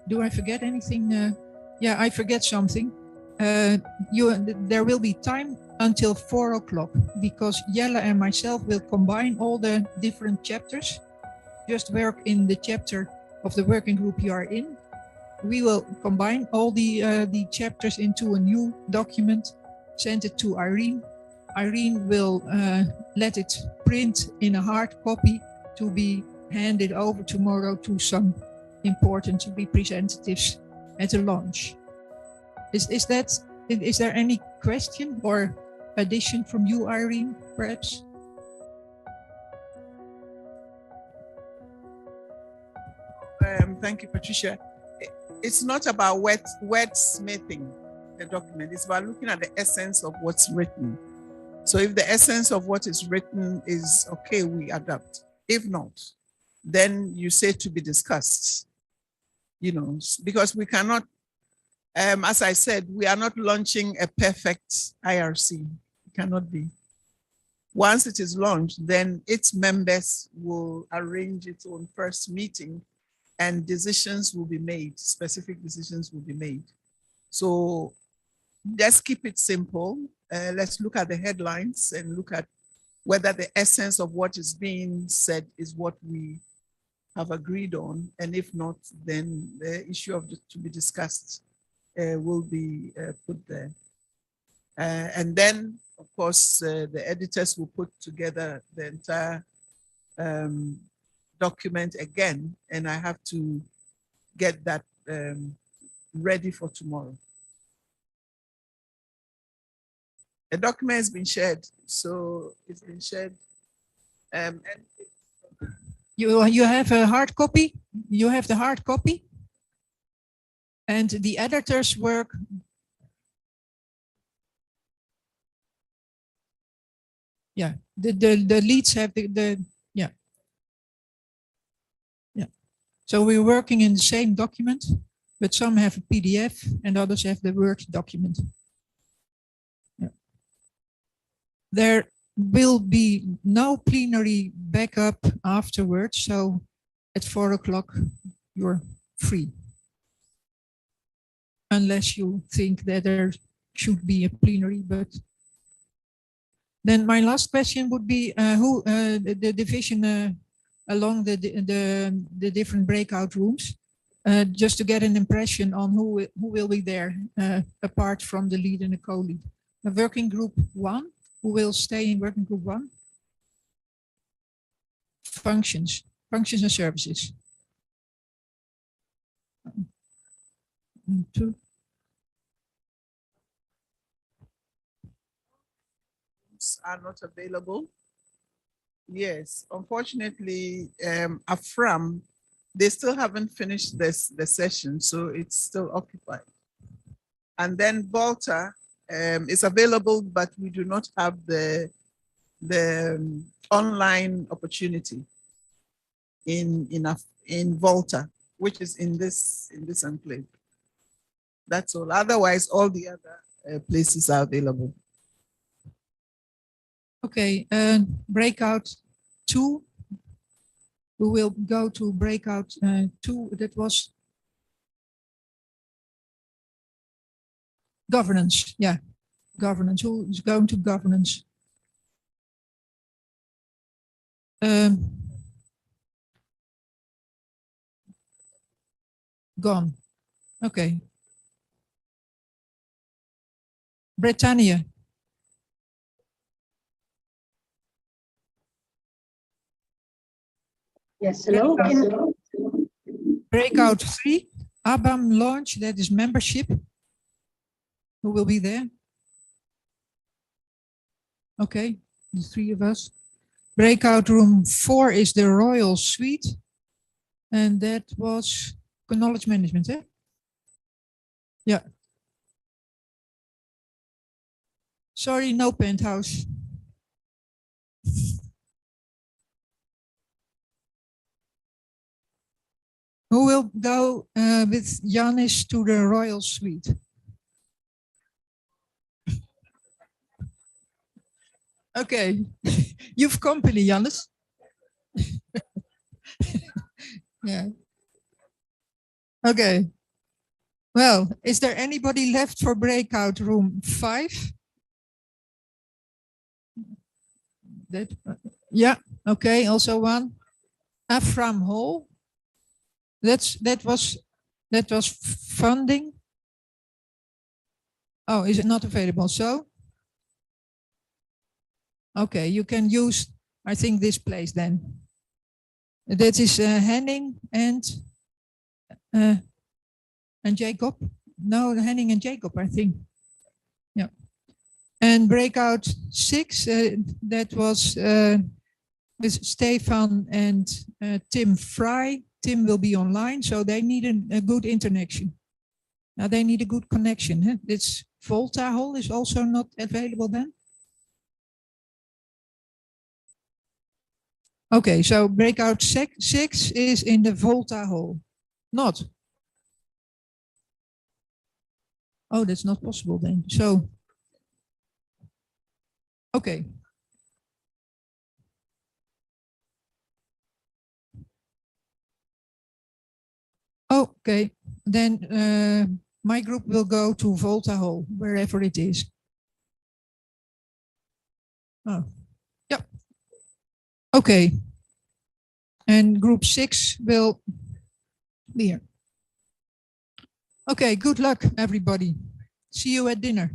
S16: Do I forget anything? Yeah, I forget something. There will be time until 4 o'clock because Jelle and myself will combine all the different chapters. Just work in the chapter of the working group you are in. We will combine all the chapters into a new document, send it to Irene. Irene will let it print in a hard copy to be handed over tomorrow to some important representatives at the launch. Is there any question or addition from you, Irene, perhaps?
S10: Thank you, Patricia. It's not about wordsmithing the document. It's about looking at the essence of what's written. So if the essence of what is written is okay, we adapt. If not, then you say to be discussed, you know, because we cannot, as I said, we are not launching a perfect IRC. It cannot be. Once it is launched, then its members will arrange its own first meeting and decisions will be made, specific decisions will be made. So let's keep it simple. Let's look at the headlines and look at whether the essence of what is being said is what we have agreed on. And if not, then the issue of to be discussed will be put there. And then, of course, the editors will put together the entire document again, and I have to get that ready for tomorrow. The document has been shared, so it's been shared. And
S16: you have a hard copy. You have the hard copy, and the editor's work. Yeah, the leads have the yeah. So we're working in the same document, but some have a PDF and others have the Word document. Yeah. There will be no plenary backup afterwards, so at 4 o'clock you're free. Unless you think that there should be a plenary, but then my last question would be who the division along the different breakout rooms, just to get an impression on who will be there apart from the lead and the co-lead. Working group 1, who will stay in working group 1? Functions and services. 2.
S10: Are not available. Yes, unfortunately, AFRAM, they still haven't finished the session, so it's still occupied. And then Volta is available, but we do not have the online opportunity in Volta, which is in this enclave. That's all. Otherwise, all the other places are available.
S16: Okay, breakout 2. We will go to breakout 2. That was governance. Yeah, governance. Who is going to governance? Gone. Okay. Britannia.
S17: Yes, hello.
S16: Breakout 3, ABAM launch, that is membership. Who will be there? Okay, the 3 of us. Breakout room 4 is the Royal Suite. And that was knowledge management, eh? Yeah. Sorry, no penthouse. Who will go with Janis to the Royal Suite? Okay, you've company, Janis. Yeah. Okay. Well, is there anybody left for breakout room 5? That, yeah. Okay. Also one. Afram Hall. That was funding. Oh, is it not available? So. Okay, you can use, I think, this place then. That is Henning and Jacob. No, Henning and Jacob, I think. Yeah. And breakout 6, that was with Stefan and Tim Fry. Tim will be online, so they need a good interconnection. Now they need a good connection. Huh? This Volta Hall is also not available then. Okay, so breakout 6 is in the Volta Hall. Not. Oh, that's not possible then. So, okay. Okay, then my group will go to Volta Hall, wherever it is. Oh, yeah. Okay. And group 6 will be here. Okay, good luck, everybody. See you at dinner.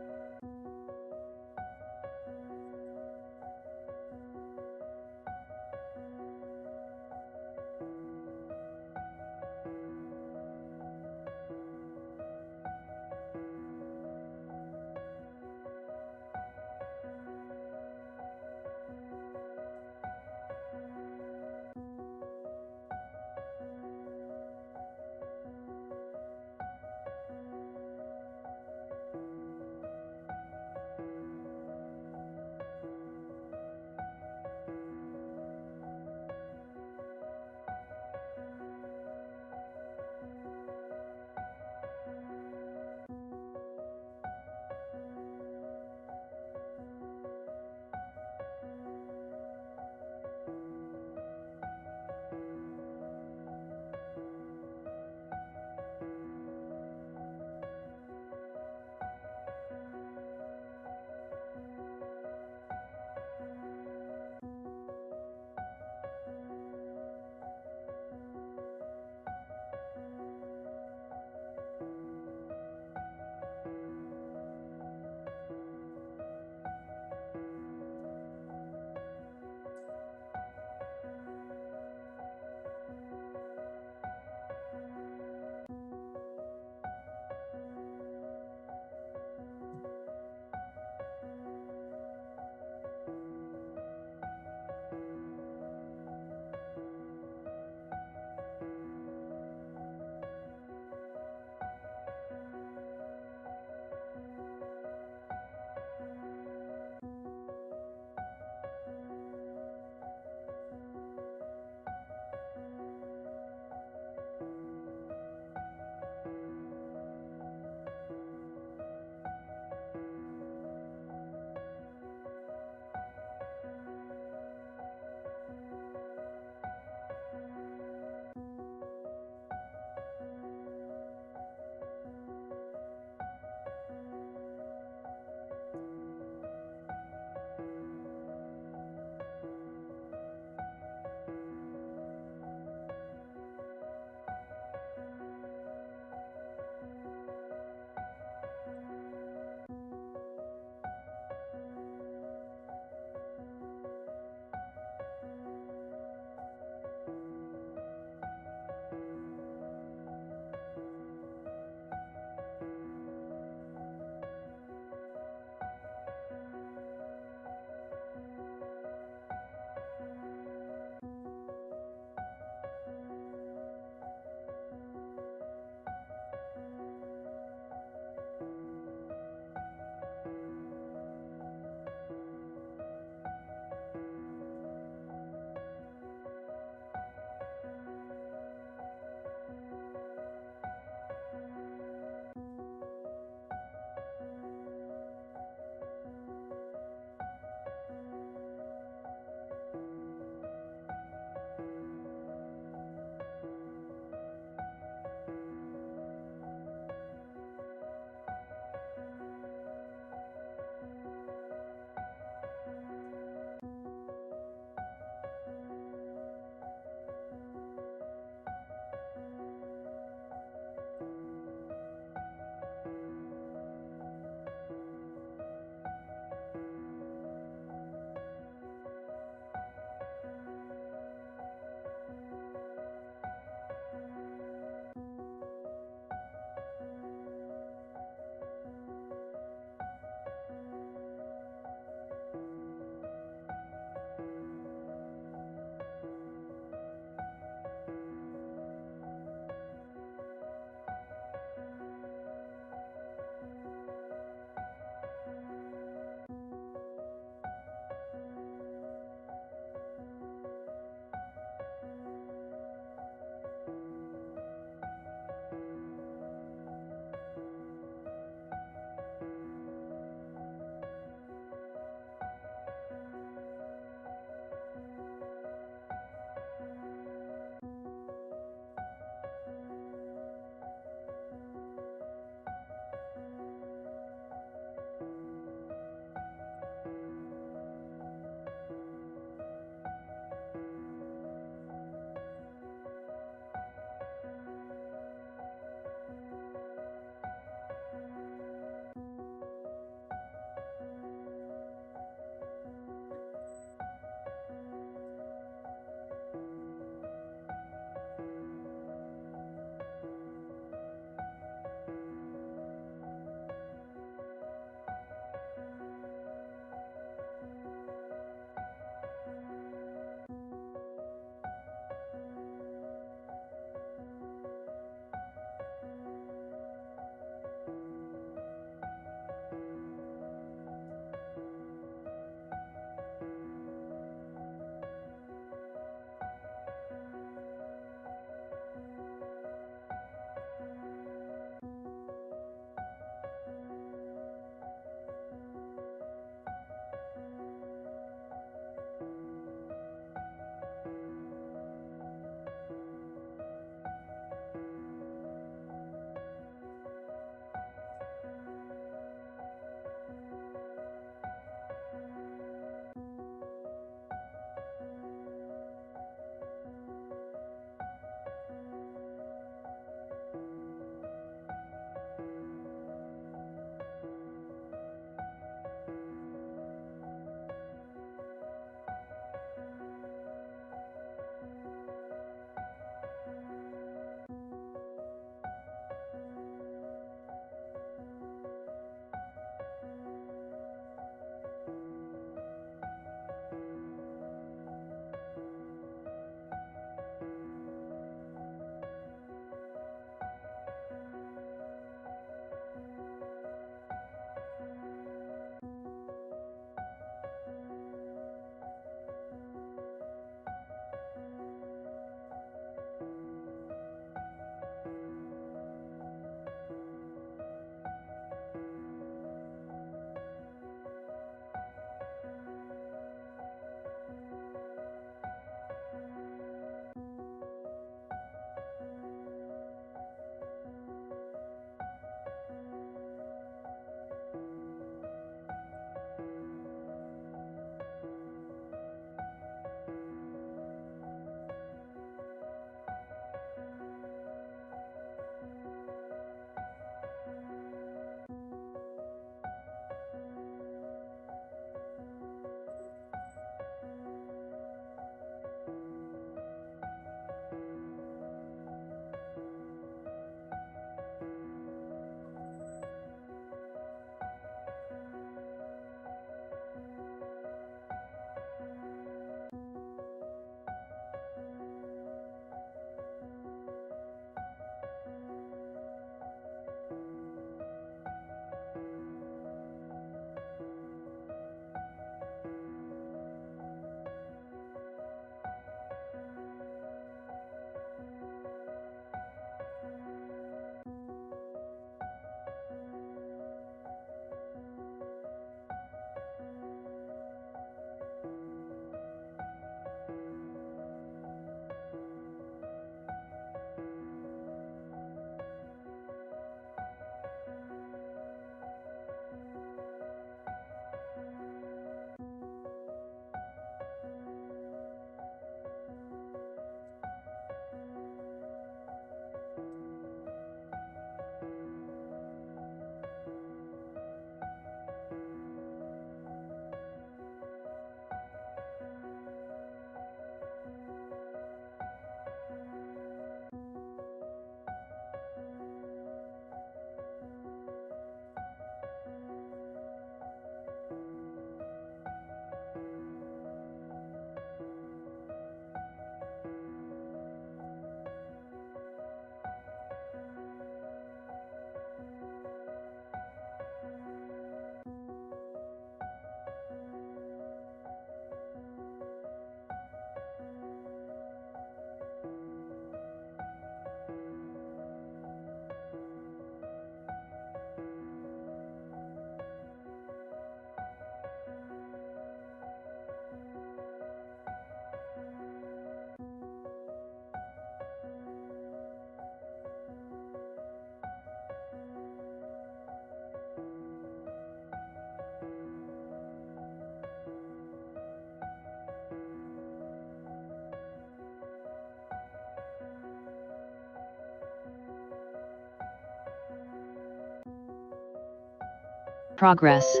S9: progress.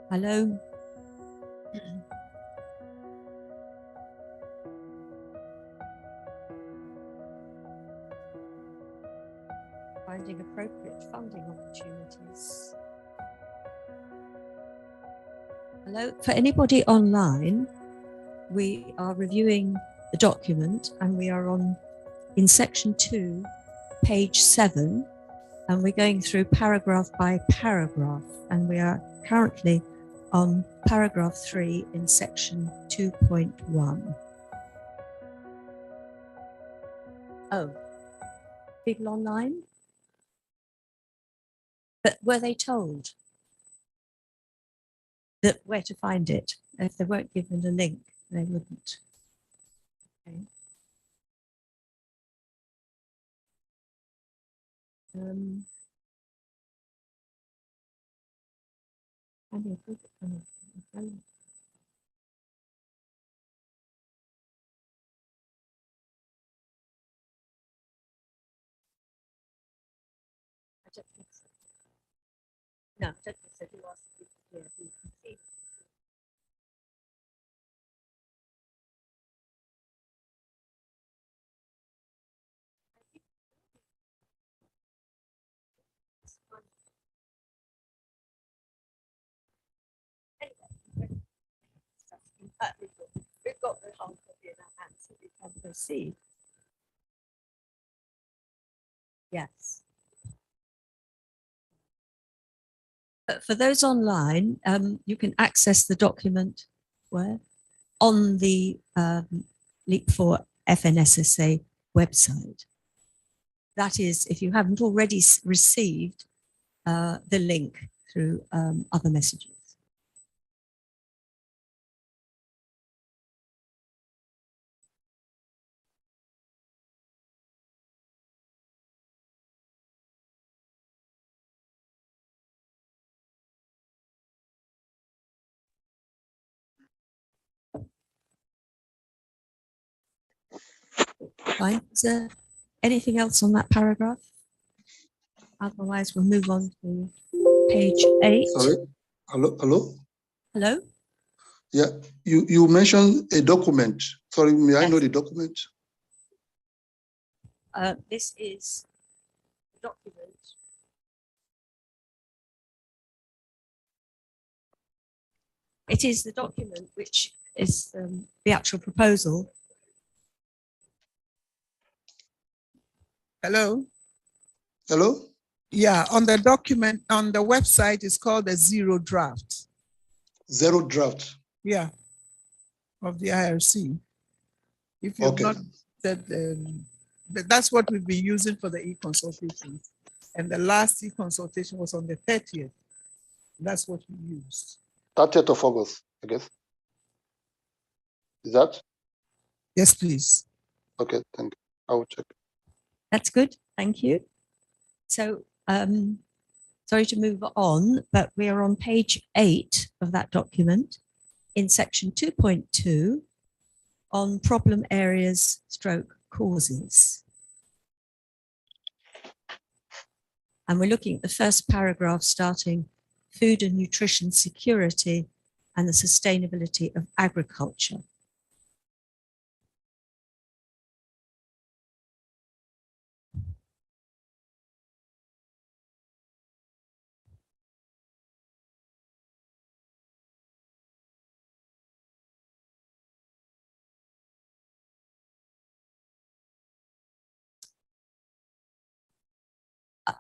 S17: Hello. Finding appropriate funding opportunities. Hello. For anybody online, we are reviewing the document and we are in section 2, page 7, and we're going through paragraph by paragraph, and we are currently on paragraph 3 in section 2.1. Oh, people online? But were they told that where to find it? If they weren't given a link, they wouldn't. Okay. No, just said you asked if you could see. We've got the whole copy in our hands, so we can proceed. Yes. But for those online, you can access the document where? On the LEAP4FNSSA website. That is, if you haven't already received the link through other messages. Fine. Is there anything else on that paragraph? Otherwise, we'll move on to page 8.
S18: Sorry. Hello. Hello.
S17: Hello.
S18: Yeah. You mentioned a document. Sorry. May I know the document?
S17: This is the document. It is the document which is the actual proposal.
S10: Hello?
S18: Hello?
S10: Yeah, on the document, on the website, it's called the zero draft.
S18: Zero draft.
S10: Yeah, of the IRC. If you've not said, but that's what we've been using for the e-consultation. And the last e-consultation was on the 30th. That's what we used.
S18: 30th of August, I guess. Is that?
S10: Yes, please.
S18: Okay, thank you. I will check.
S17: That's good. Thank you. So, sorry to move on, but we are on page 8 of that document in section 2.2 on problem areas stroke causes. And we're looking at the first paragraph starting food and nutrition security and the sustainability of agriculture.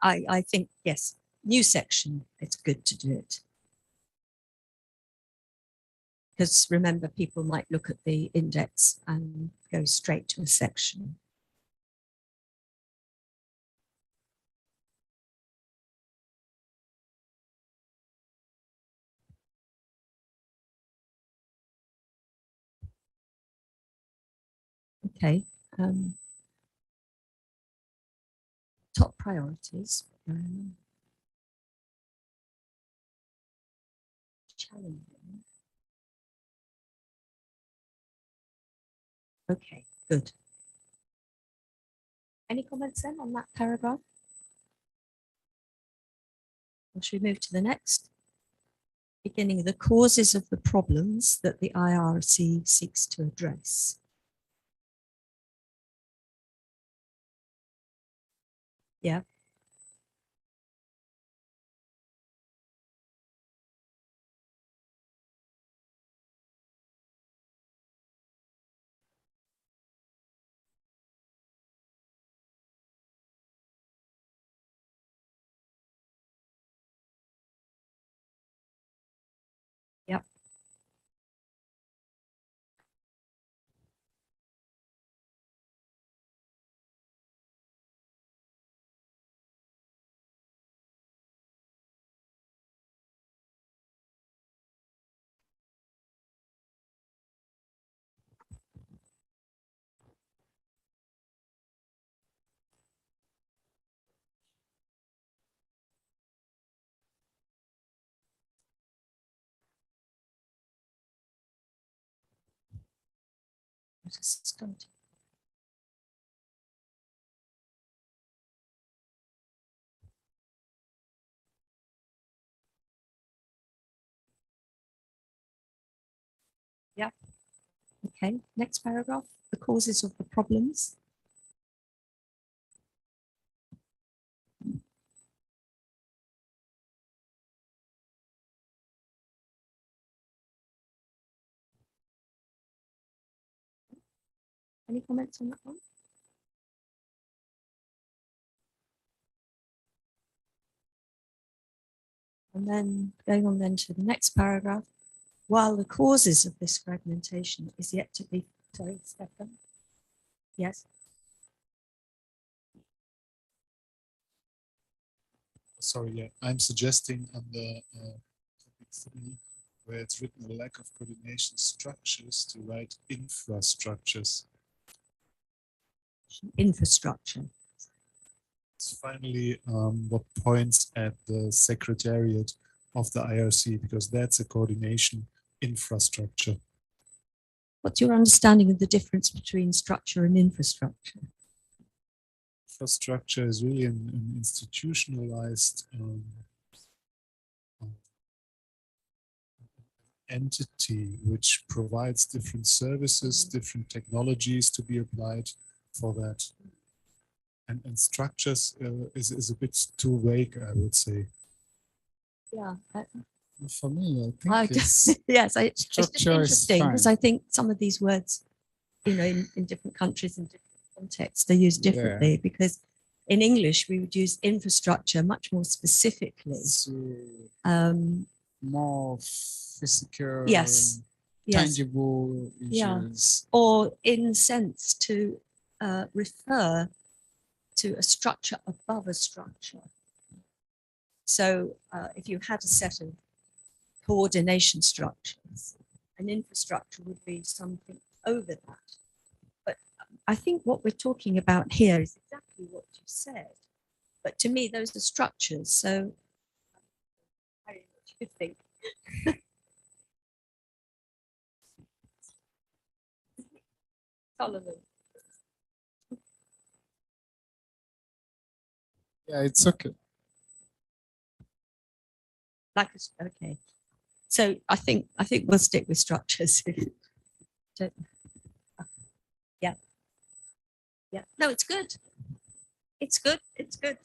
S17: I think, yes, new section, it's good to do it. Because remember, people might look at the index and go straight to a section. Okay. Top priorities. Challenging. Okay, good. Any comments then on that paragraph? Or should we move to the next? beginning, the causes of the problems that the IRC seeks to address. Yeah. Yep. Start. Yeah. Okay, next paragraph, the causes of the problems. Any comments on that one? And then going on then to the next paragraph, while the causes of this fragmentation is yet to be, sorry, Stefan. Yes.
S4: Sorry, yeah, I'm suggesting under topic 3, where it's written a lack of coordination structures, to write infrastructures.
S17: Infrastructure.
S4: It's finally what points at the secretariat of the IRC, because that's a coordination infrastructure.
S17: What's your understanding of the difference between structure and infrastructure?
S4: Infrastructure is really an institutionalized entity which provides different services, different technologies to be applied for that. And structures is a bit too vague, I would say.
S17: Yeah.
S4: For me, I think
S17: yes, it's just
S4: structure is
S17: interesting because
S4: fine.
S17: I think some of these words, you know, in different countries and different contexts, they're used differently because in English we would use infrastructure much more specifically.
S1: So, more physical,
S17: Yes.
S1: tangible
S17: Yeah.
S1: issues.
S17: Or in sense to refer to a structure above a structure. So if you had a set of coordination structures, an infrastructure would be something over that. But I think what we're talking about here is exactly what you said. But to me, those are structures. So I don't know what you think. Solomon.
S1: Yeah, it's okay.
S17: Like okay. So I think we'll stick with structures. Yeah. Yeah. No, it's good. It's good. It's good.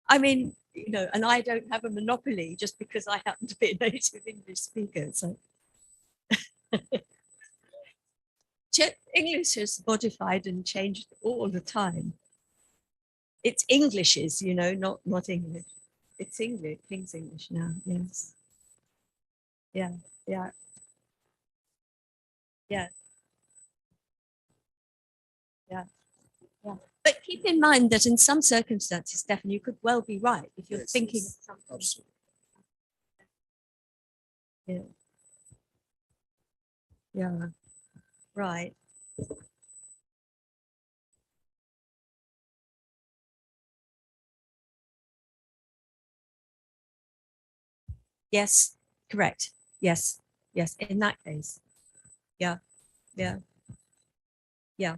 S17: I mean, you know, and I don't have a monopoly just because I happen to be a native English speaker. So English is modified and changed all the time. It's Englishes, you know, not English. It's English, King's English now. Yes. Yeah. Yeah. Yeah. Yeah. Yeah. But keep in mind that in some circumstances, Stefan, you could well be right if you're thinking of something.
S1: Absolutely.
S17: Yeah. Yeah. Right. Yes. Correct. Yes. Yes. In that case. Yeah. Yeah. Yeah.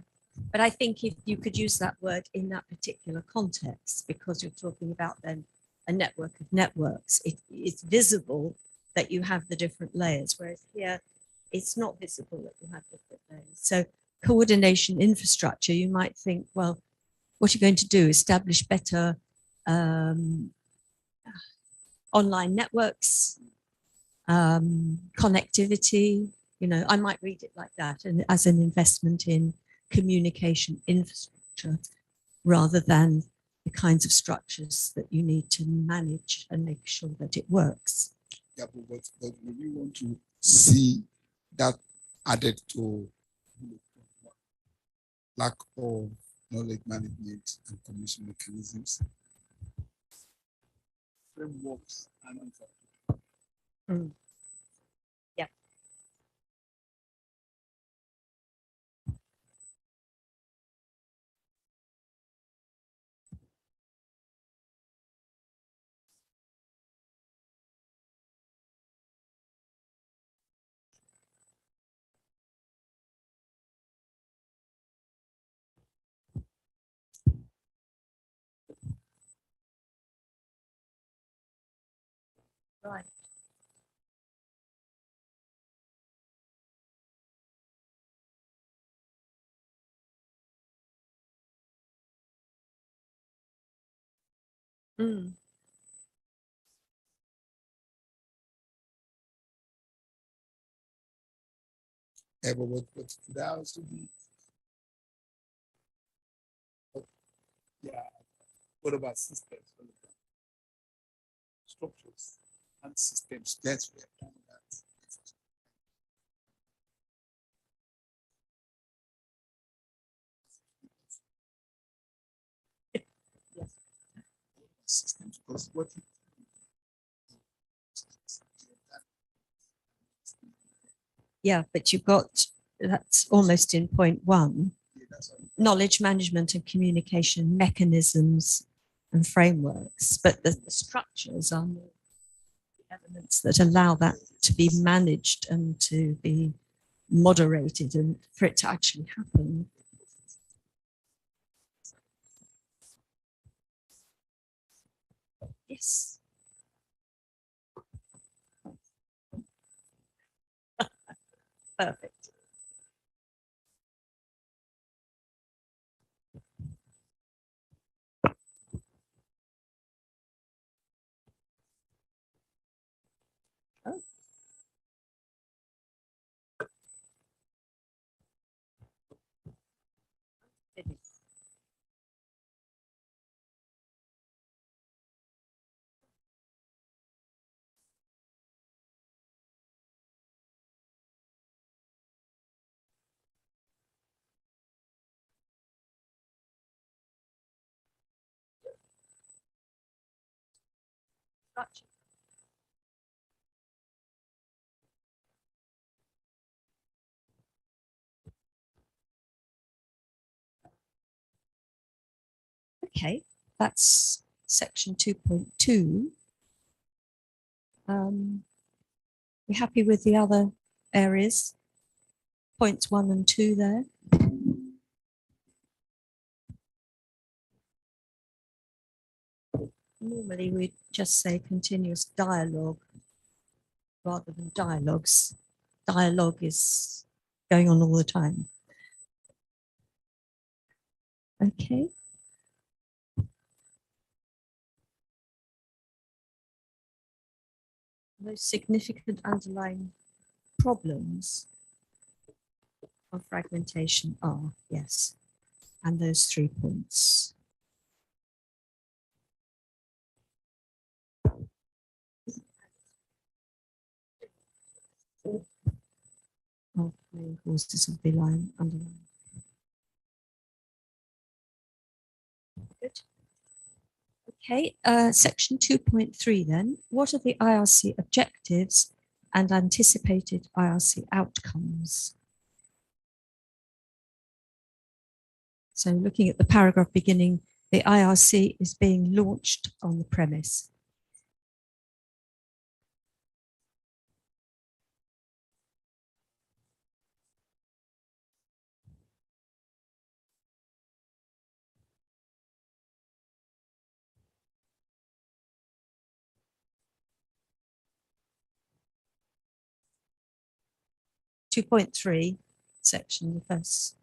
S17: But I think if you could use that word in that particular context, because you're talking about then a network of networks, it's visible that you have the different layers, whereas here it's not visible that you have different layers. So coordination infrastructure, you might think, well, what you're going to do, establish better online networks, connectivity, I might read it like that, and as an investment in communication infrastructure rather than the kinds of structures that you need to manage and make sure that it works.
S5: Yeah, but would you want to see that added to lack of knowledge management and commission mechanisms? Frameworks and infrastructure.
S17: Yeah. Right. Mm.
S5: Yeah, but what could that also be? Yeah. What about systems? What about structures and systems? That's where all that.
S17: Yes.
S5: Systems, because what you
S17: Yeah, but you've got, that's almost in point one, knowledge management and communication mechanisms and frameworks, but the structures are more the elements that allow that to be managed and to be moderated and for it to actually happen. Yes. Perfect. Oh. Goodness. Gotcha. Okay, that's section 2.2. We happy with the other areas? Points 1 and 2 there. Normally we just say continuous dialogue rather than dialogues. Dialogue is going on all the time. Okay. Those significant underlying problems of fragmentation are, yes, and those 3 points. Of main causes of the line underlying. Good. Okay, section 2.3 then. What are the IRC objectives and anticipated IRC outcomes? So looking at the paragraph beginning, the IRC is being launched on the premise. 2.3, section, the first.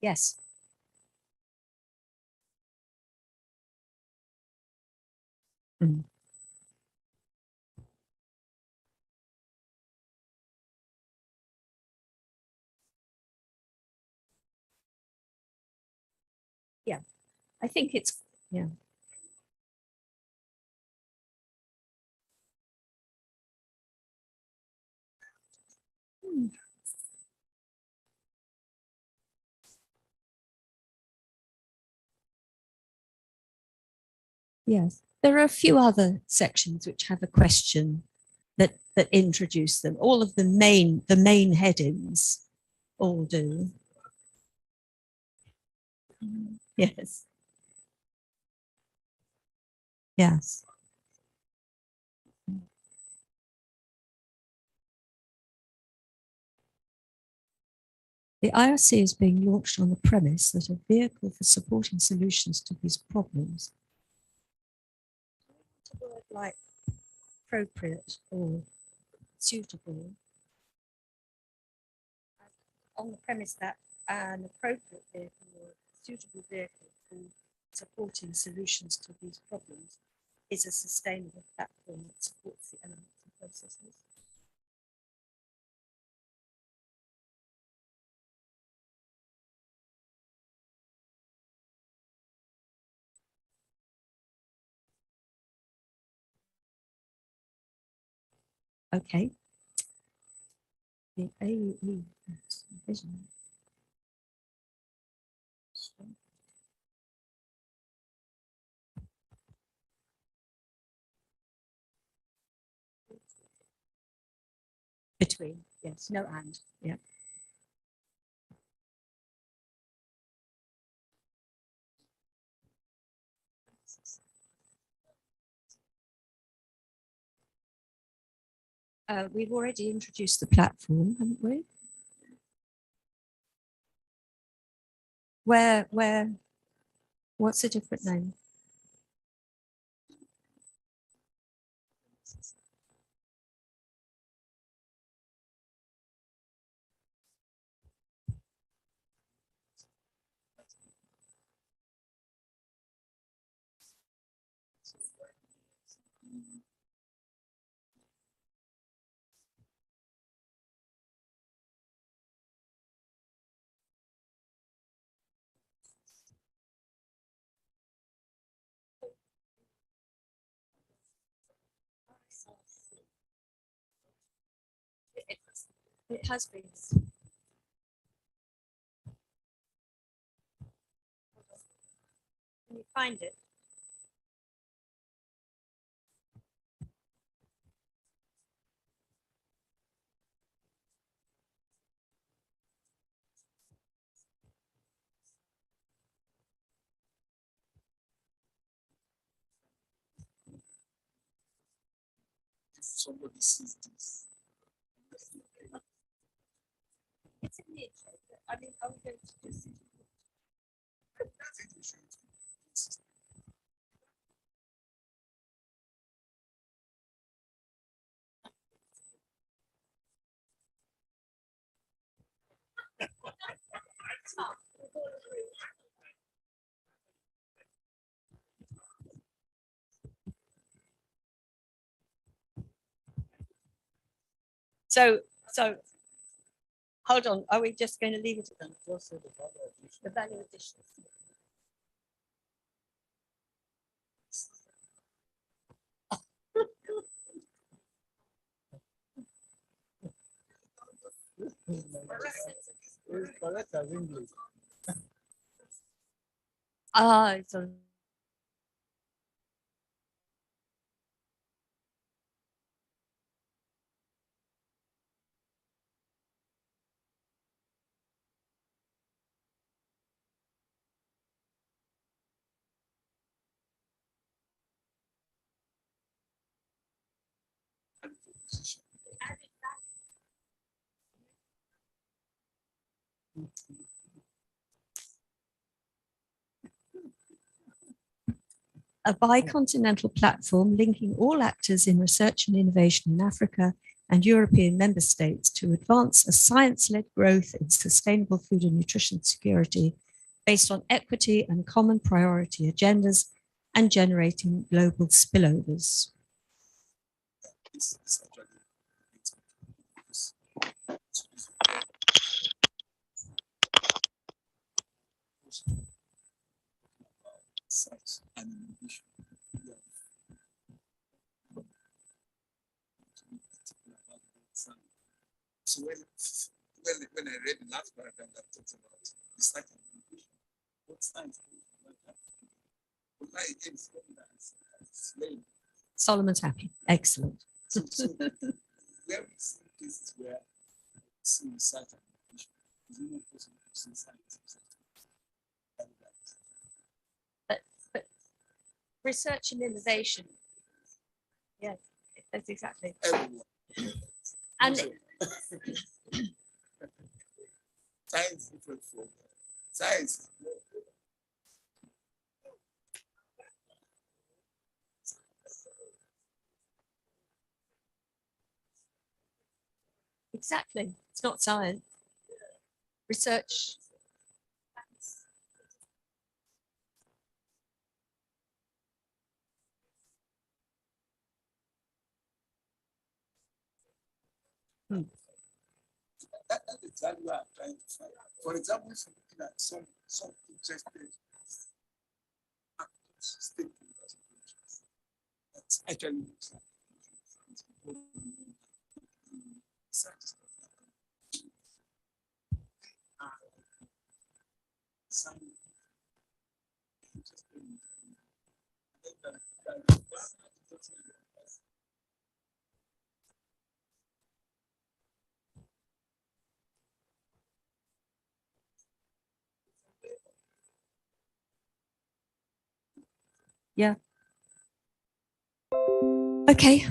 S17: Yes. Mm. Yeah, I think it's, yeah. Hmm. Yes, there are a few other sections which have a question that introduce them. All of the main headings all do. Yes. Yes. The IRC is being launched on the premise that a vehicle for supporting solutions to these problems, a word like appropriate or suitable, on the premise that an appropriate vehicle or suitable vehicle for supporting solutions to these problems is a sustainable platform that supports the elements and processes. Okay. The AE vision. Between, yes, no and, yeah. We've already introduced the platform, haven't we? What's a different name? It has been. Can you find it?
S5: Somebody sees this.
S17: It's in the intro. I mean, I'm going to just. So hold on. Are we just going to leave it at that? The value addition. So a bicontinental platform linking all actors in research and innovation in Africa and European member states to advance a science-led growth in sustainable food and nutrition security based on equity and common priority agendas and generating global spillovers.
S5: So when I read the last paragraph that talks about the science and innovation, what science?
S17: Solomon's happy. Excellent.
S5: So where we see cases where see science and innovation, is it not possible to see science?
S17: But research and innovation. Yes, that's exactly.
S5: Everyone.
S17: And
S5: science is different from science.
S17: exactly, it's not science. Research.
S5: That's exactly what I'm trying to find. For example, if you're looking at some interested actors, stakeholders, that's actually
S17: Yeah. Okay.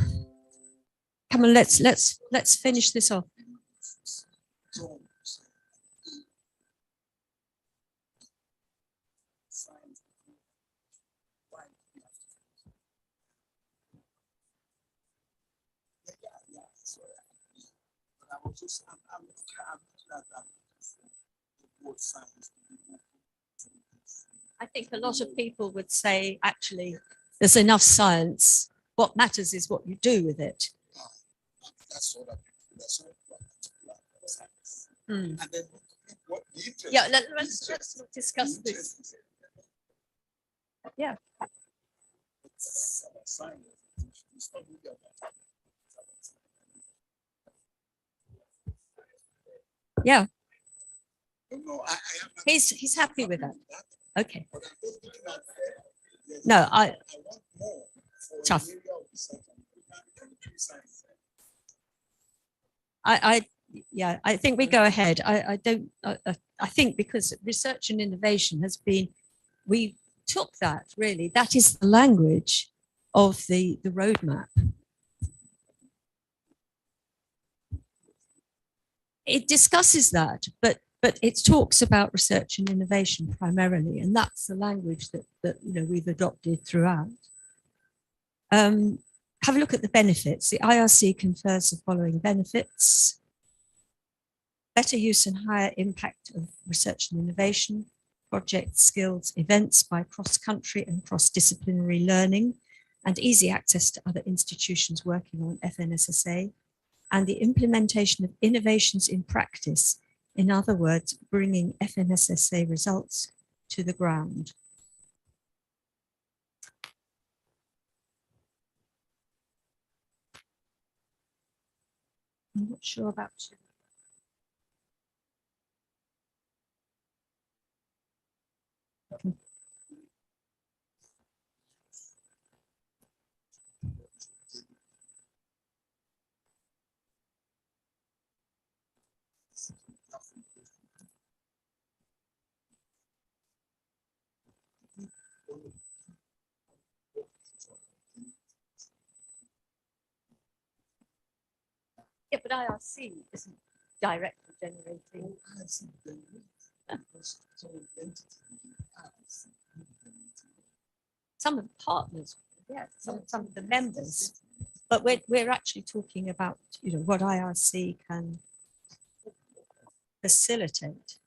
S17: Come on, let's finish this off. I think a lot of people would say, actually, there's enough science. What matters is what you do with it.
S5: That's all that that's all science.
S17: Mm.
S5: And then what the interest,
S17: Yeah, let's discuss this. Yeah. Yeah. He's happy with that. Okay. No, tough. Yeah, I think we go ahead. I think because research and innovation has been, we took that really, that is the language of the roadmap. It discusses that, but it talks about research and innovation primarily, and that's the language that we've adopted throughout. Have a look at the benefits. The IRC confers the following benefits: better use and higher impact of research and innovation, project skills, events by cross-country and cross-disciplinary learning, and easy access to other institutions working on FNSSA, and the implementation of innovations in practice. In other words, bringing FNSSA results to the ground. I'm not sure about you. Yeah, but IRC isn't directly generating. some of the partners, yeah, some of the members, but we're actually talking about, you know, what IRC can facilitate.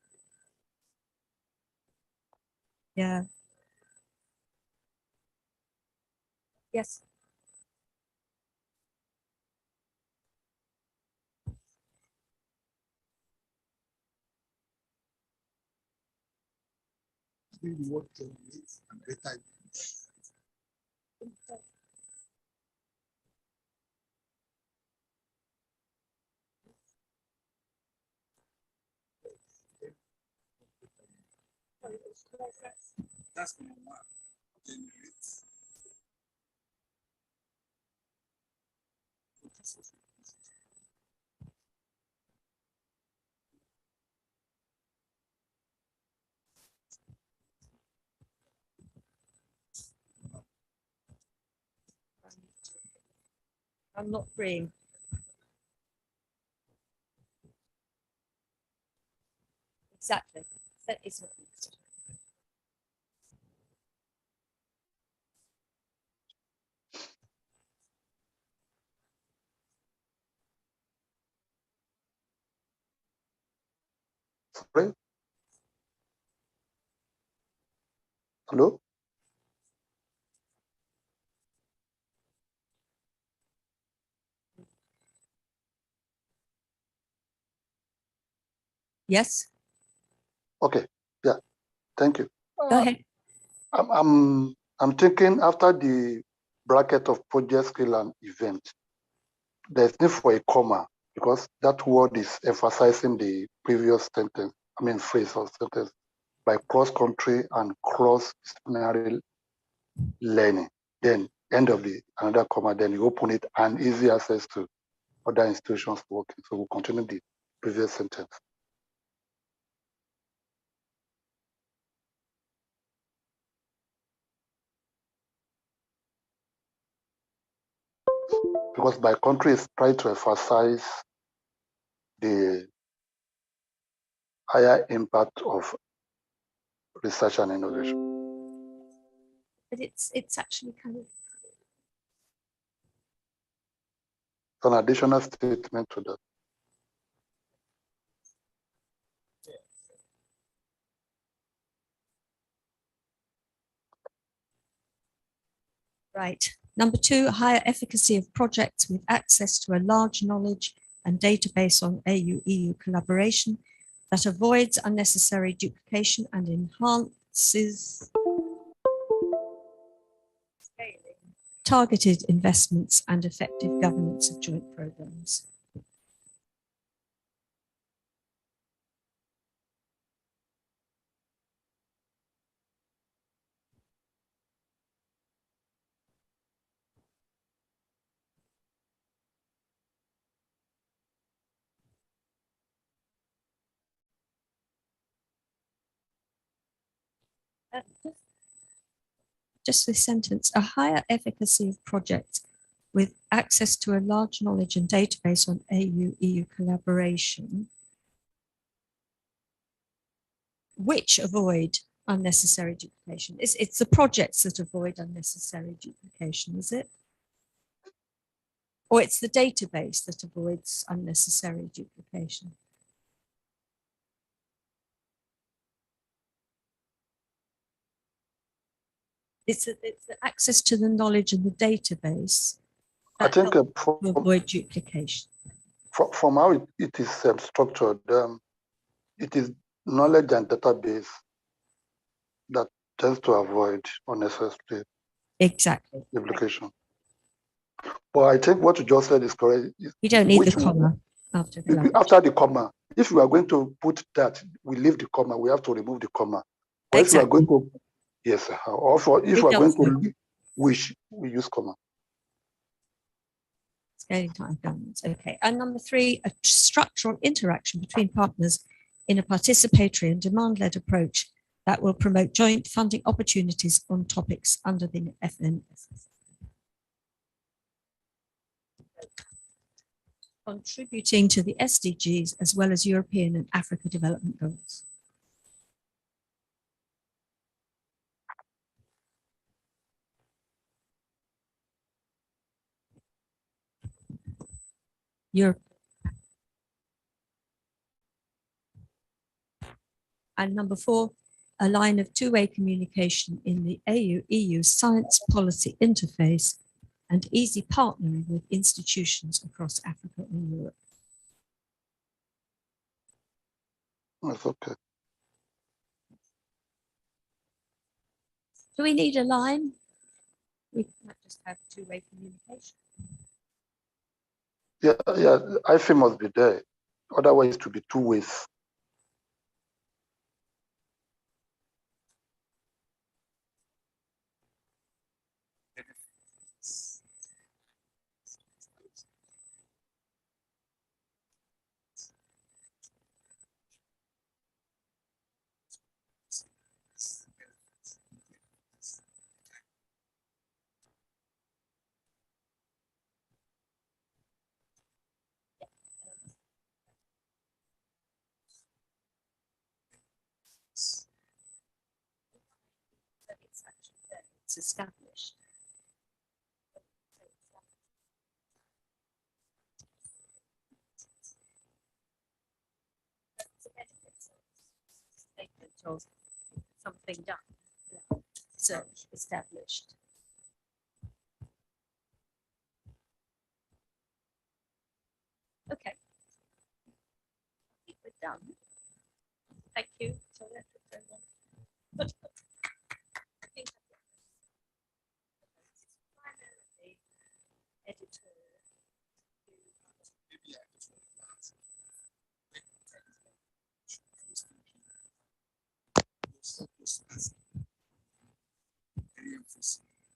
S17: Yeah. Yes.
S5: What needs and data. That's number one. Generates.
S17: I'm not free. Exactly. That is what needs to.
S18: Sorry? Hello?
S17: Yes.
S18: Okay. Yeah. Thank you.
S17: Go ahead.
S18: I'm thinking after the bracket of project skill and event, there's need for a comma because that word is emphasizing the previous sentence, phrase or sentence, by cross-country and cross-disciplinary learning. Then end of the another comma, then you open it and easy access to other institutions working. So we'll continue the previous sentence. Because by country is trying to emphasize the higher impact of research and innovation.
S17: But it's actually kind of
S18: An additional statement to that.
S17: right. Number 2, higher efficacy of projects with access to a large knowledge and database on AU-EU collaboration that avoids unnecessary duplication and enhances targeted investments and effective governance of joint programs. Just this sentence, a higher efficacy of projects with access to a large knowledge and database on AU-EU collaboration, which avoid unnecessary duplication. It's the projects that avoid unnecessary duplication, is it? Or it's the database that avoids unnecessary duplication? It's the access to the knowledge and the database
S18: I think
S17: to avoid duplication.
S18: From how it is structured, it is knowledge and database that tends to avoid unnecessary duplication. But I think what you just said is correct.
S17: You don't need the comma after the
S18: after the comma. If we are going to put that, we leave the comma, we have to remove the comma. Or if we are going to, yes, or if we are going to wish, we use comma.
S17: Scaling time governance. Okay. And number 3, a structural interaction between partners in a participatory and demand-led approach that will promote joint funding opportunities on topics under the FNSSA. Contributing to the SDGs as well as European and Africa development goals. Europe. And number 4, a line of two-way communication in the AU-EU science policy interface and easy partnering with institutions across Africa and Europe.
S18: That's okay.
S17: Do we need a line? We might just have two-way communication.
S18: Yeah, I feel must be there. Otherwise, to be two ways.
S17: It's established. Statement of something done. Yeah. So established. Okay. I think we're done. Thank you. So that's it. I think primarily editorial.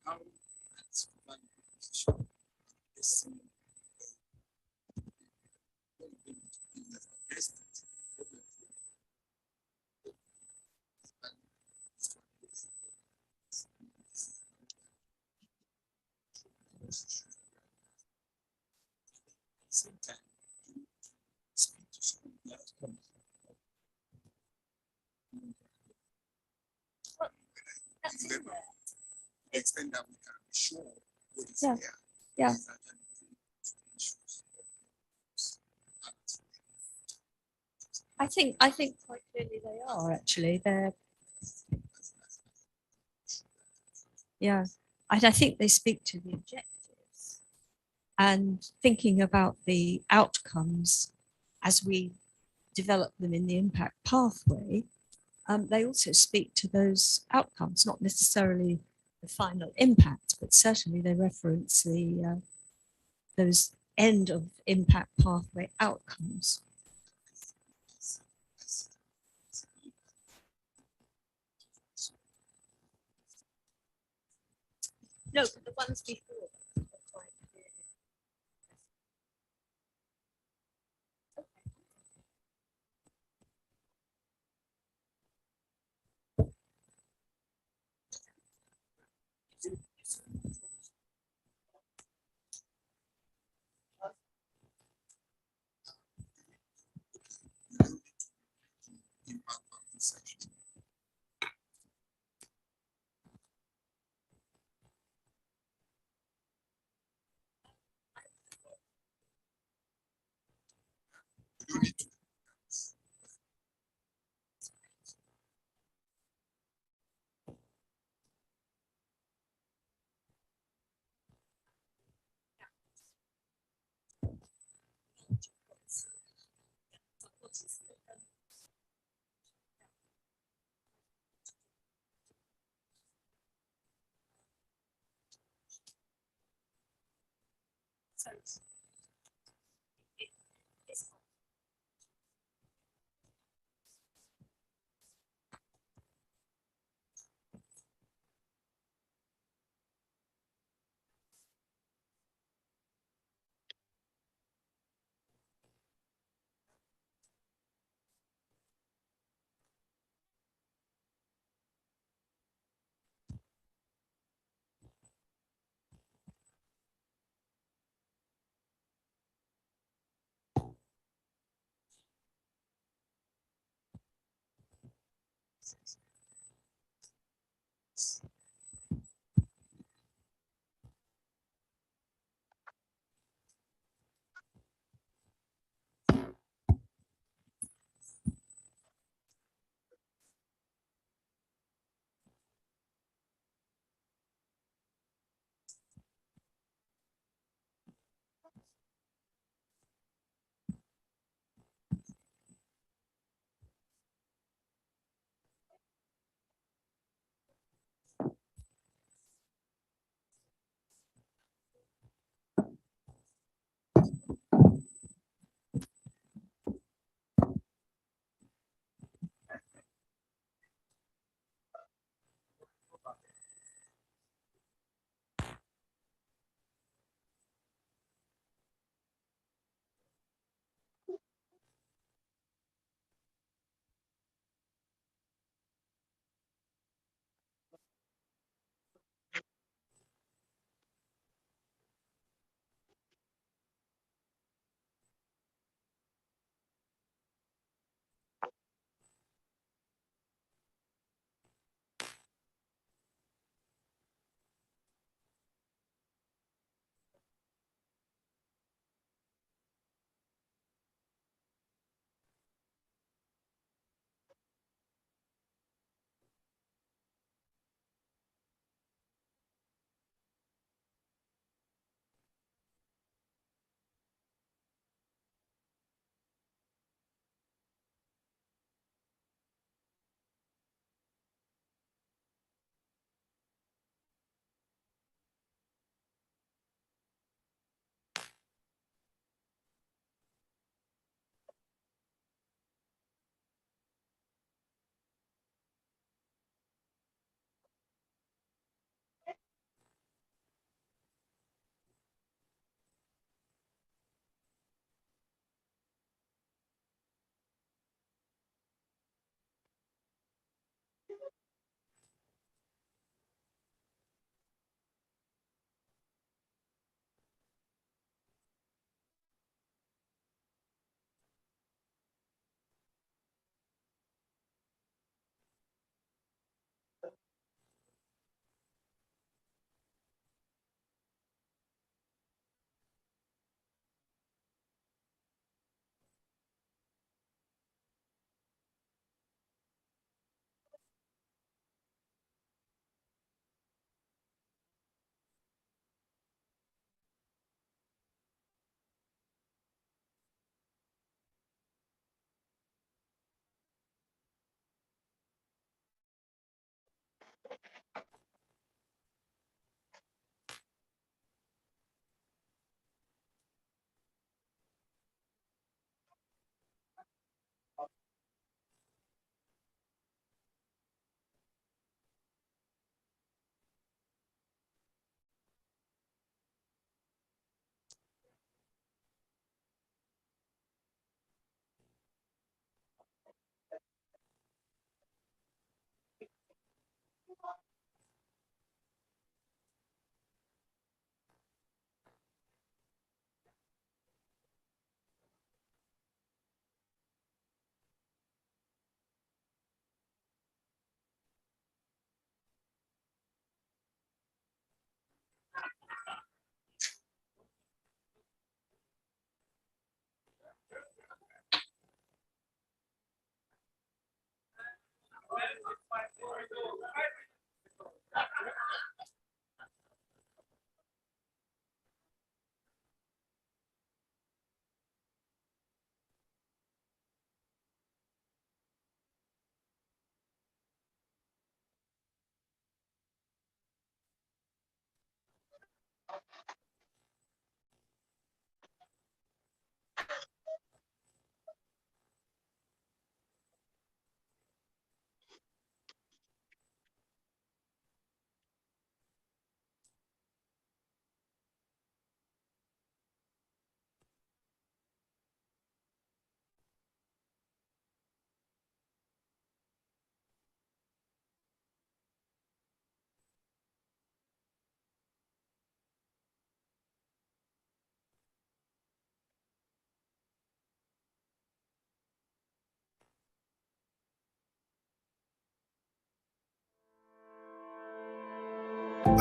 S5: How that's one position is same time to speak to someone else.
S17: That's in there.
S5: The extent that we can be sure what is
S17: Yeah.
S5: there.
S17: Yeah. I think quite clearly they are actually. They're yeah. I think they speak to the objectives and thinking about the outcomes as we develop them in the impact pathway. They also speak to those outcomes, not necessarily the final impact, but certainly they reference the those end of impact pathway outcomes. No, but the ones before them are quite clear. So it's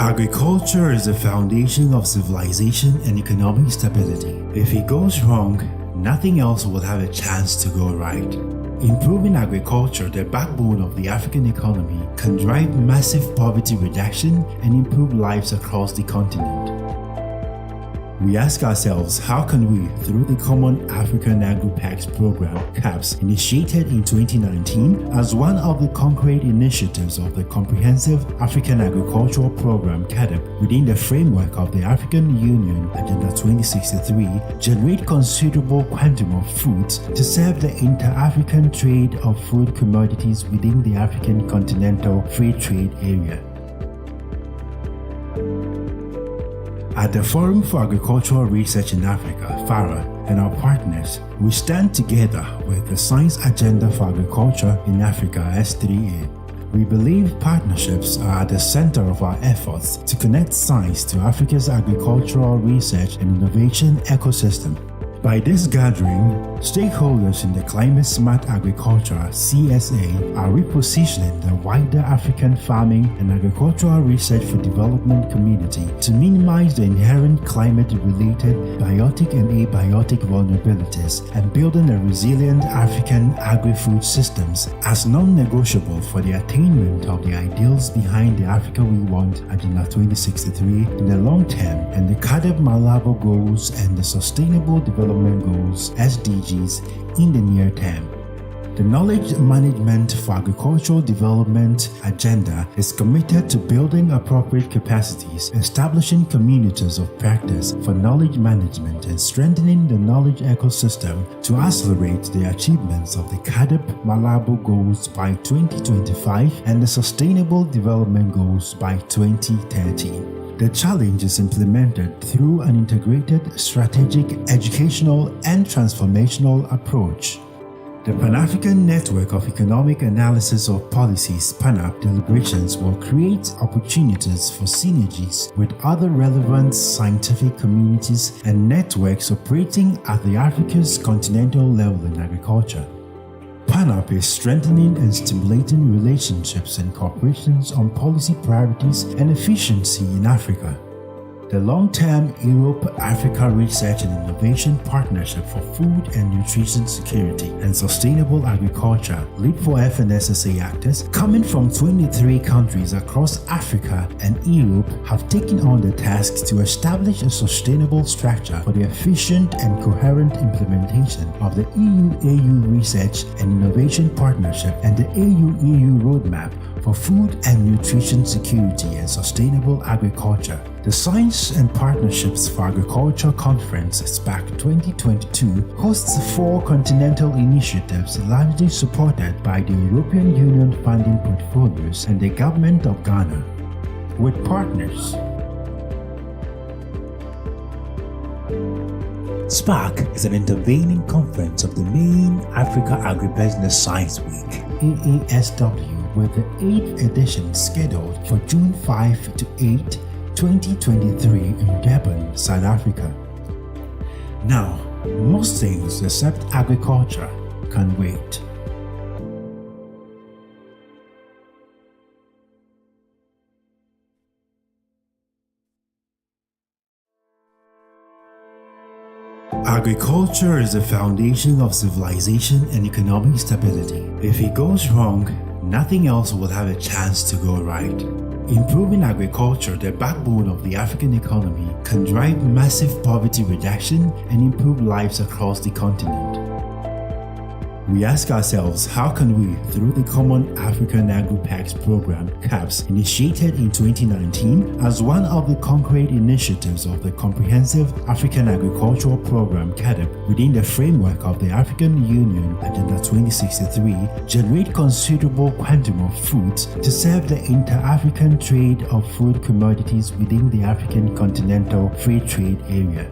S14: Agriculture is the foundation of civilization and economic stability. If it goes wrong, nothing else will have a chance to go right. Improving agriculture, the backbone of the African economy, can drive massive poverty reduction and improve lives across the continent. We ask ourselves, how can we, through the Common African Agri-PACS program, CAPS, initiated in 2019 as one of the concrete initiatives of the Comprehensive African Agricultural Program, CADP, within the framework of the African Union Agenda 2063, generate considerable quantum of foods to serve the inter-African trade of food commodities within the African Continental Free Trade Area. At the Forum for Agricultural Research in Africa, FARA, and our partners, we stand together with the Science Agenda for Agriculture in Africa, S3A. We believe partnerships are at the center of our efforts to connect science to Africa's agricultural research and innovation ecosystem. By this gathering, stakeholders in the Climate Smart Agriculture (CSA) are repositioning the wider African farming and agricultural research for development community to minimize the inherent climate-related biotic and abiotic vulnerabilities and building a resilient African agri-food systems as non-negotiable for the attainment of the ideals behind the Africa We Want Agenda 2063 in the long term and the CADP Malabo goals and the Sustainable Development Goals (SDGs) in the near term. The Knowledge Management for Agricultural Development Agenda is committed to building appropriate capacities, establishing communities of practice for knowledge management, and strengthening the knowledge ecosystem to accelerate the achievements of the CADP Malabo Goals by 2025 and the Sustainable Development Goals by 2030. The challenge is implemented through an integrated, strategic, educational, and transformational approach. The Pan-African Network of Economic Analysis of Policies (PANAP) deliberations will create opportunities for synergies with other relevant scientific communities and networks operating at the Africa's continental level in agriculture. PANAP is strengthening and stimulating relationships and cooperations on policy priorities and efficiency in Africa. The long-term Europe-Africa Research and Innovation Partnership for Food and Nutrition Security and Sustainable Agriculture (LEAP4FNSSA actors coming from 23 countries across Africa and Europe have taken on the task to establish a sustainable structure for the efficient and coherent implementation of the EU-AU Research and Innovation Partnership and the AU-EU Roadmap for Food and Nutrition Security and Sustainable Agriculture. The Science and Partnerships for Agriculture Conference SPAC 2022 hosts 4 continental initiatives largely supported by the European Union funding portfolios and the Government of Ghana. With partners,
S15: SPAC is an intervening conference of the main Africa Agribusiness Science Week,
S14: AASW, with the 8th edition scheduled for June 5 to 8, 2023 in Durban, South Africa. Now, most things except agriculture can wait. Agriculture is the foundation of civilization and economic stability. If it goes wrong, nothing else will have a chance to go right. Improving agriculture, the backbone of the African economy, can drive massive poverty reduction and improve lives across the continent. We ask ourselves, how can we, through the Common African Agri-PACS program, CAPS, initiated in 2019 as one of the concrete initiatives of the Comprehensive African Agricultural Program, CADP, within the framework of the African Union Agenda 2063, generate considerable quantum of foods to serve the inter-African trade of food commodities within the African Continental Free Trade Area.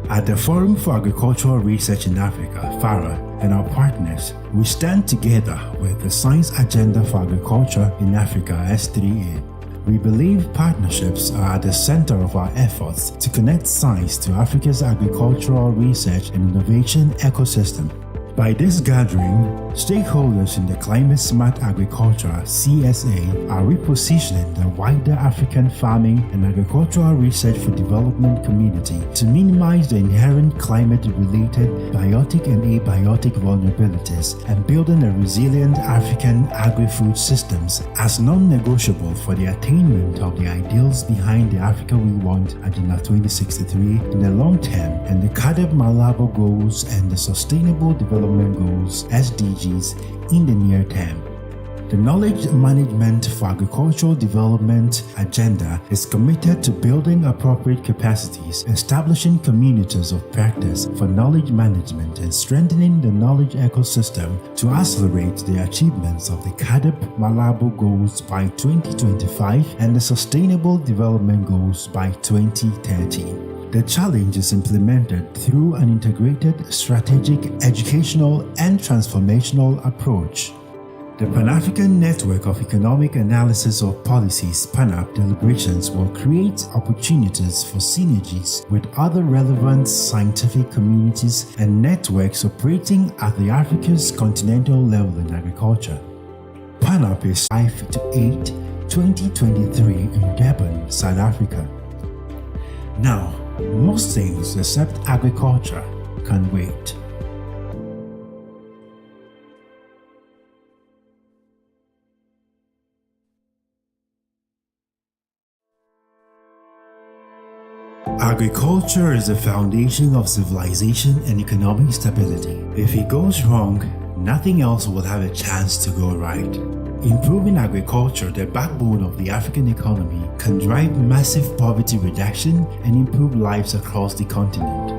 S14: At the Forum for Agricultural Research in Africa, FARA, and our partners, we stand together with the Science Agenda for Agriculture in Africa, S3A. We believe partnerships are at the center of our efforts to connect science to Africa's agricultural research and innovation ecosystem. By this gathering, stakeholders in the Climate Smart Agriculture (CSA) are repositioning the wider African farming and agricultural research for development community to minimize the inherent climate-related biotic and abiotic vulnerabilities and building a resilient African agri-food systems as non-negotiable for the attainment of the ideals behind the Africa We Want Agenda 2063 in the long term and the CAADP-Malabo goals and the Sustainable Development Goals (SDGs) in the near term. The Knowledge Management for Agricultural Development Agenda is committed to building appropriate capacities, establishing communities of practice for knowledge management, and strengthening the knowledge ecosystem to accelerate the achievements of the CAADP-Malabo goals by 2025 and the Sustainable Development Goals by 2030. The challenge is implemented through an integrated, strategic, educational, and transformational approach. The Pan-African Network of Economic Analysis of Policies (PANAP) deliberations will create opportunities for synergies with other relevant scientific communities and networks operating at the Africa's continental level in agriculture. PANAP is 5 to 8, 2023 in Durban, South Africa. Now, most things except agriculture can wait. Agriculture is the foundation of civilization and economic stability. If it goes wrong, nothing else will have a chance to go right. Improving agriculture, the backbone of the African economy, can drive massive poverty reduction and improve lives across the continent.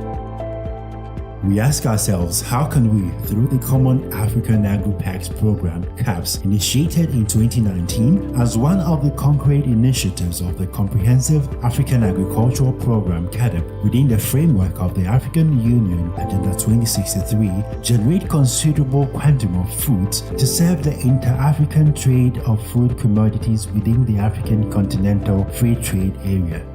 S14: We ask ourselves, how can we, through the Common African Agri-Pacts Program, CAPS, initiated in 2019 as one of the concrete initiatives of the Comprehensive African Agricultural Program, CAADP, within the framework of the African Union Agenda 2063, generate considerable quantum of food to serve the inter-African trade of food commodities within the African Continental Free Trade Area.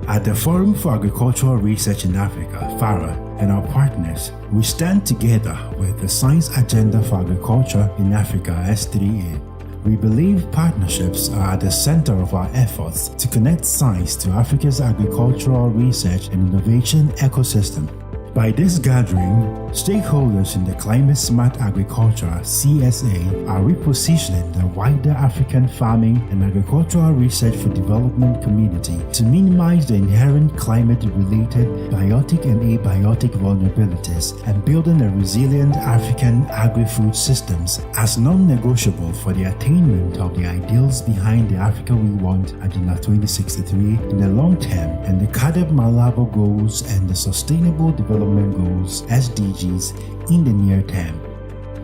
S14: At the Forum for Agricultural Research in Africa, FARA, and our partners, we stand together with the Science Agenda for Agriculture in Africa (S3A). We believe partnerships are at the center of our efforts to connect science to Africa's agricultural research and innovation ecosystem. By this gathering, stakeholders in the Climate Smart Agriculture (CSA) are repositioning the wider African farming and agricultural research for development community to minimize the inherent climate-related biotic and abiotic vulnerabilities and building a resilient African agri-food systems as non-negotiable for the attainment of the ideals behind the Africa We Want Agenda 2063 in the long term and the CAADP-Malabo goals and the Sustainable Development Goals (SDGs) in the near term.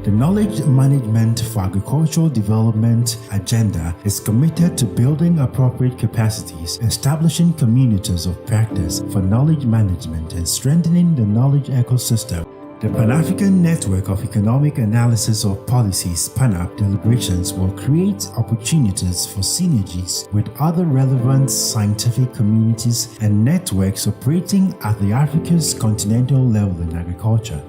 S14: The Knowledge Management for Agricultural Development Agenda is committed to building appropriate capacities, establishing communities of practice for knowledge management, and strengthening the knowledge ecosystem. The Pan-African Network of Economic Analysis of Policies (PANAP) deliberations will create opportunities for synergies with other relevant scientific communities and networks operating at the Africa's continental level in agriculture.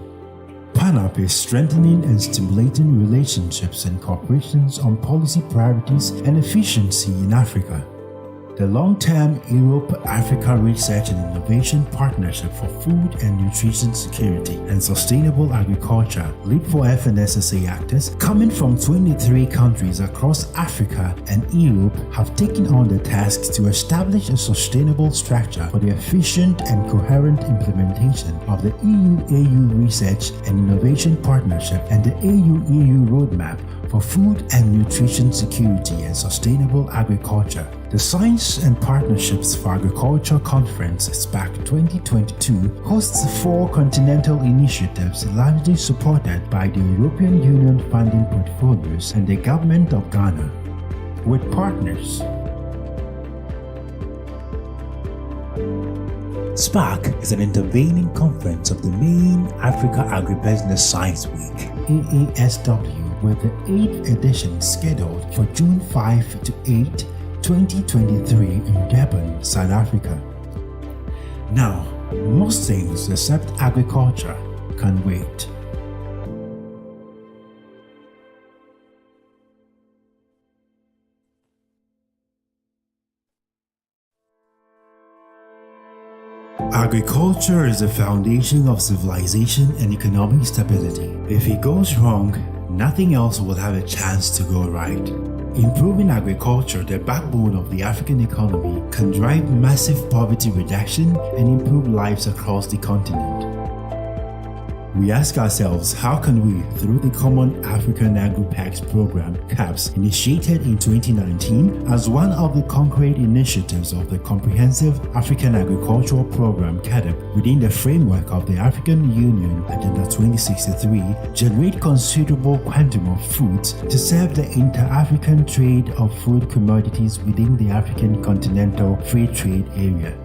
S14: PANAP is strengthening and stimulating relationships and cooperations on policy priorities and efficiency in Africa. The long-term Europe-Africa Research and Innovation Partnership for Food and Nutrition Security and Sustainable Agriculture (LEAP4FNSSA) actors coming from 23 countries across Africa and Europe have taken on the task to establish a sustainable structure for the efficient and coherent implementation of the EU-AU Research and Innovation Partnership and the AU-EU Roadmap for Food and Nutrition Security and Sustainable Agriculture. The Science and Partnerships for Agriculture Conference (SPAC 2022) hosts 4 continental initiatives largely supported by the European Union funding portfolios and the Government of Ghana. With partners,
S15: SPAC is an intervening conference of the main Africa Agribusiness Science Week,
S14: AASW, with the 8th edition scheduled for June 5 to 8, 2023 in Durban, South Africa. Now, most things except agriculture can wait. Agriculture is the foundation of civilization and economic stability. If it goes wrong, nothing else will have a chance to go right. Improving agriculture, the backbone of the African economy, can drive massive poverty reduction and improve lives across the continent. We ask ourselves, how can we, through the Common African Agri-PACS program, CAPS, initiated in 2019 as one of the concrete initiatives of the Comprehensive African Agricultural Program, CADP, within the framework of the African Union Agenda 2063, generate considerable quantum of foods to serve the inter-African trade of food commodities within the African Continental Free Trade Area.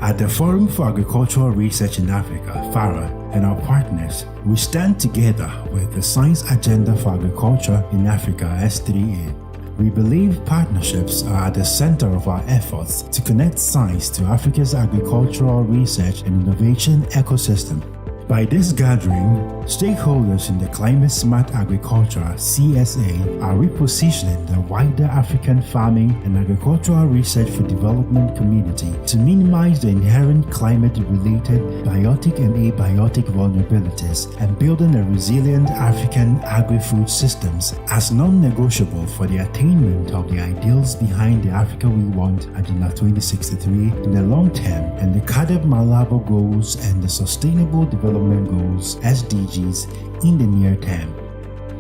S14: At the Forum for Agricultural Research in Africa, FARA, and our partners, we stand together with the Science Agenda for Agriculture in Africa, S3A. We believe partnerships are at the center of our efforts to connect science to Africa's agricultural research and innovation ecosystem. By this gathering, stakeholders in the Climate Smart Agriculture (CSA) are repositioning the wider African farming and agricultural research for development community to minimize the inherent climate-related biotic and abiotic vulnerabilities and building a resilient African agri-food systems as non-negotiable for the attainment of the ideals behind the Africa We Want Agenda 2063 in the long term and the CADP Malabo goals and the Sustainable Development Goals (SDGs) in the near term.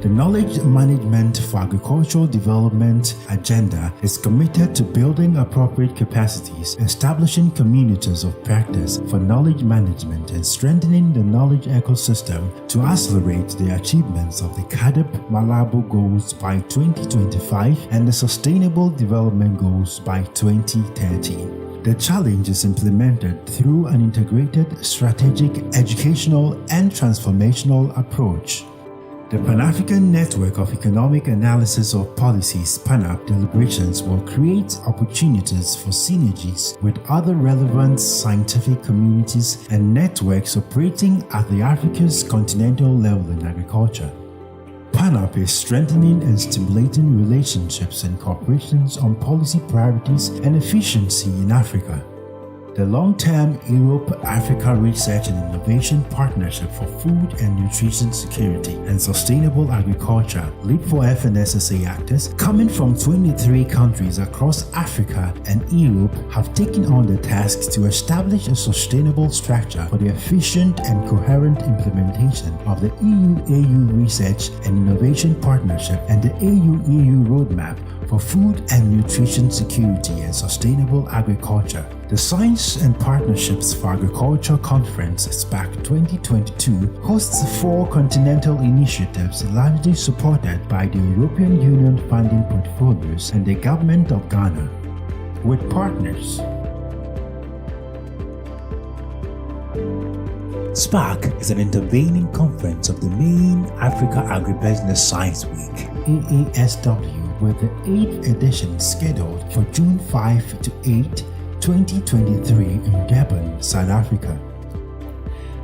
S14: The Knowledge Management for Agricultural Development Agenda is committed to building appropriate capacities, establishing communities of practice for knowledge management, and strengthening the knowledge ecosystem to accelerate the achievements of the CADP Malabo Goals by 2025 and the Sustainable Development Goals by 2030. The challenge is implemented through an integrated, strategic, educational, and transformational approach. The Pan-African Network of Economic Analysis of Policies (PANAP) deliberations will create opportunities for synergies with other relevant scientific communities and networks operating at the Africa's continental level in agriculture. PANAP is strengthening and stimulating relationships and cooperations on policy priorities and efficiency in Africa. The long-term Europe-Africa Research and Innovation Partnership for Food and Nutrition Security and Sustainable Agriculture (LEAP4FNSSA) actors coming from 23 countries across Africa and Europe have taken on the task to establish a sustainable structure for the efficient and coherent implementation of the EU-AU Research and Innovation Partnership and the AU-EU Roadmap for Food and Nutrition Security and Sustainable Agriculture. The Science and Partnerships for Agriculture Conference SPAC 2022 hosts 4 continental initiatives largely supported by the European Union funding portfolios and the Government of Ghana. With partners,
S15: SPAC is an intervening conference of the main Africa Agribusiness Science Week,
S14: AASW, with the 8th edition scheduled for June 5 to 8, 2023 in Durban, South Africa.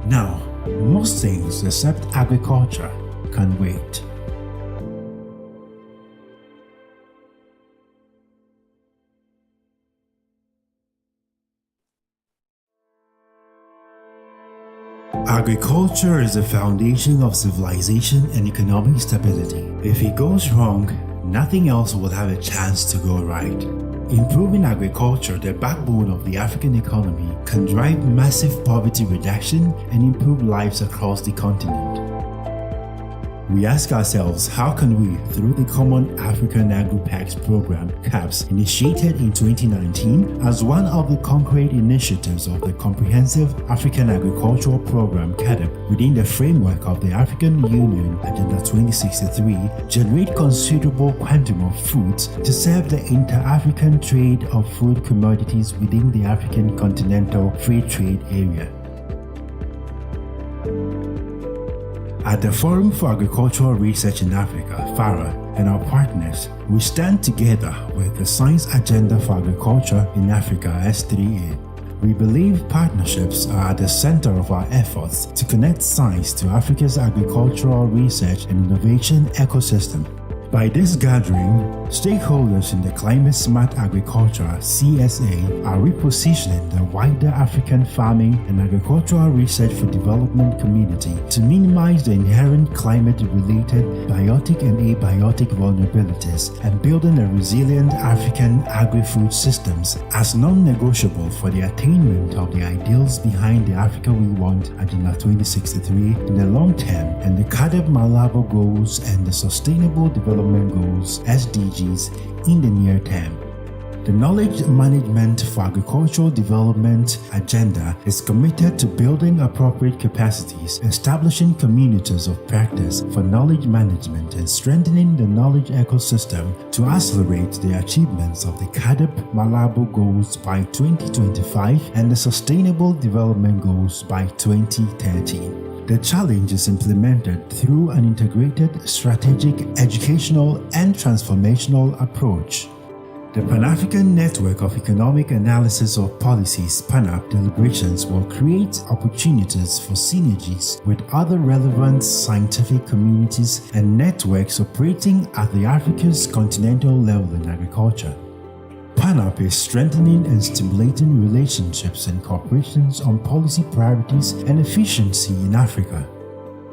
S14: Now, most things except agriculture can wait. Agriculture is the foundation of civilization and economic stability. If it goes wrong, nothing else will have a chance to go right. Improving agriculture, the backbone of the African economy, can drive massive poverty reduction and improve lives across the continent. We ask ourselves, how can we, through the Common African Agri-PACS program, CAPS, initiated in 2019 as one of the concrete initiatives of the Comprehensive African Agricultural Program, CADP, within the framework of the African Union Agenda 2063, generate considerable quantum of foods to serve the inter-African trade of food commodities within the African Continental Free Trade Area. At the Forum for Agricultural Research in Africa, FARA, and our partners, we stand together with the Science Agenda for Agriculture in Africa S3A. We believe partnerships are at the center of our efforts to connect science to Africa's agricultural research and innovation ecosystem. By this gathering, stakeholders in the Climate Smart Agriculture CSA are repositioning the wider African farming and agricultural research for development community to minimize the inherent climate-related biotic and abiotic vulnerabilities and building a resilient African agri-food systems as non-negotiable for the attainment of the ideals behind the Africa We Want Agenda 2063 in the long term and the CAADP Malabo goals and the Sustainable Development Goals SDGs in the near term. The Knowledge Management for Agricultural Development Agenda is committed to building appropriate capacities, establishing communities of practice for knowledge management, and strengthening the knowledge ecosystem to accelerate the achievements of the CAADP Malabo Goals by 2025 and the Sustainable Development Goals by 2030. The challenge is implemented through an integrated, strategic, educational, and transformational approach. The Pan-African Network of Economic Analysis of Policies (PANAP) deliberations will create opportunities for synergies with other relevant scientific communities and networks operating at the Africa's continental level in agriculture. PANAP is strengthening and stimulating relationships and cooperations on policy priorities and efficiency in Africa.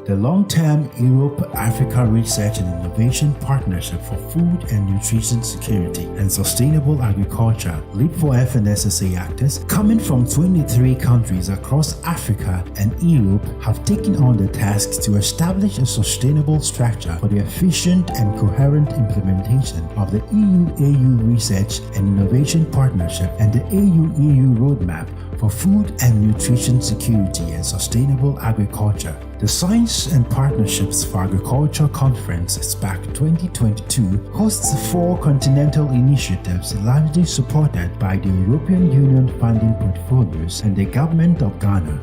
S14: The long-term Europe-Africa Research and Innovation Partnership for Food and Nutrition Security and Sustainable Agriculture (LEAP4FNSSA actors coming from 23 countries across Africa and Europe have taken on the task to establish a sustainable structure for the efficient and coherent implementation of the EU-AU Research and Innovation Partnership and the AU-EU Roadmap for Food and Nutrition Security and Sustainable Agriculture. The Science and Partnerships for Agriculture Conference SPAC 2022 hosts 4 continental initiatives largely supported by the European Union funding portfolios and the Government of Ghana.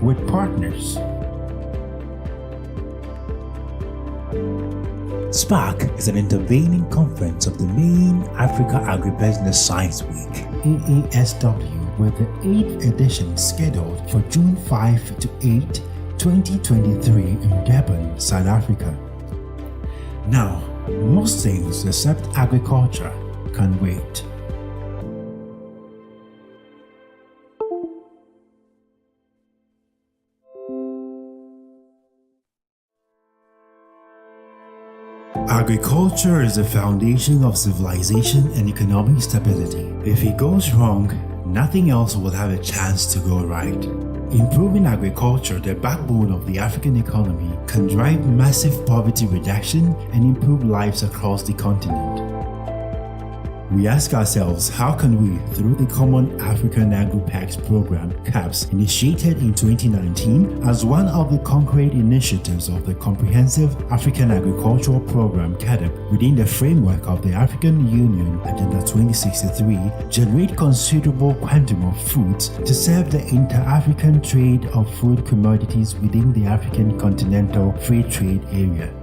S14: With partners,
S15: SPAC is an intervening conference of the main Africa Agribusiness Science Week,
S14: AASW, with the 8th edition scheduled for June 5 to 8, 2023 in Durban, South Africa. Now, most things except agriculture can wait. Agriculture is the foundation of civilization and economic stability. If it goes wrong, nothing else will have a chance to go right. Improving agriculture, the backbone of the African economy, can drive massive poverty reduction and improve lives across the continent. We ask ourselves, how can we, through the Common African Agri-Pact Program, CAPS, initiated in 2019 as one of the concrete initiatives of the Comprehensive African Agricultural Program, CAADP, within the framework of the African Union Agenda 2063, generate considerable quantum of foods to serve the inter-African trade of food commodities within the African Continental Free Trade Area.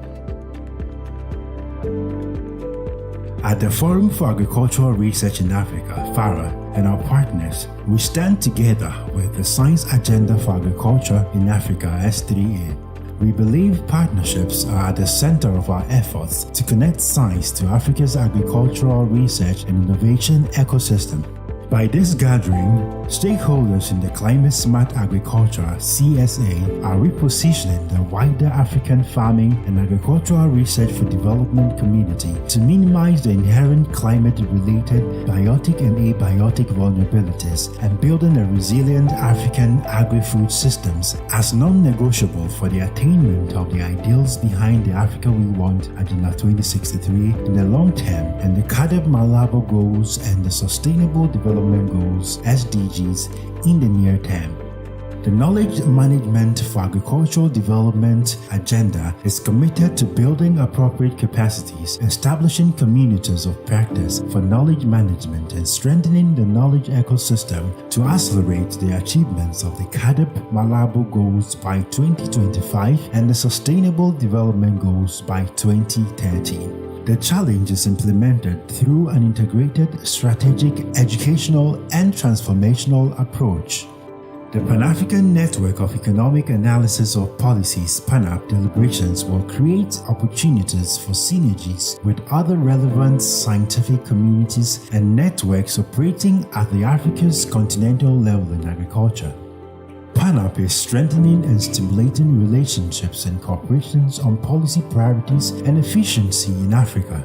S14: At the Forum for Agricultural Research in Africa, FARA, and our partners, we stand together with the Science Agenda for Agriculture in Africa S3A. We believe partnerships are at the center of our efforts to connect science to Africa's agricultural research and innovation ecosystem. By this gathering, stakeholders in the Climate Smart Agriculture CSA are repositioning the wider African farming and agricultural research for development community to minimize the inherent climate-related biotic and abiotic vulnerabilities and building a resilient African agri-food systems as non-negotiable for the attainment of the ideals behind the Africa We Want Agenda 2063 in the long term and the CAADP Malabo goals and the Sustainable Development Goals SDGs in the near term. The Knowledge Management for Agricultural Development Agenda is committed to building appropriate capacities, establishing communities of practice for knowledge management, and strengthening the knowledge ecosystem to accelerate the achievements of the CAADP Malabo Goals by 2025 and the Sustainable Development Goals by 2030. The challenge is implemented through an integrated, strategic, educational, and transformational approach. The Pan-African Network of Economic Analysis of Policies (PANAP) deliberations will create opportunities for synergies with other relevant scientific communities and networks operating at the Africa's continental level in agriculture. PANAP is strengthening and stimulating relationships and cooperations on policy priorities and efficiency in Africa.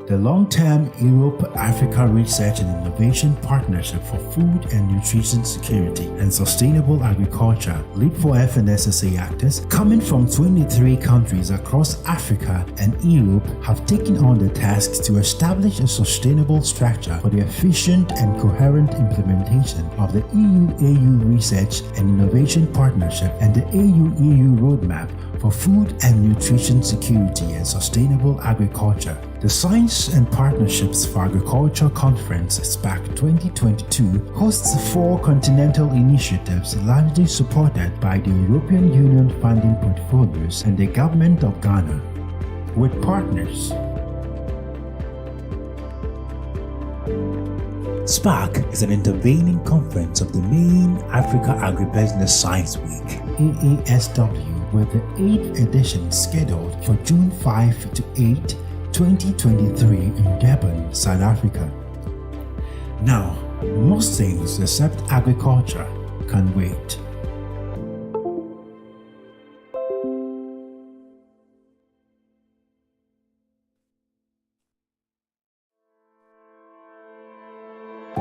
S14: The long-term Europe-Africa Research and Innovation Partnership for Food and Nutrition Security and Sustainable Agriculture (LEAP4FNSSA actors coming from 23 countries across Africa and Europe have taken on the tasks to establish a sustainable structure for the efficient and coherent implementation of the EU-AU Research and Innovation Partnership and the AU-EU Roadmap for Food and Nutrition Security and Sustainable Agriculture. The Science and Partnerships for Agriculture Conference SPAC 2022 hosts 4 continental initiatives largely supported by the European Union funding portfolios and the Government of Ghana. With partners,
S15: SPAC is an intervening conference of the main Africa Agribusiness Science Week, AASW, with the 8th edition scheduled for June 5 to 8, 2023 in Durban, South Africa. Now, most things except agriculture can wait.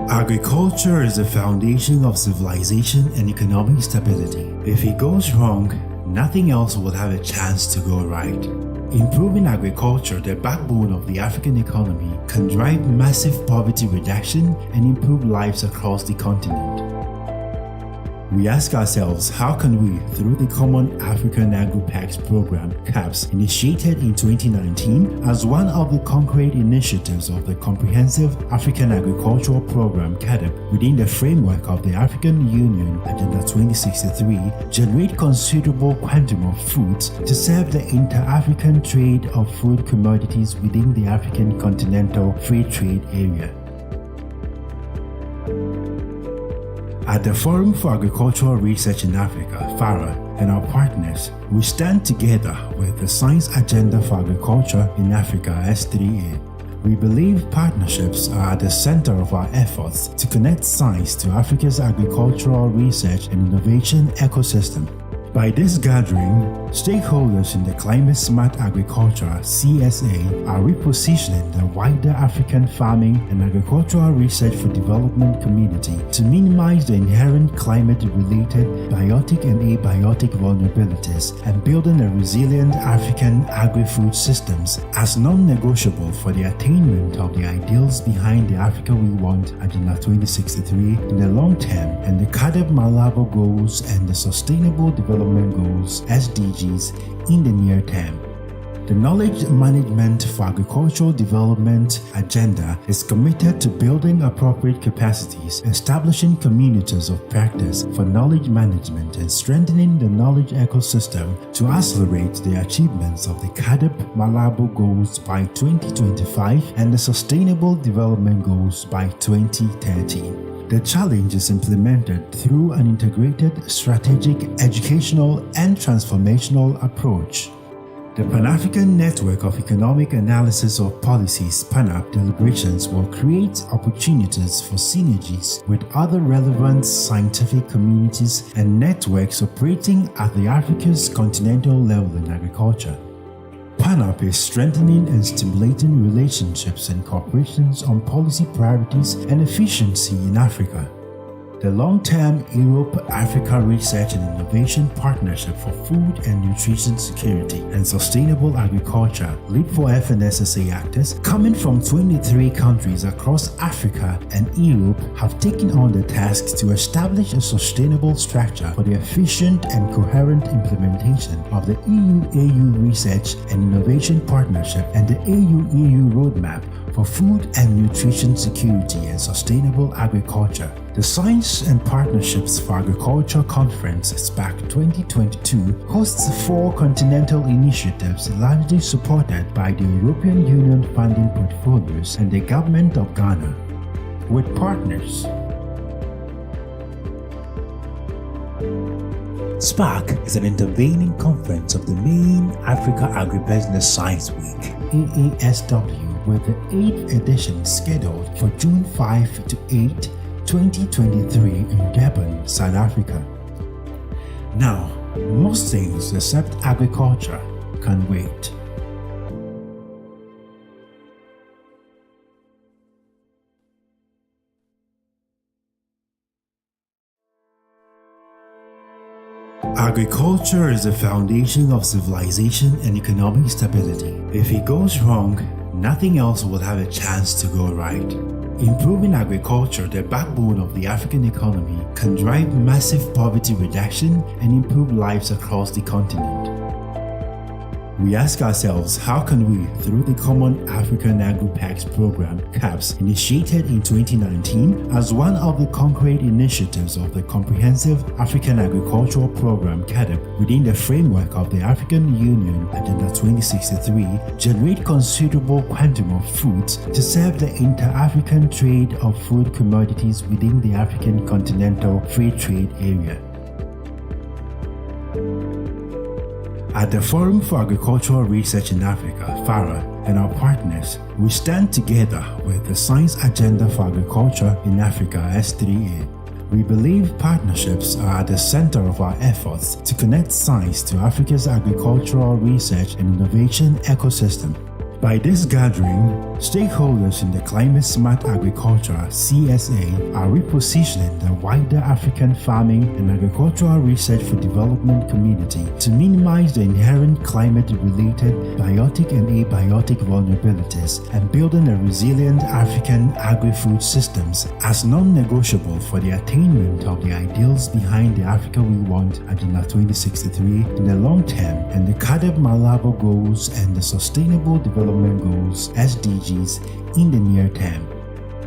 S15: Agriculture is the foundation of civilization and economic stability. If it goes wrong, nothing else will have a chance to go right. Improving agriculture, the backbone of the African economy, can drive massive poverty reduction and improve lives across the continent. We ask ourselves, how can we, through the Common African Agri-PACS program, CAPS, initiated in 2019 as one of the concrete initiatives of the Comprehensive African Agricultural Program, CADP, within the framework of the African Union Agenda 2063, generate considerable quantum of foods to serve the inter-African trade of food commodities within the African Continental Free Trade Area. At the Forum for Agricultural Research in Africa, FARA, and our partners, we stand together with the Science Agenda for Agriculture in Africa, S3A. We believe partnerships are at the center of our efforts to connect science to Africa's agricultural research and innovation ecosystem. By this gathering, stakeholders in the Climate Smart Agriculture (CSA) are repositioning the wider African farming and agricultural research for development community to minimize the inherent climate-related biotic and abiotic vulnerabilities and building a resilient African agri-food systems as non-negotiable for the attainment of the ideals behind the Africa We Want Agenda 2063 in the long term and the CADP Malabo goals and the Sustainable Development Goals (SDGs) in the near term. The Knowledge Management for Agricultural Development Agenda is committed to building appropriate capacities, establishing communities of practice for knowledge management, and strengthening the knowledge ecosystem to accelerate the achievements of the CADP Malabo Goals by 2025 and the Sustainable Development Goals by 2030. The challenge is implemented through an integrated, strategic, educational, and transformational approach. The Pan-African Network of Economic Analysis of Policies (PANAP) deliberations will create opportunities for synergies with other relevant scientific communities and networks operating at the Africa's continental level in agriculture. PANAP is strengthening and stimulating relationships and cooperations on policy priorities and efficiency in Africa. The long-term Europe-Africa Research and Innovation Partnership for Food and Nutrition Security and Sustainable Agriculture (LEAP4FNSSA actors coming from 23 countries across Africa and Europe have taken on the tasks to establish a sustainable structure for the efficient and coherent implementation of the EU-AU Research and Innovation Partnership and the AU-EU Roadmap
S14: for Food and Nutrition Security and Sustainable Agriculture. The Science and Partnerships for Agriculture Conference SPAC 2022 hosts 4 continental initiatives largely supported by the European Union funding portfolios and the Government of Ghana, with partners.
S15: SPAC is an intervening conference of the main Africa Agribusiness Science Week,
S14: AASW, with the 8th edition scheduled for June 5 to 8, 2023 in Durban, South Africa. Now, most things except agriculture can wait. Agriculture is the foundation of civilization and economic stability. If it goes wrong, nothing else will have a chance to go right. Improving agriculture, the backbone of the African economy, can drive massive poverty reduction and improve lives across the continent. We ask ourselves, how can we, through the Common African Agri-PACS program, CAPS, initiated in 2019 as one of the concrete initiatives of the Comprehensive African Agricultural Program, CADP, within the framework of the African Union Agenda 2063, generate considerable quantum of foods to serve the inter-African trade of food commodities within the African Continental Free Trade Area. At the Forum for Agricultural Research in Africa, FARA, and our partners, we stand together with the Science Agenda for Agriculture in Africa, S3A. We believe partnerships are at the center of our efforts to connect science to Africa's agricultural research and innovation ecosystem. By this gathering, stakeholders in the Climate Smart Agriculture (CSA) are repositioning the wider African farming and agricultural research for development community to minimize the inherent climate-related biotic and abiotic vulnerabilities and building a resilient African agri-food systems as non-negotiable for the attainment of the ideals behind the Africa We Want Agenda 2063 in the long term and the CADP Malabo goals and the Sustainable Development Goals (SDGs) in the near term.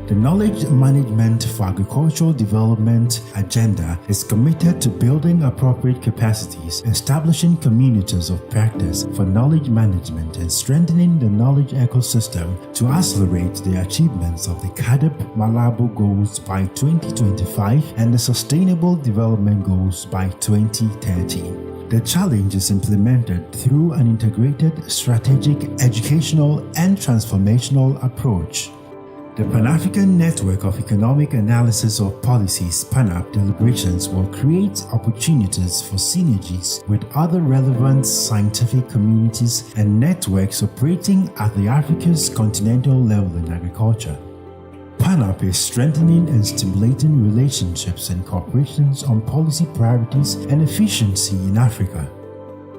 S14: The Knowledge Management for Agricultural Development Agenda is committed to building appropriate capacities, establishing communities of practice for knowledge management, and strengthening the knowledge ecosystem to accelerate the achievements of the CADP Malabo Goals by 2025 and the Sustainable Development Goals by 2030. The challenge is implemented through an integrated, strategic, educational, and transformational approach. The Pan-African Network of Economic Analysis of Policies (PANAP) deliberations will create opportunities for synergies with other relevant scientific communities and networks operating at the Africa's continental level in agriculture. PANAP is strengthening and stimulating relationships and cooperations on policy priorities and efficiency in Africa.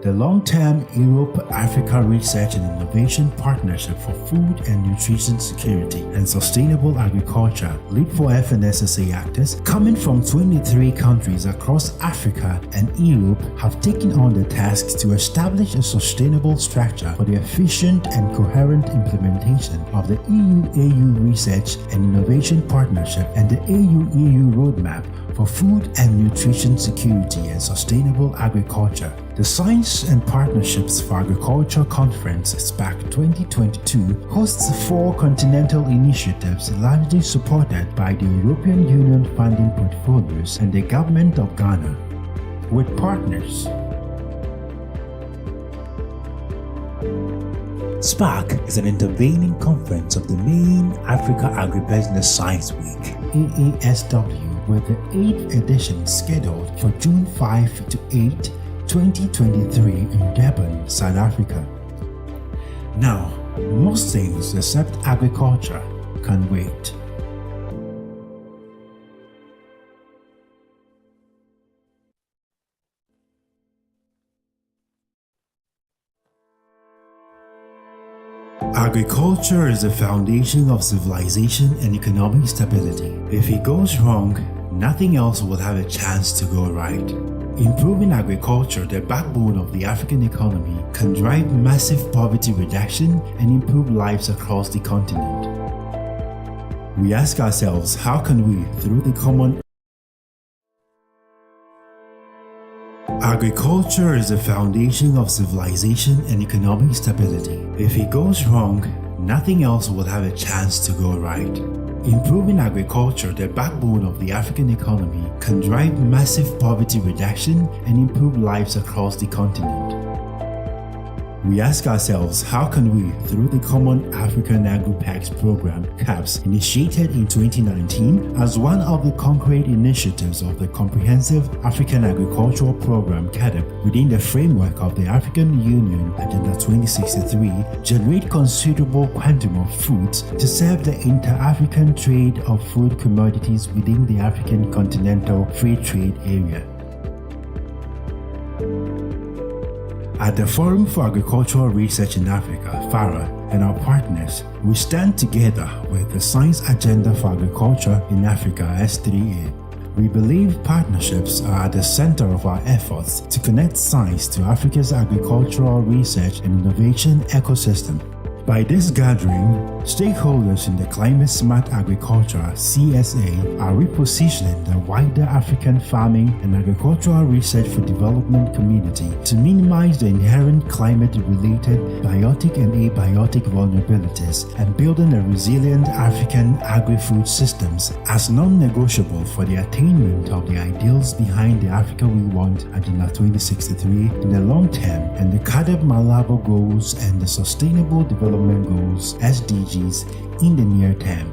S14: The long-term Europe-Africa Research and Innovation Partnership for Food and Nutrition Security and Sustainable Agriculture (LEAP4FNSSA) actors coming from 23 countries across Africa and Europe have taken on the task to establish a sustainable structure for the efficient and coherent implementation of the EU-AU Research and Innovation Partnership and the AU-EU Roadmap for Food and Nutrition Security and Sustainable Agriculture. The Science and Partnerships for Agriculture Conference SPAC 2022 hosts 4 continental initiatives largely supported by the European Union funding portfolios and the Government of Ghana, with partners.
S15: SPAC is an intervening conference of the main Africa Agribusiness Science Week,
S14: AASW, with the 8th edition scheduled for June 5 to 8, 2023 in Durban, South Africa. Now, most things except agriculture can wait. Agriculture is the foundation of civilization and economic stability. If it goes wrong, nothing else will have a chance to go right. Improving agriculture, the backbone of the African economy, can drive massive poverty reduction and improve lives across the continent. We ask ourselves, how can we, through the common Agriculture is the foundation of civilization and economic stability. If it goes wrong, nothing else will have a chance to go right. Improving agriculture, the backbone of the African economy, can drive massive poverty reduction and improve lives across the continent. We ask ourselves, how can we, through the Common African Agri-PACS program, CAPS, initiated in 2019 as one of the concrete initiatives of the Comprehensive African Agricultural Program, CADP, within the framework of the African Union Agenda 2063, generate considerable quantum of foods to serve the inter-African trade of food commodities within the African Continental Free Trade Area. At the Forum for Agricultural Research in Africa, FARA, and our partners, we stand together with the Science Agenda for Agriculture in Africa, S3A. We believe partnerships are at the center of our efforts to connect science to Africa's agricultural research and innovation ecosystem. By this gathering, stakeholders in the Climate Smart Agriculture (CSA) are repositioning the wider African farming and agricultural research for development community to minimize the inherent climate-related biotic and abiotic vulnerabilities and building a resilient African agri-food systems as non-negotiable for the attainment of the ideals behind the Africa We Want Agenda 2063 in the long term and the CADP Malabo goals and the Sustainable Development Goals (SDGs) in the near term.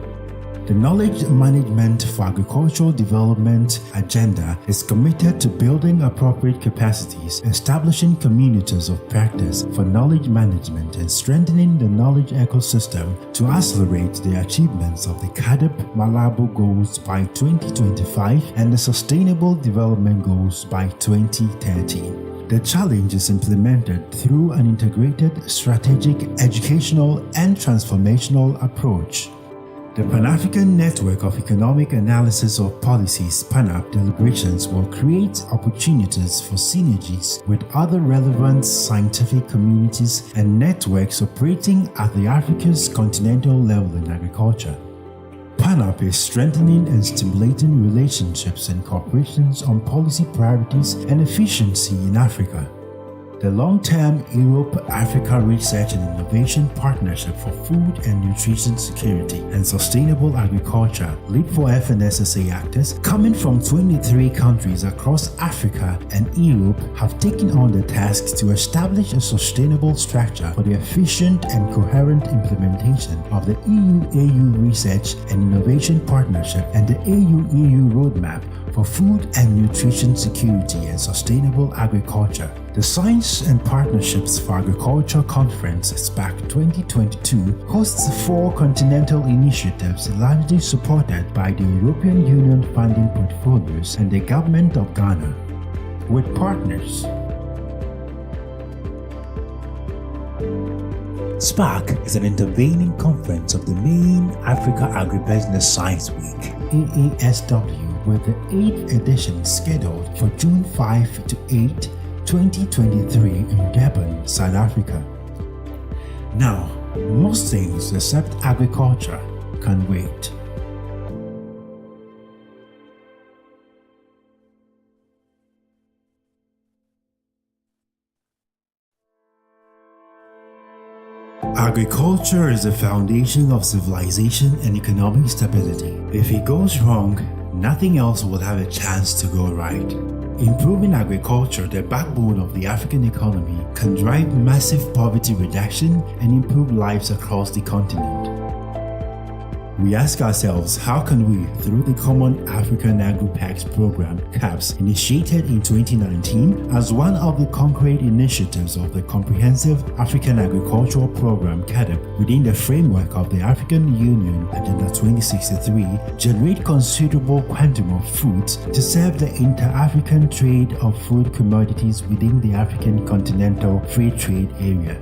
S14: The Knowledge Management for Agricultural Development Agenda is committed to building appropriate capacities, establishing communities of practice for knowledge management, and strengthening the knowledge ecosystem to accelerate the achievements of the CADP Malabo Goals by 2025 and the Sustainable Development Goals by 2030. The challenge is implemented through an integrated, strategic, educational, and transformational approach. The Pan-African Network of Economic Analysis of Policies (PANAP) deliberations will create opportunities for synergies with other relevant scientific communities and networks operating at the Africa's continental level in agriculture. PANAP is strengthening and stimulating relationships and cooperations on policy priorities and efficiency in Africa. The long-term Europe-Africa Research and Innovation Partnership for Food and Nutrition Security and Sustainable Agriculture (LEAP4FNSSA) actors coming from 23 countries across Africa and Europe have taken on the task to establish a sustainable structure for the efficient and coherent implementation of the EU-AU Research and Innovation Partnership and the AU-EU Roadmap for Food and Nutrition Security and Sustainable Agriculture. The Science and Partnerships for Agriculture Conference SPAC 2022 hosts 4 continental initiatives largely supported by the European Union funding portfolios and the Government of Ghana. With partners,
S15: SPAC is an intervening conference of the main Africa Agribusiness Science Week,
S14: AASW, with the 8th edition scheduled for June 5 to 8, 2023 in Durban, South Africa. Now, most things except agriculture can wait. Agriculture is the foundation of civilization and economic stability. If it goes wrong, nothing else will have a chance to go right. Improving agriculture, the backbone of the African economy, can drive massive poverty reduction and improve lives across the continent. We ask ourselves, how can we, through the Common African Agri-PACS program, CAPS, initiated in 2019 as one of the concrete initiatives of the Comprehensive African Agricultural Program, CADP, within the framework of the African Union Agenda 2063, generate considerable quantum of foods to serve the inter-African trade of food commodities within the African Continental Free Trade Area.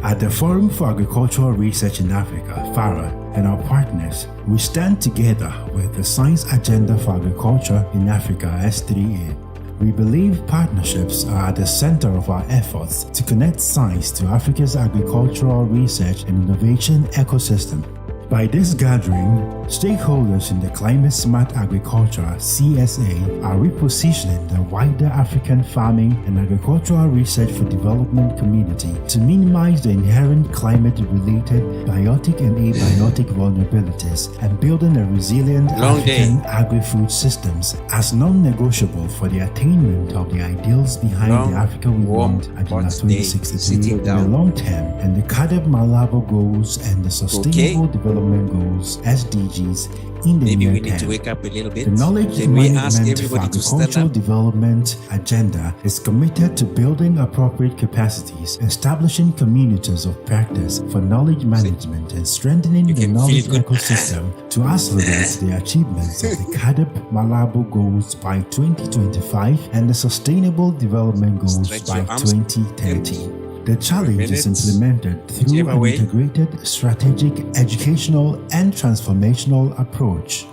S14: At the Forum for Agricultural Research in Africa, FARA, and our partners, we stand together with the Science Agenda for Agriculture in Africa, S3A. We believe partnerships are at the center of our efforts to connect science to Africa's agricultural research and innovation ecosystem. By this gathering, stakeholders in the Climate Smart Agriculture (CSA) are repositioning the wider African farming and agricultural research for development community to minimize the inherent climate-related biotic and abiotic vulnerabilities and building a resilient African agri-food systems as non-negotiable for the attainment of the ideals behind the Africa we want Agenda 2063 in the long term and the CAADP Malabo goals and the Sustainable Development Goals (SDGs) in the
S2: Maybe
S14: near
S2: we need to
S14: term.
S2: wake up a little bit.
S14: The Knowledge
S2: Can we ask
S14: Management for
S2: everybody to stand
S14: Agricultural
S2: up?
S14: Development Agenda is committed to building appropriate capacities, establishing communities of practice for knowledge management, and strengthening the knowledge ecosystem to accelerate the achievements of the CAADP Malabo goals by 2025 and the Sustainable Development Goals by 2030. The challenge is implemented through an integrated, strategic, educational, and transformational approach.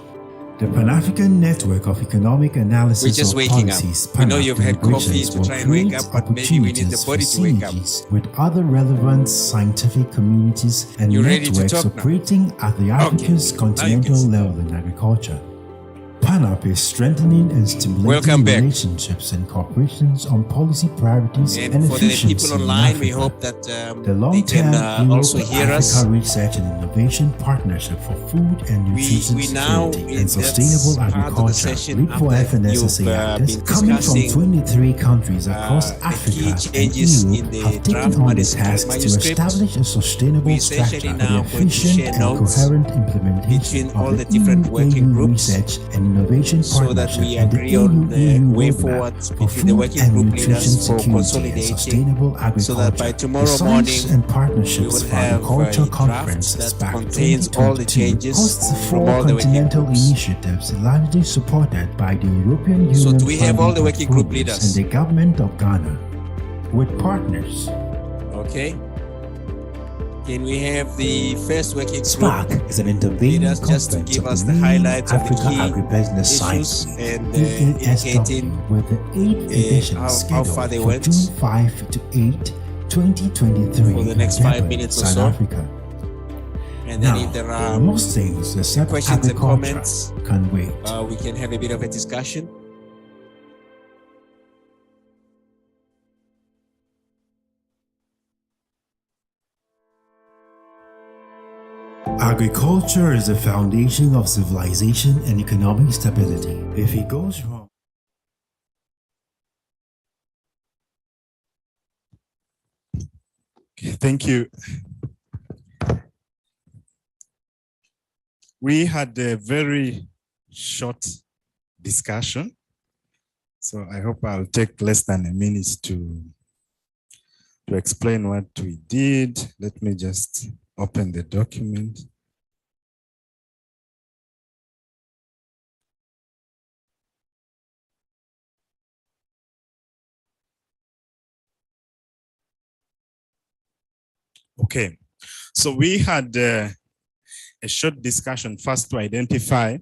S14: The Pan-African Network of Economic Analysis
S2: We're just
S14: of
S2: waking up.
S14: Policies,
S2: We know you've had coffee
S14: Integrations,
S2: to
S14: will
S2: try and wake
S14: create
S2: up, but maybe we need the
S14: opportunities
S2: body
S14: for
S2: to wake up.
S14: synergies with other relevant scientific communities and
S2: You ready to
S14: networks
S2: talk now?
S14: operating at the Africa's continental level in agriculture. PANAP is strengthening and stimulating
S2: Welcome back.
S14: relationships and cooperations on policy priorities and,
S2: And for the
S14: efficiency
S2: people
S14: in
S2: online, we
S14: Africa.
S2: hope that
S14: The
S2: they
S14: long-term
S2: can also hear
S14: Africa
S2: us.
S14: Research and Innovation Partnership for Food and Nutrition
S2: We now,
S14: Security
S2: in
S14: and Sustainable
S2: part of the
S14: Agriculture,
S2: session after
S14: LEAP4FNSSA
S2: you've
S14: actors
S2: been
S14: coming from
S2: discussing
S14: 23 countries across
S2: the
S14: Africa
S2: key
S14: and
S2: changes in
S14: Europe
S2: the
S14: have taken
S2: draft
S14: on the task to
S2: manuscript.
S14: establish a sustainable
S2: We
S14: structure
S2: essentially
S14: for the
S2: now going to
S14: efficient
S2: share
S14: and
S2: notes
S14: coherent implementation
S2: between all
S14: of
S2: the different working
S14: EU
S2: groups
S14: Research and Innovation
S2: so that
S14: Partnership
S2: we
S14: and the
S2: agree on the
S14: EU
S2: way
S14: roadmap
S2: forward
S14: for
S2: between the
S14: food
S2: working
S14: and
S2: group
S14: nutrition
S2: leaders for
S14: security and
S2: consolidating
S14: sustainable agriculture.
S2: so that by
S14: The
S2: tomorrow
S14: Science
S2: morning
S14: and
S2: we
S14: Partnerships
S2: will
S14: for
S2: have
S14: Agriculture
S2: a
S14: Conference
S2: draft
S14: SPAC
S2: that contains all the
S14: 2022
S2: changes
S14: hosts
S2: from
S14: 4
S2: all the working
S14: continental
S2: groups.
S14: initiatives largely supported by the European Union
S2: So do we have all the
S14: funding
S2: working group
S14: portfolios
S2: leaders?
S14: and the government of Ghana with partners.
S2: Okay. Can we have the first working group
S15: SPAC is an intervening
S2: leaders just to
S15: conference
S2: give
S15: of
S2: us
S15: the
S2: the
S15: main
S2: highlights of the
S15: Africa
S2: key
S15: Agribusiness
S2: issues
S15: Science Week,
S2: and
S14: EASW,
S2: indicating
S14: with the 8th edition
S2: how
S14: scheduled
S2: far they
S14: for
S2: went
S14: June 5 to 8, 2023
S2: for the
S14: in
S2: next 5
S14: Durban,
S2: minutes or
S14: South
S2: so.
S14: Africa.
S2: And then
S14: Now,
S2: if there are
S14: most things except
S2: questions and
S14: agriculture
S2: comments,
S14: can wait.
S2: we can have a bit of a discussion.
S14: Agriculture is the foundation of civilization and economic stability. If it goes wrong,
S1: Okay, thank you. We had a very short discussion, so I hope I'll take less than a minute to explain what we did. Let me just open the document. Okay, so we had a short discussion first to identify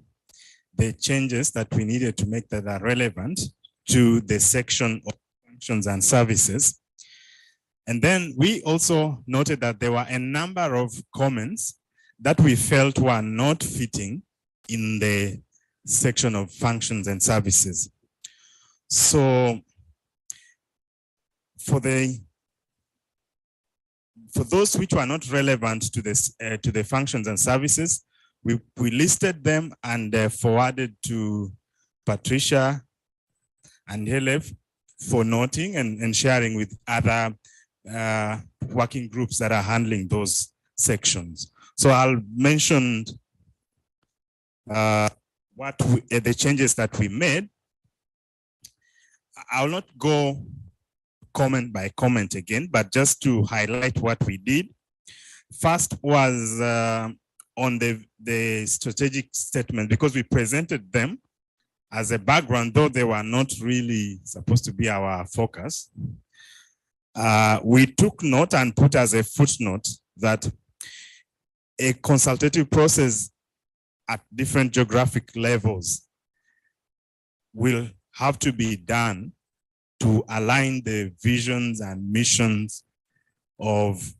S1: the changes that we needed to make that are relevant to the section of functions and services. And then we also noted that there were a number of comments that we felt were not fitting in the section of functions and services. So for those which were not relevant to this to the functions and services, we listed them and forwarded to Patricia and Helef for noting and sharing with other working groups that are handling those sections. So I'll mention the changes that we made. I'll not go comment by comment again, but just to highlight what we did. First was on the strategic statement, because we presented them as a background, though they were not really supposed to be our focus. we took note and put as a footnote that a consultative process at different geographic levels will have to be done to align the visions and missions of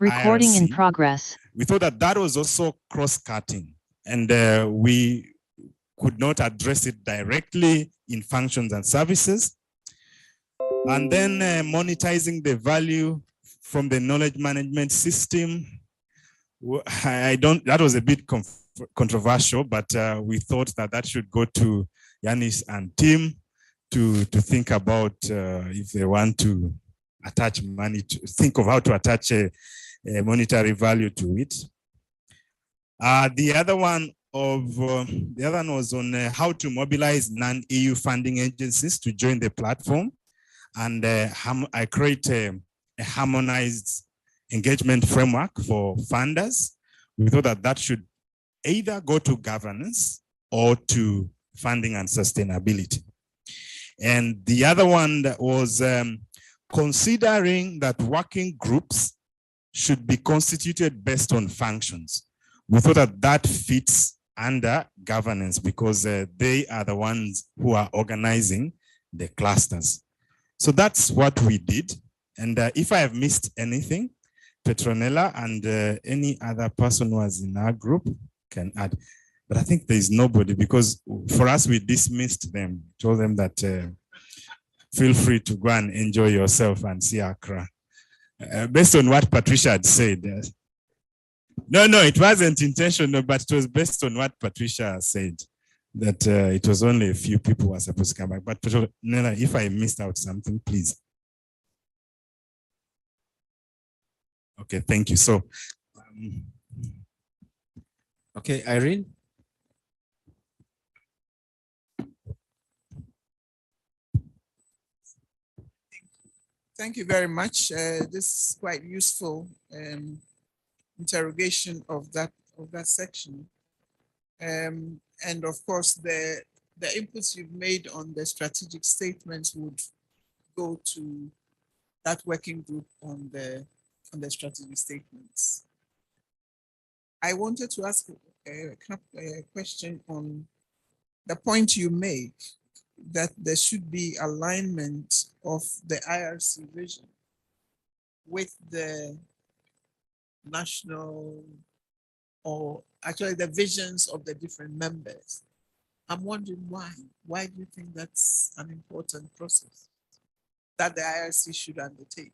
S9: Recording in
S1: IRC.
S9: progress.
S1: We thought that that was also cross-cutting, and we could not address it directly in functions and services. And then monetizing the value from the knowledge management system. That was a bit controversial, but we thought that that should go to Yanis and team to think about if they want to attach money, to think of how to attach a monetary value to it. The other one was on how to mobilize non-EU funding agencies to join the platform. And I create a harmonized engagement framework for funders. We thought that that should either go to governance or to funding and sustainability. And the other one that was considering that working groups should be constituted based on functions. We thought that that fits under governance because they are the ones who are organizing the clusters. So that's what we did. And if I have missed anything, Petronella and any other person who was in our group can add. But I think there is nobody because for us, we dismissed them, told them that feel free to go and enjoy yourself and see Accra. Based on what Patricia had said. No, it wasn't intentional, but it was based on what Patricia said, that it was only a few people who were supposed to come back. But Petronella, if I missed out something, please. Okay, thank you. So,
S2: okay, Irene.
S10: Thank you very much. This is quite useful interrogation of that section. And of course, the inputs you've made on the strategic statements would go to that working group on the strategic statements. I wanted to ask a question on the point you make that there should be alignment of the IRC vision with the national or actually the visions of the different members. I'm wondering why. Why do you think that's an important process that the IRC should undertake?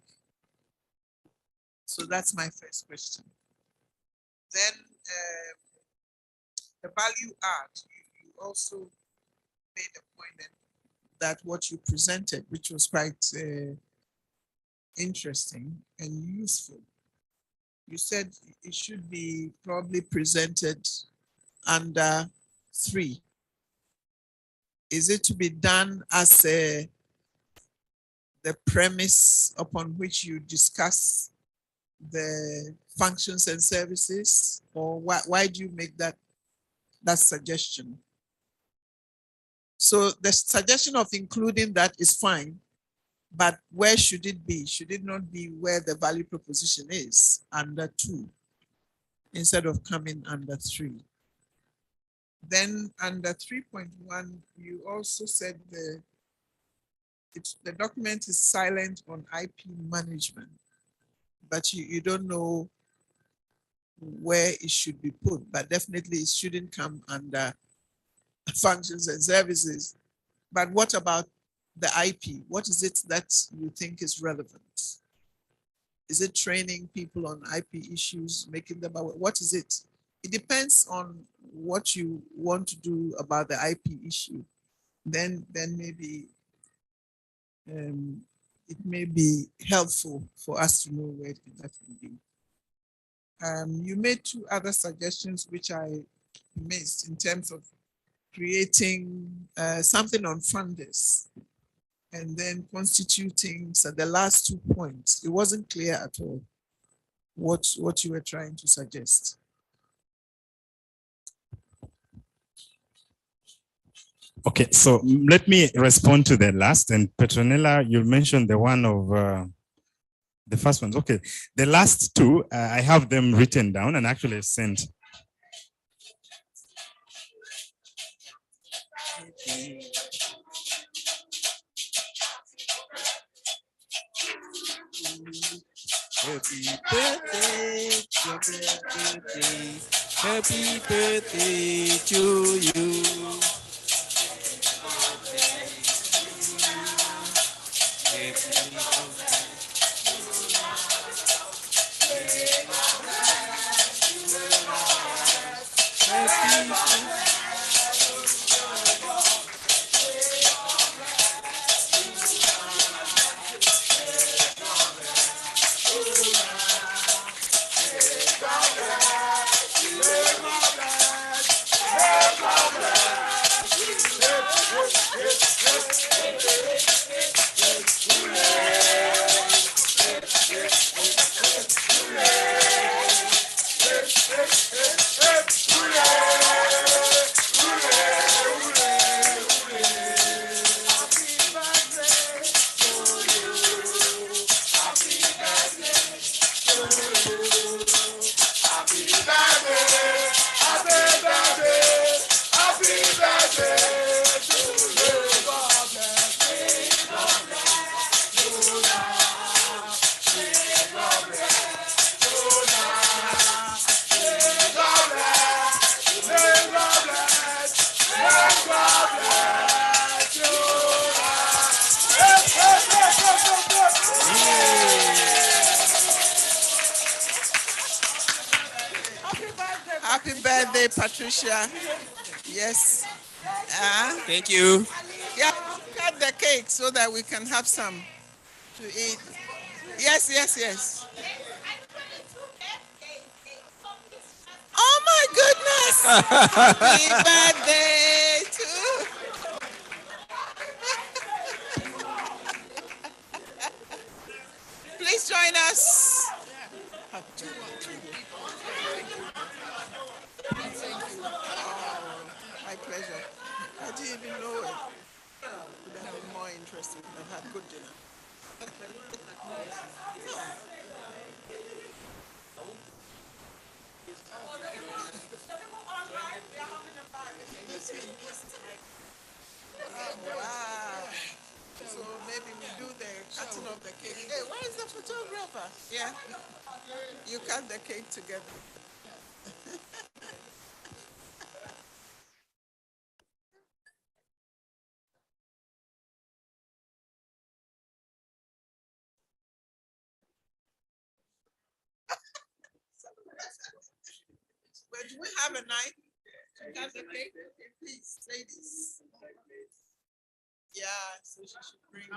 S10: So that's my first question. Then the value add, you also made a point that what you presented, which was quite interesting and useful. You said it should be probably presented under 3. Is it to be done as the premise upon which you discuss the functions and services, or why do you make that suggestion? So the suggestion of including that is fine, but where should it be? Should it not be where the value proposition is, under 2, instead of coming under 3? Then under 3.1, you also said the document is silent on IP management, but you don't know where it should be put, but definitely it shouldn't come under functions and services. But what about the IP? What is it that you think is relevant? Is it training people on IP issues, making them aware? What is it? It depends on what you want to do about the IP issue. Then maybe it may be helpful for us to know where that will be. You made 2 other suggestions which I missed in terms of creating something on funders and then constituting, so the last 2 points. It wasn't clear at all what you were trying to suggest.
S1: Okay, so let me respond to the last. And Petronella, you mentioned the one of the first ones. Okay, the last 2, I have them written down and actually sent.
S2: Happy birthday, happy birthday, happy birthday to you.
S10: Happy birthday, Patricia. Yes.
S2: Thank you.
S10: Yeah, cut the cake so that we can have some to eat. Yes, yes, yes. Oh my goodness! Happy birthday to. Please join us. My pleasure. I didn't even know it. Would have been more interesting. I've had good dinner. Wow. So maybe we do the cutting of the cake. Hey, where is the photographer? Yeah. You cut the cake together. But do we have a knife to cut the cake? Please, ladies. Yeah, so she should bring.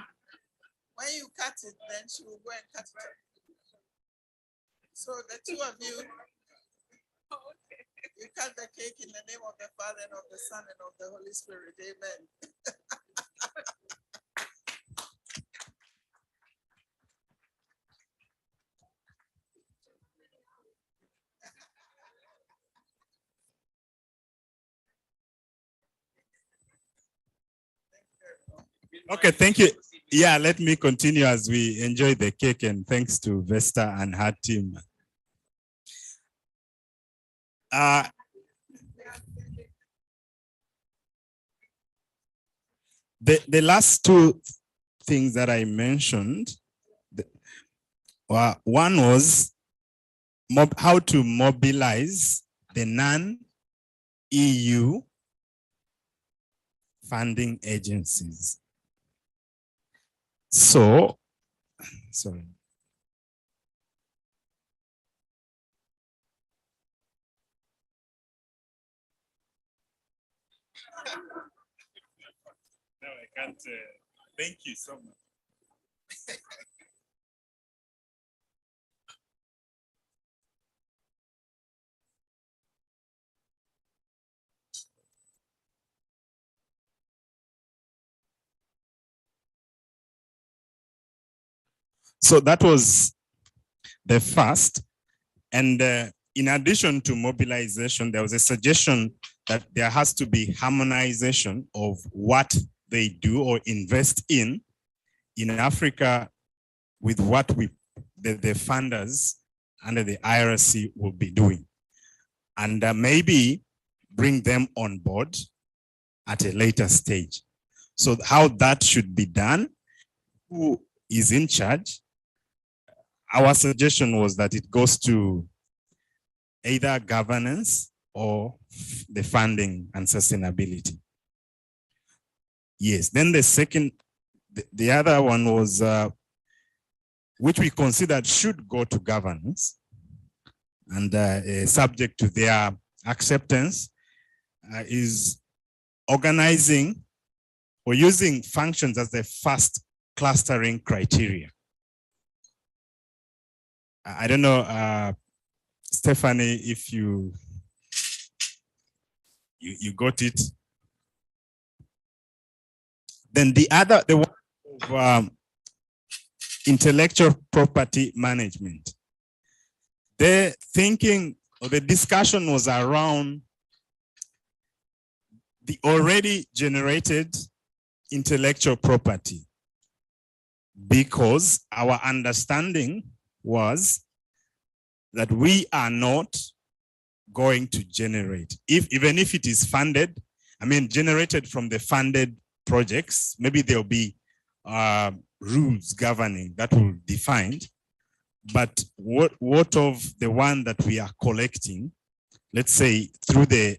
S10: When you cut it, then she will go and cut it up. So the two of you, you cut the cake in the name of the Father and of the Son and of the Holy Spirit. Amen.
S1: Okay, thank you. Yeah, let me continue as we enjoy the cake, and thanks to Vesta and her team. The last two things that I mentioned, one was how to mobilize the non-EU funding agencies. So, sorry. No, I can't. Thank you so much. So that was the first. And in addition to mobilization, there was a suggestion that there has to be harmonization of what they do or invest in Africa with what the funders under the IRC will be doing. And maybe bring them on board at a later stage. So how that should be done, who is in charge? Our suggestion was that it goes to either governance or the funding and sustainability. Yes, then the second, the other one was, which we considered should go to governance and subject to their acceptance, is organizing or using functions as the first clustering criteria. I don't know, Stephanie, if you got it. Then the one of intellectual property management. The thinking or the discussion was around the already generated intellectual property, because our understanding was that we are not going to generate, even if it is funded, I mean, generated from the funded projects, maybe there'll be rules governing that will be defined. But what of the one that we are collecting, let's say through the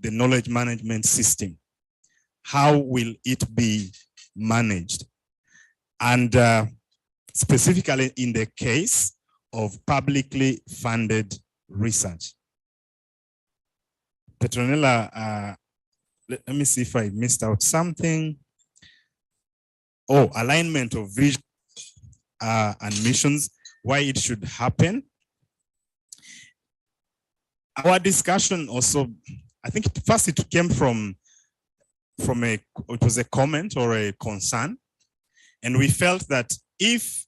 S1: knowledge management system, how will it be managed? And specifically in the case of publicly funded research. Petronella, let me see if I missed out something. Oh, alignment of vision and missions, why it should happen. Our discussion also, I think first it came from it was a comment or a concern. And we felt that if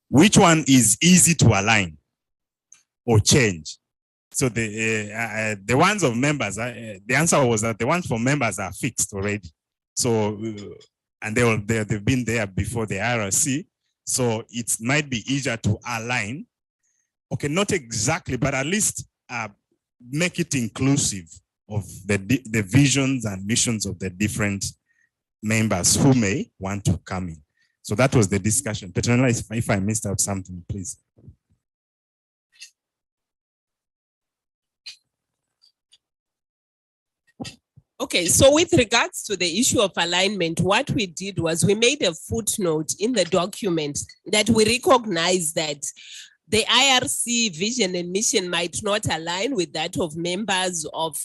S1: which one is easy to align or change? So the ones of members, the answer was that the ones for members are fixed already. So, and they've been there before the IRC. So it might be easier to align. Okay, not exactly, but at least make it inclusive of the visions and missions of the different members who may want to come in. So that was the discussion. Petronella, if I missed out something, please.
S20: Okay, so with regards to the issue of alignment, what we did was we made a footnote in the document that we recognize that the IRC vision and mission might not align with that of members of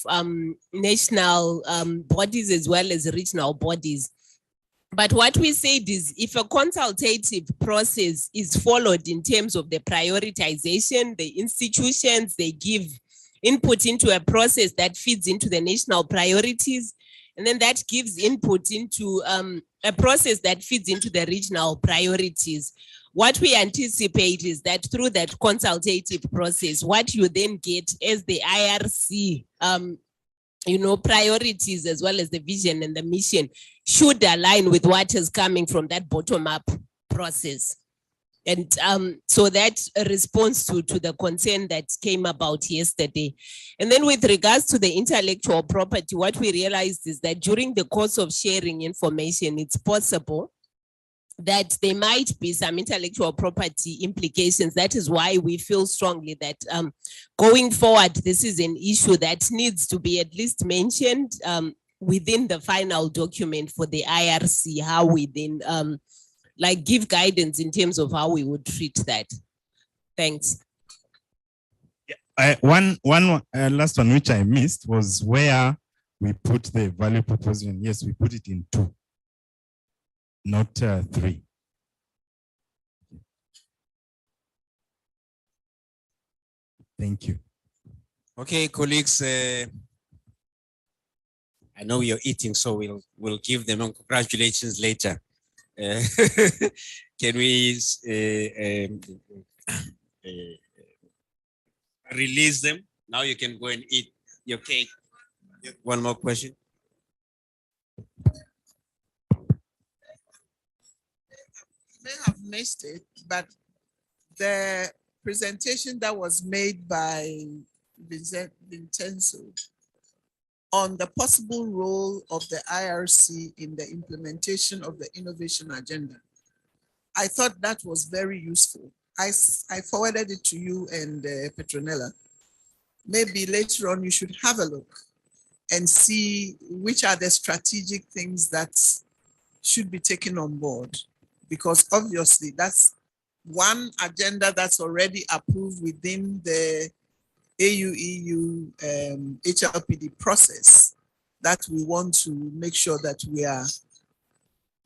S20: national bodies as well as regional bodies. But what we said is if a consultative process is followed in terms of the prioritization, the institutions, they give input into a process that feeds into the national priorities, and then that gives input into a process that feeds into the regional priorities. What we anticipate is that through that consultative process, what you then get as the IRC, priorities as well as the vision and the mission should align with what is coming from that bottom-up process. And so that's a response to the concern that came about yesterday. And then with regards to the intellectual property, what we realized is that during the course of sharing information, it's possible that there might be some intellectual property implications. That is why we feel strongly that going forward, this is an issue that needs to be at least mentioned within the final document for the IRC, how we then give guidance in terms of how we would treat that. Thanks.
S1: One last one which I missed was where we put the value proposition. Yes, we put it in 2, not 3. Thank you.
S2: Okay, colleagues. I know you're eating, so we'll give them congratulations later. Can we release them? Now you can go and eat your cake. One more question.
S10: May have missed it, but the presentation that was made by Vincenzo on the possible role of the IRC in the implementation of the innovation agenda, I thought that was very useful. I forwarded it to you and Petronella. Maybe later on you should have a look and see which are the strategic things that should be taken on board, because obviously that's one agenda that's already approved within the AU-EU HLPD process that we want to make sure that we are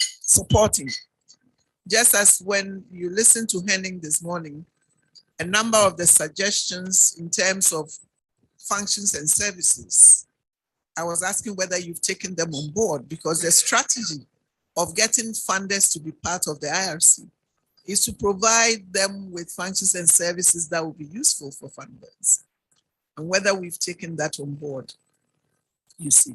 S10: supporting. Just as when you listen to Henning this morning, a number of the suggestions in terms of functions and services, I was asking whether you've taken them on board, because the strategy of getting funders to be part of the IRC is to provide them with functions and services that will be useful for funders. And whether we've taken that on board, you see.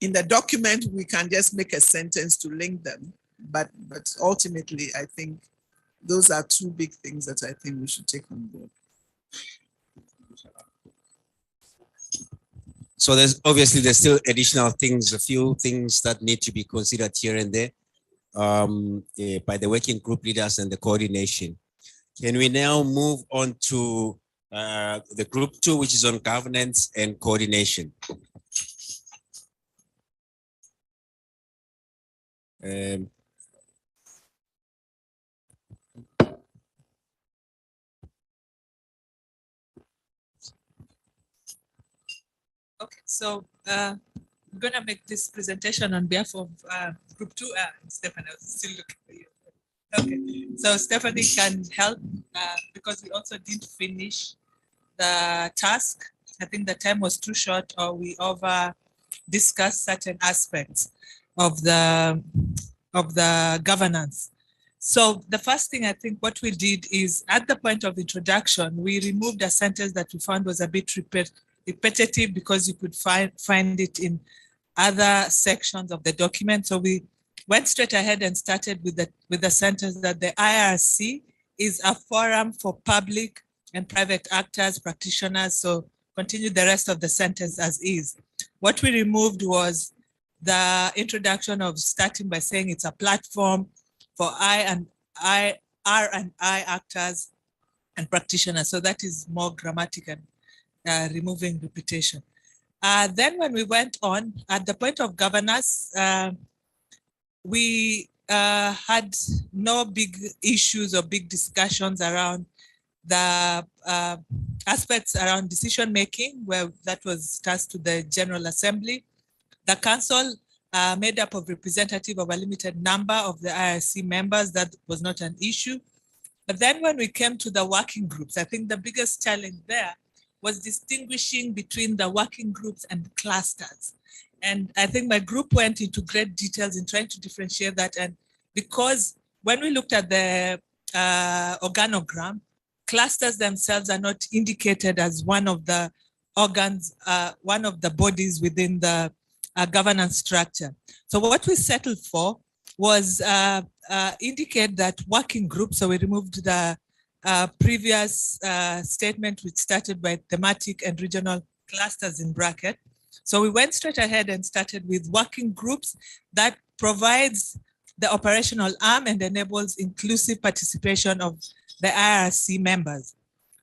S10: In the document, we can just make a sentence to link them, but ultimately, I think those are 2 big things that I think we should take on board.
S2: So there's still additional things, a few things that need to be considered here and there by the working group leaders and the coordination. Can we now move on to the group 2, which is on governance and coordination?
S21: Okay, so I'm going to make this presentation on behalf of Group 2. Stephanie, I was still looking for you. Okay, so Stephanie can help because we also didn't finish the task. I think the time was too short, or we over discussed certain aspects of the governance. So the first thing I think what we did is at the point of introduction, we removed a sentence that we found was a bit repetitive because you could find it in other sections of the document. So we went straight ahead and started with the sentence that the IRC is a forum for public and private actors, practitioners. So continue the rest of the sentence as is. What we removed was the introduction of starting by saying it's a platform for R&I actors and practitioners. So that is more grammatic and removing repetition. Then when we went on, at the point of governance, we had no big issues or big discussions around the aspects around decision making, where that was tasked to the General Assembly. The council made up of representative of a limited number of the IRC members. That was not an issue. But then when we came to the working groups, I think the biggest challenge there was distinguishing between the working groups and clusters. And I think my group went into great details in trying to differentiate that. And because when we looked at the organogram, clusters themselves are not indicated as one of the organs, one of the bodies within the governance structure. So what we settled for was indicate that working groups, so we removed the previous statement which started by thematic and regional clusters in bracket. So we went straight ahead and started with working groups that provides the operational arm and enables inclusive participation of the IRC members.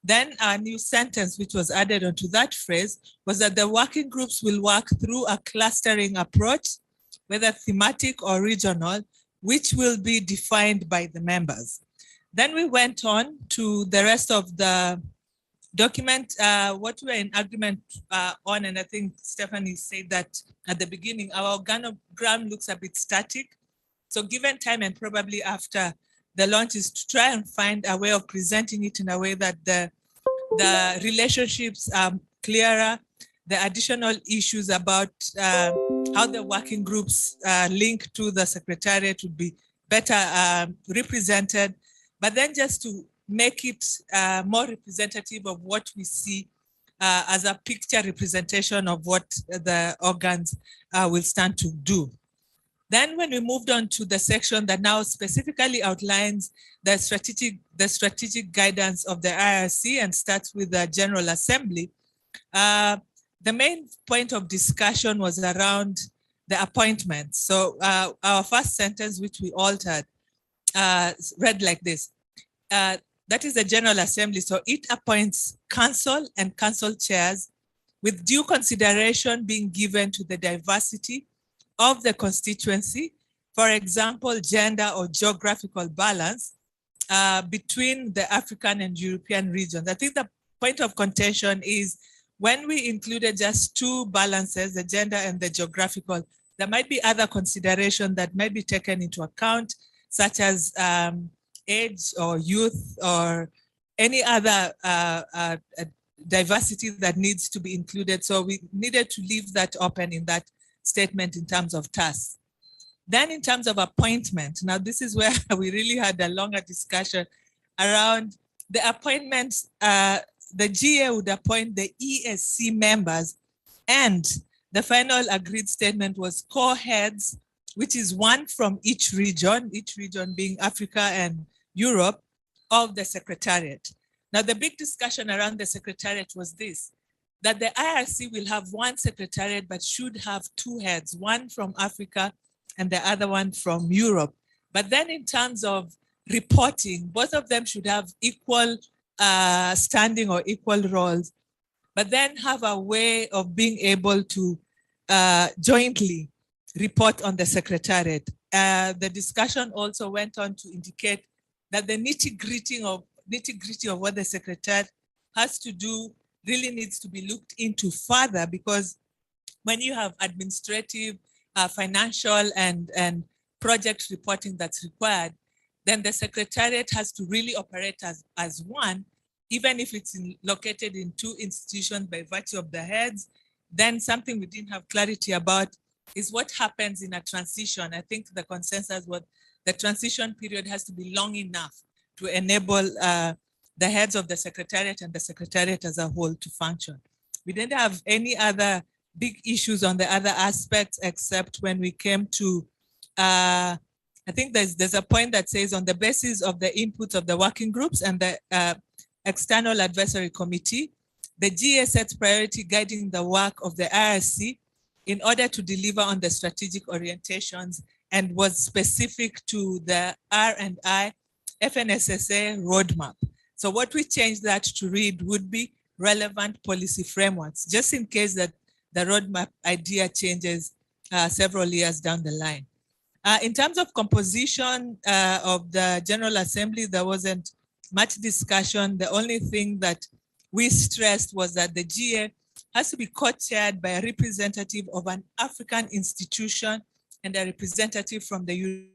S21: Then a new sentence which was added onto that phrase was that the working groups will work through a clustering approach, whether thematic or regional, which will be defined by the members. Then we went on to the rest of the document, what we're in agreement on, and I think Stephanie said that at the beginning, our organogram looks a bit static. So given time and probably after the launch is to try and find a way of presenting it in a way that the relationships are clearer, the additional issues about how the working groups link to the secretariat would be better represented, but then just to make it more representative of what we see as a picture representation of what the organs will stand to do. Then when we moved on to the section that now specifically outlines the strategic guidance of the IRC and starts with the General Assembly, the main point of discussion was around the appointments. So our first sentence, which we altered, read like this. That is the General Assembly. So it appoints council and council chairs with due consideration being given to the diversity of the constituency, for example, gender or geographical balance between the African and European regions. I think the point of contention is when we included just two balances, the gender and the geographical, there might be other considerations that might be taken into account, such as age or youth or any other diversity that needs to be included. So we needed to leave that open in that statement in terms of tasks. Then in terms of appointment, now this is where we really had a longer discussion around the appointments. The GA would appoint the ESC members, and the final agreed statement was co-heads, which is one from each region being Africa and Europe, of the Secretariat. Now the big discussion around the Secretariat was this, that the IRC will have one Secretariat but should have two heads, one from Africa and the other one from Europe. But then in terms of reporting, both of them should have equal standing or equal roles, but then have a way of being able to jointly report on the Secretariat. The discussion also went on to indicate that the nitty-gritty of what the Secretariat has to do really needs to be looked into further, because when you have administrative, financial, and project reporting that's required, then the Secretariat has to really operate as one, even if it's located in two institutions by virtue of the heads. Then something we didn't have clarity about is what happens in a transition. I think the consensus was the transition period has to be long enough to enable the heads of the Secretariat and the Secretariat as a whole to function. We didn't have any other big issues on the other aspects, except when we came to I think there's a point that says on the basis of the input of the working groups and the external advisory committee, the GA sets priority guiding the work of the IRC in order to deliver on the strategic orientations and was specific to the R&I FNSSA roadmap. So what we changed that to read would be relevant policy frameworks, just in case that the roadmap idea changes several years down the line. In terms of composition of the General Assembly, there wasn't much discussion. The only thing that we stressed was that the GA has to be co-chaired by a representative of an African institution and a representative from the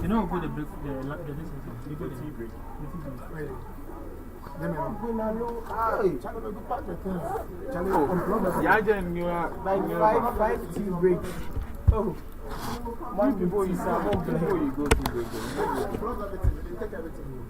S7: You know, go the break, the business, you go the tea break.
S13: Five tea break. Oh, one before you start, one before you go to the take everything.